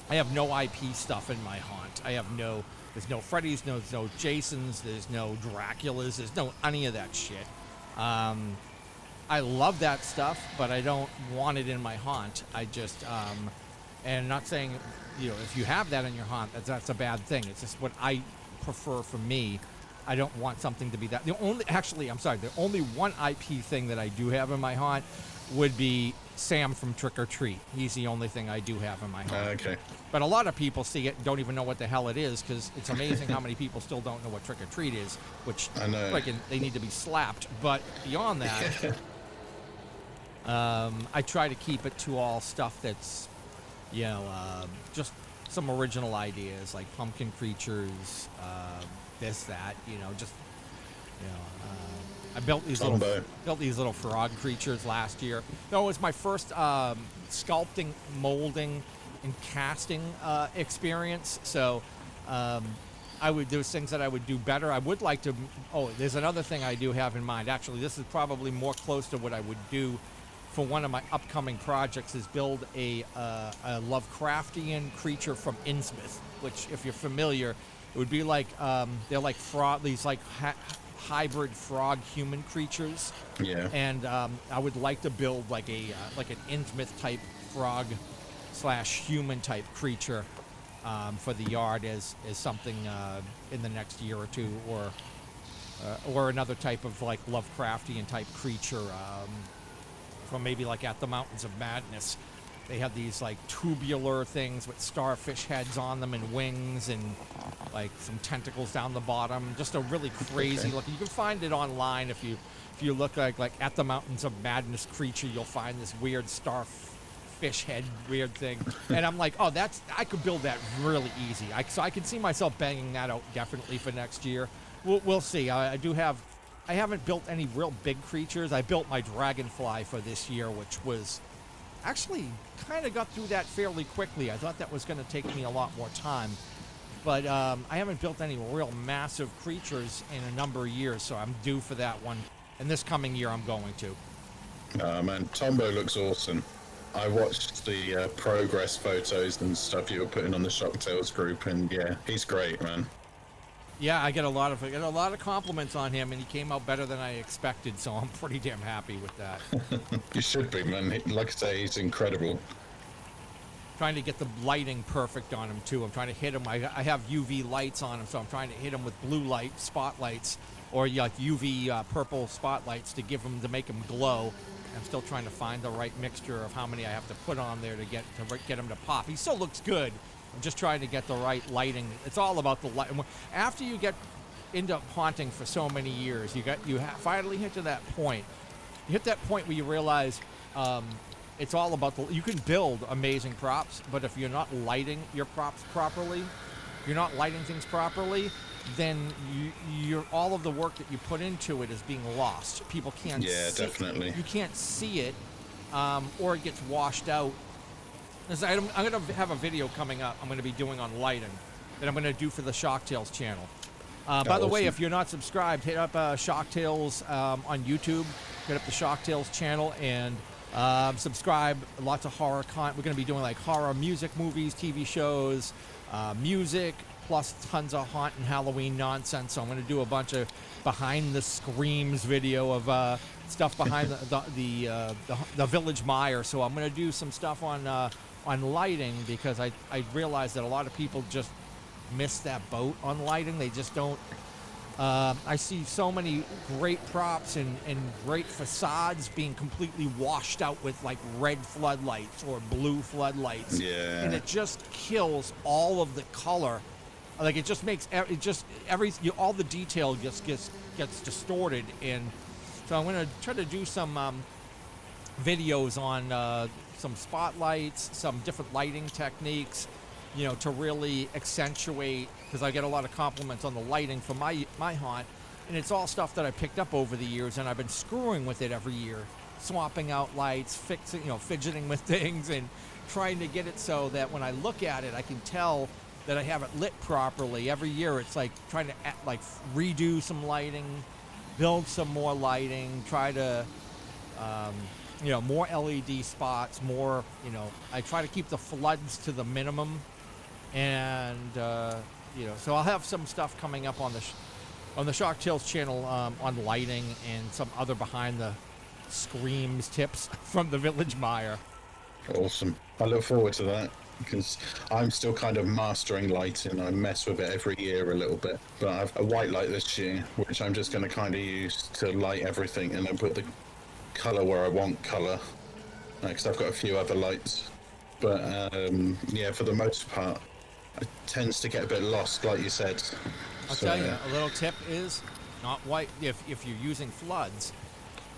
I have no IP stuff in my haunt. There's no Freddy's, there's no Jasons, there's no Draculas, there's no any of that shit. I love that stuff, but I don't want it in my haunt. I just, and not saying, if you have that in your haunt, that's a bad thing. It's just what I prefer for me. I don't want something to be that. The only one IP thing that I do have in my haunt would be Sam from Trick or Treat. He's the only thing I do have in my haunt. Okay. But a lot of people see it and don't even know what the hell it is, because it's amazing how many people still don't know what Trick or Treat is, which I know. They need to be slapped. But beyond that, I try to keep it to all stuff that's, just some original ideas, like pumpkin creatures, this, that, I built these little frog creatures last year. No, it was my first sculpting, molding, and casting experience. So there's things that I would do better. I would like to. Oh, there's another thing I do have in mind. Actually, this is probably more close to what I would do for one of my upcoming projects. Is build a Lovecraftian creature from Innsmouth, which, if you're familiar, it would be like they're like these like hybrid frog human creatures. Yeah. And I would like to build like an Innsmouth type frog / human type creature for the yard as something in the next year or two, or another type of like Lovecraftian type creature from maybe like At the Mountains of Madness. They have these like tubular things with starfish heads on them and wings and like some tentacles down the bottom. Just a really crazy looking. You can find it online if you look like At the Mountains of Madness creature. You'll find this weird starfish head weird thing. And I'm like, oh, I could build that really easy. So I can see myself banging that out definitely for next year. We'll see. I haven't built any real big creatures. I built my dragonfly for this year, which was actually kind of got through that fairly quickly. I thought that was going to take me a lot more time. But I haven't built any real massive creatures in a number of years, so I'm due for that one. And this coming year, I'm going to. Man, Tombo looks awesome. I watched the progress photos and stuff you were putting on the Shocktails group, and yeah, he's great, man. Yeah, I get a lot of compliments on him, and he came out better than I expected, so I'm pretty damn happy with that. You should be, man. Like I say, he's incredible. Trying to get the lighting perfect on him too. I'm trying to hit him. I have UV lights on him, so I'm trying to hit him with blue light spotlights, or like UV purple spotlights to make him glow. I'm still trying to find the right mixture of how many I have to put on there to get him to pop. He still looks good. I'm just trying to get the right lighting. It's all about the light. After you get into haunting for so many years, you finally hit to that point. You hit that point where you realize it's all about you can build amazing props, but if you're not lighting your props properly, if you're not lighting things properly, then you're all of the work that you put into it is being lost. People can't see it. Definitely. You can't see it, or it gets washed out. I'm going to have a video coming up I'm going to be doing on lighting that I'm going to do for the Shocktails channel. By the way, if you're not subscribed, hit up Shocktails on YouTube. Hit up the Shocktails channel and subscribe. Lots of horror content. We're going to be doing like horror music, movies, TV shows, music, plus tons of haunt and Halloween nonsense. So I'm going to do a bunch of behind the screams video of stuff behind the Village Mire. So I'm going to do some stuff on lighting, because I realize that a lot of people just miss that boat on lighting. They just don't. I see so many great props and great facades being completely washed out with like red floodlights or blue floodlights. Yeah. And it just kills all of the color. Like it just makes all the detail just gets distorted. And so I'm going to try to do some videos on some spotlights, some different lighting techniques, to really accentuate, because I get a lot of compliments on the lighting for my haunt, and it's all stuff that I picked up over the years, and I've been screwing with it every year, swapping out lights, fidgeting with things, and trying to get it so that when I look at it, I can tell that I have it lit properly. Every year, it's like trying to redo some lighting, build some more lighting, try to more LED spots, more, I try to keep the floods to the minimum And so I'll have some stuff coming up on the Shocktails channel on lighting and some other behind the screams tips from the Village Mire. Awesome. I look forward to that because I'm still kind of mastering lighting. I mess with it every year a little bit, but I have a white light this year, which I'm just going to kind of use to light everything and then put the color where I want color, because I've got a few other lights. But yeah, for the most part, it tends to get a bit lost, like you said. I'll tell you, a little tip is not white. If you're using floods,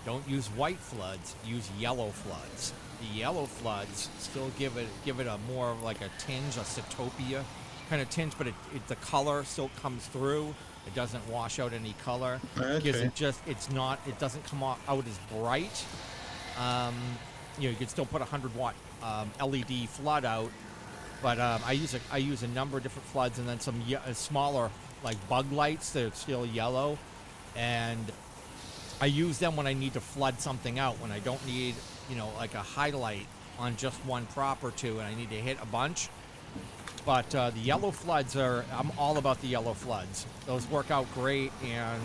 don't use white floods. Use yellow floods. The yellow floods still give it a more of like a tinge, a Setopia kind of tinge, but the color still comes through. It doesn't wash out any color because it doesn't come out as bright. You could still put a 100-watt LED flood out, but I use a number of different floods and then some smaller like bug lights that are still yellow, and I use them when I need to flood something out, when I don't need like a highlight on just one prop or two and I need to hit a bunch. But the yellow floods I'm all about the yellow floods. Those work out great and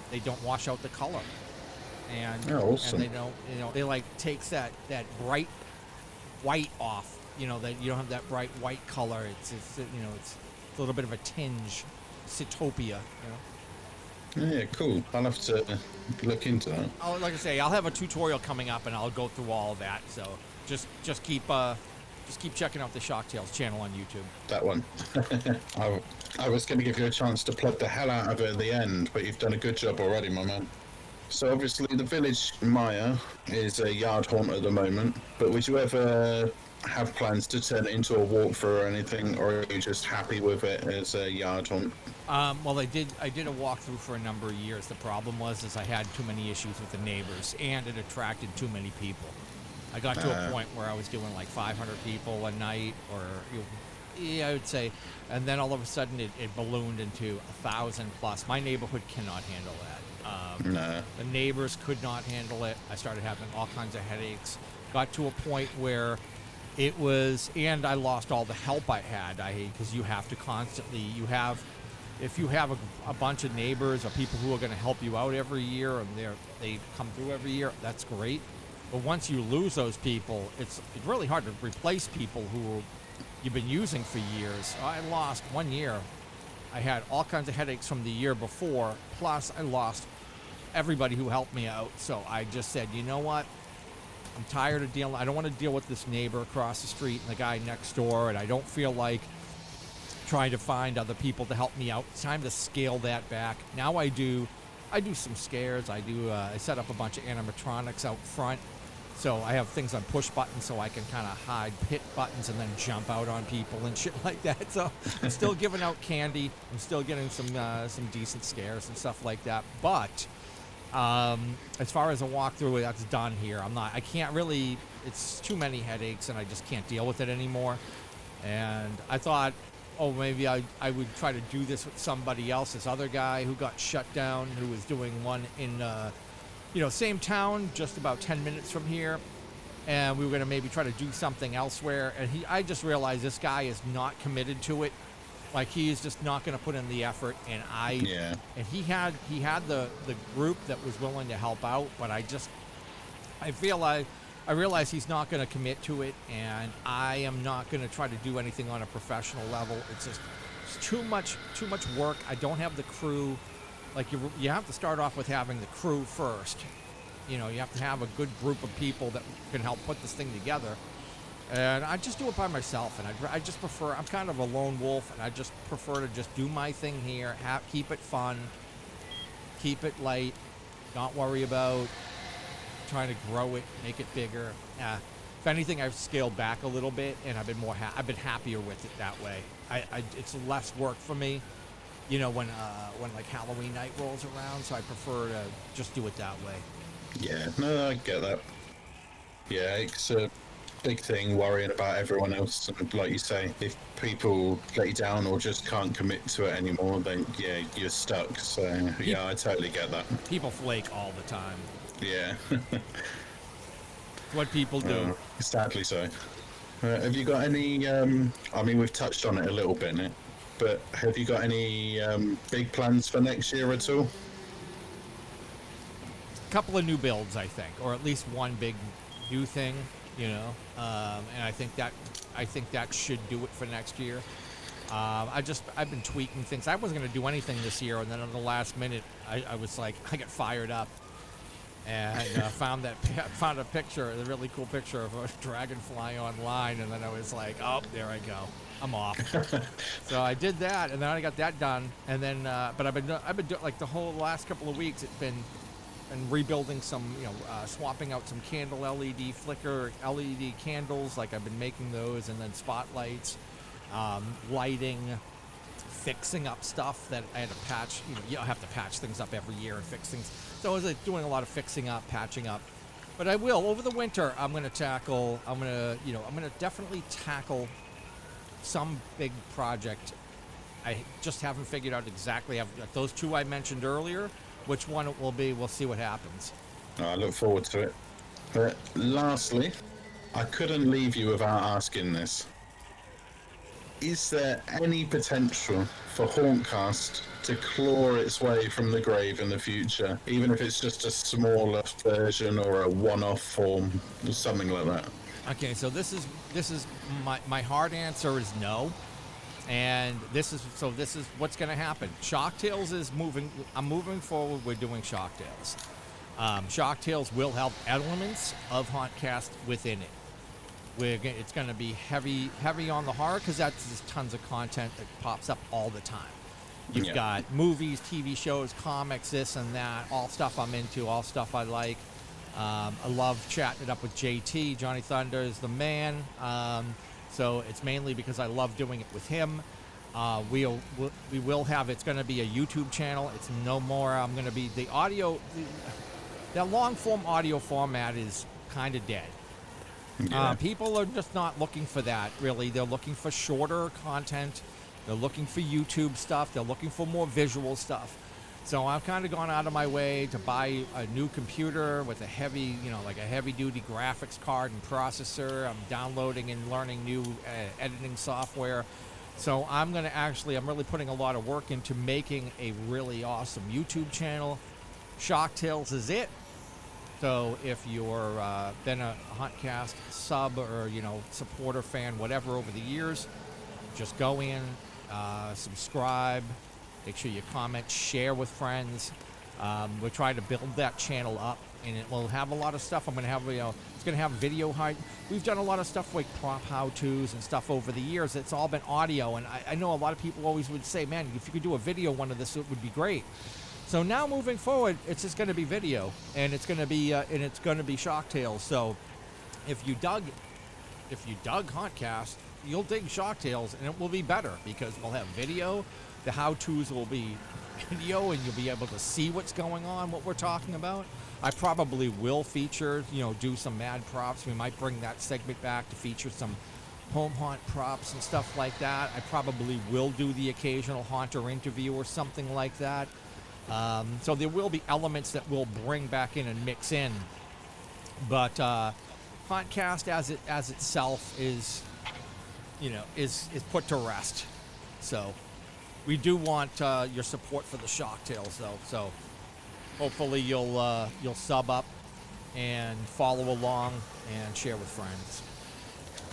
they don't wash out the color. And, awesome. And they don't, they like takes that bright white off, that you don't have that bright white color. It's a little bit of a tinge, Setopia, Yeah, cool. I'll have to look into that. Like I say, I'll have a tutorial coming up and I'll go through all of that. So just keep checking out the Shocktails channel on YouTube. That one. I was going to give you a chance to plug the hell out of it at the end, but you've done a good job already, my man. So obviously the Village Mire is a yard haunt at the moment, but would you ever have plans to turn it into a walkthrough or anything, or are you just happy with it as a yard haunt? Well, I did a walkthrough for a number of years. The problem was I had too many issues with the neighbors, and it attracted too many people. I got to a point where I was doing like 500 people a night, or I would say, and then all of a sudden it ballooned into 1,000 plus. My neighborhood cannot handle that. The neighbors could not handle it. I started having all kinds of headaches. Got to a point where it was, and I lost all the help I had. Because you have to constantly, if you have a bunch of neighbors or people who are going to help you out every year and they come through every year, that's great. But once you lose those people, it's really hard to replace people who you've been using for years. I lost one year. I had all kinds of headaches from the year before, plus I lost everybody who helped me out. So I just said, you know what? I'm tired of I don't want to deal with this neighbor across the street and the guy next door, and I don't feel like trying to find other people to help me out. It's time to scale that back. Now I do some scares. I set up a bunch of animatronics out front. So I have things on push buttons so I can kind of hide hit buttons and then jump out on people and shit like that. So I'm still giving out candy. I'm still getting some decent scares and stuff like that. But as far as a walkthrough, that's done here. I can't really, it's too many headaches and I just can't deal with it anymore. And I thought, maybe I would try to do this with somebody else. This other guy who got shut down, who was doing one in same town, just about 10 minutes from here, and we were going to maybe try to do something elsewhere. And I just realized this guy is not committed to it. Like, he is just not going to put in the effort. And and he had the group that was willing to help out, but I realize he's not going to commit to it, and I am not going to try to do anything on a professional level. It's too much work. I don't have the crew. Like, you have to start off with having the crew first. You have to have a good group of people that can help put this thing together. And I just do it by myself, and I just prefer, I'm kind of a lone wolf, and I just prefer to just do my thing here, keep it fun, keep it light, not worry about trying to grow it, make it bigger. If anything, I've scaled back a little bit, and I've been happier with it that way. It's less work for me. When like Halloween night rolls around, so I prefer to just do it that way. Yeah, no, I get that. Yeah, it's a big thing worrying about everyone else, and like you say, if people let you down or just can't commit to it anymore, then yeah, you're stuck. So yeah, I totally get that. People flake all the time. Yeah. What people do. Sadly so. Have you got any? I mean, we've touched on it a little bit, Nick, but have you got any big plans for next year at all? A couple of new builds, I think, or at least one big new thing, you know. And I think that should do it for next year. I've been tweaking things. I wasn't going to do anything this year, and then on the last minute, I was like, I got fired up, and found a picture, a really cool picture of a dragonfly online, and then I was like, oh, there I go, I'm off. So I did that, and then I got that done, and then but I've been doing like the whole last couple of weeks. It's been rebuilding some, swapping out some candle LED flicker LED candles, like I've been making those, and then spotlights. Lighting, fixing up stuff that I had to patch. You don't have to patch things up every year and fix things. So I was like doing a lot of fixing up, patching up. But I will over the winter. I'm gonna definitely tackle some big project. I just haven't figured out exactly. Those two I mentioned earlier. Which one it will be? We'll see what happens. I look forward to it. But lastly, I couldn't leave you without asking this. Is there any potential for Hauntcast to claw its way from the grave in the future, even if it's just a smaller version or a one-off form or something like that? Okay, so this is my hard answer is no, and this is what's going to happen. Shocktails is moving. I'm moving forward. We're doing Shocktails. Shocktails will have elements of Hauntcast within it. It's going to be heavy on the horror because there's tons of content that pops up all the time. You've got movies, TV shows, comics, this and that, all stuff I'm into, all stuff I like. I love chatting it up with JT. Johnny Thunder is the man. So it's mainly because I love doing it with him. We will have, it's going to be a YouTube channel. It's no more, I'm going to be, the audio, the long form audio format is kind of dead. Yeah. People are just not looking for that, really. They're looking for shorter content. They're looking for YouTube stuff. They're looking for more visual stuff. So I've kind of gone out of my way to buy a new computer with a heavy, like a heavy-duty graphics card and processor. I'm downloading and learning new editing software. So I'm really putting a lot of work into making a really awesome YouTube channel. Shocktails is it. So if you're been a Hauntcast sub or supporter fan, whatever over the years, just go in, subscribe, make sure you comment, share with friends. We're trying to build that channel up, and it will have a lot of stuff. I'm going to have it's going to have video height. We've done a lot of stuff like prop how-tos and stuff over the years. It's all been audio, and I know a lot of people always would say, man, if you could do a video one of this, it would be great. So now moving forward, it's just going to be video, and it's going to be Shocktails. So if you dug Hauntcast, you'll dig Shocktails, and it will be better because we'll have video. The how-tos will be video, and you'll be able to see what's going on, what we're talking about. I probably will feature, do some mad props. We might bring that segment back to feature some home haunt props and stuff like that. I probably will do the occasional haunter interview or something like that. So there will be elements that we'll bring back in and mix in, but Hauntcast as itself is put to rest. So we do want your support for the Shocktails, though. So hopefully you'll sub up and follow along and share with friends.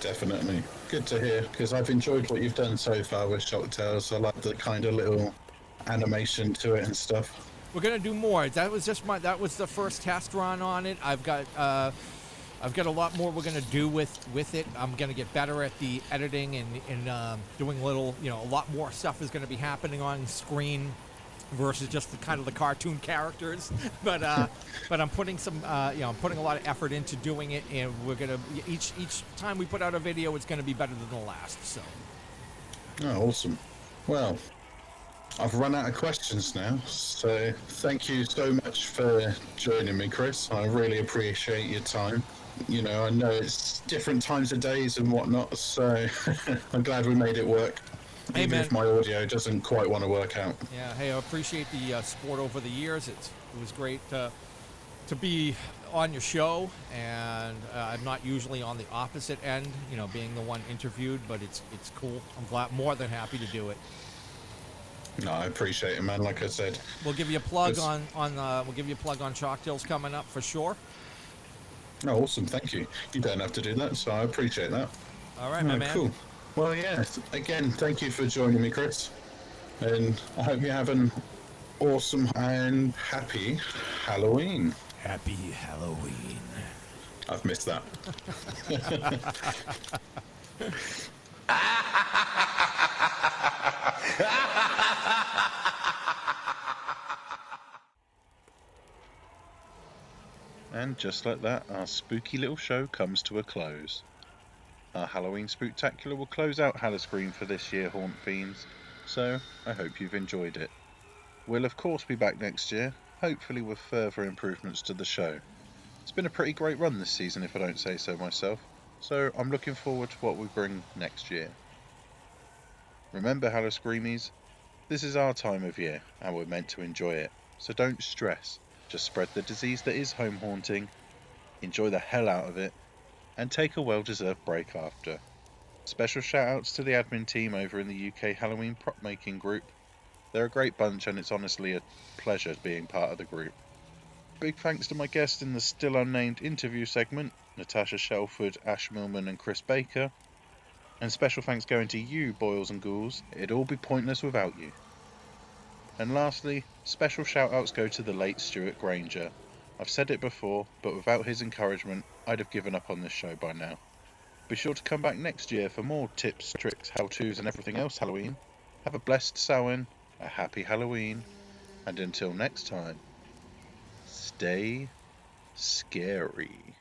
Definitely, good to hear, because I've enjoyed what you've done so far with Shocktails. I like the kind of little animation to it and stuff. We're gonna do more. That was the first test run on it. I've got a lot more we're gonna do with it. I'm gonna get better at the editing and doing little, a lot more stuff is gonna be happening on screen versus just the cartoon characters. But I'm putting I'm putting a lot of effort into doing it, and we're gonna each time we put out a video, it's gonna be better than the last. So. Oh, awesome. Well, I've run out of questions now, so thank you so much for joining me, Chris. I really appreciate your time. I know it's different times of days and whatnot, so I'm glad we made it work. Hey, even man. if my audio doesn't quite want to work out. Yeah, hey, I appreciate the support over the years. It was great to be on your show, and I'm not usually on the opposite end, being the one interviewed, but it's cool. I'm more than happy to do it. No, I appreciate it, man. Like I said, we'll give you a plug on Shocktails coming up for sure. Oh, awesome! Thank you. You don't have to do that, so I appreciate that. All right, my man. Cool. Well, yeah. Again, thank you for joining me, Chris, and I hope you have an awesome and happy Halloween. Happy Halloween. I've missed that. And just like that, our spooky little show comes to a close. Our Halloween Spooktacular will close out Hallowscream for this year, Haunt Fiends, so I hope you've enjoyed it. We'll of course be back next year, hopefully with further improvements to the show. It's been a pretty great run this season if I don't say so myself, so I'm looking forward to what we bring next year. Remember, Hallowscreamies, this is our time of year and we're meant to enjoy it, so don't stress. Just spread the disease that is home haunting, enjoy the hell out of it, and take a well-deserved break after. Special shout-outs to the admin team over in the UK Halloween prop making group. They're a great bunch and it's honestly a pleasure being part of the group. Big thanks to my guests in the still unnamed interview segment, Natasha Shelford, Ash Millman and Chris Baker. And special thanks going to you, Boils and Ghouls. It'd all be pointless without you. And lastly, special shout-outs go to the late Stuart Granger. I've said it before, but without his encouragement, I'd have given up on this show by now. Be sure to come back next year for more tips, tricks, how-tos and everything else Halloween. Have a blessed Samhain, a happy Halloween, and until next time, stay scary.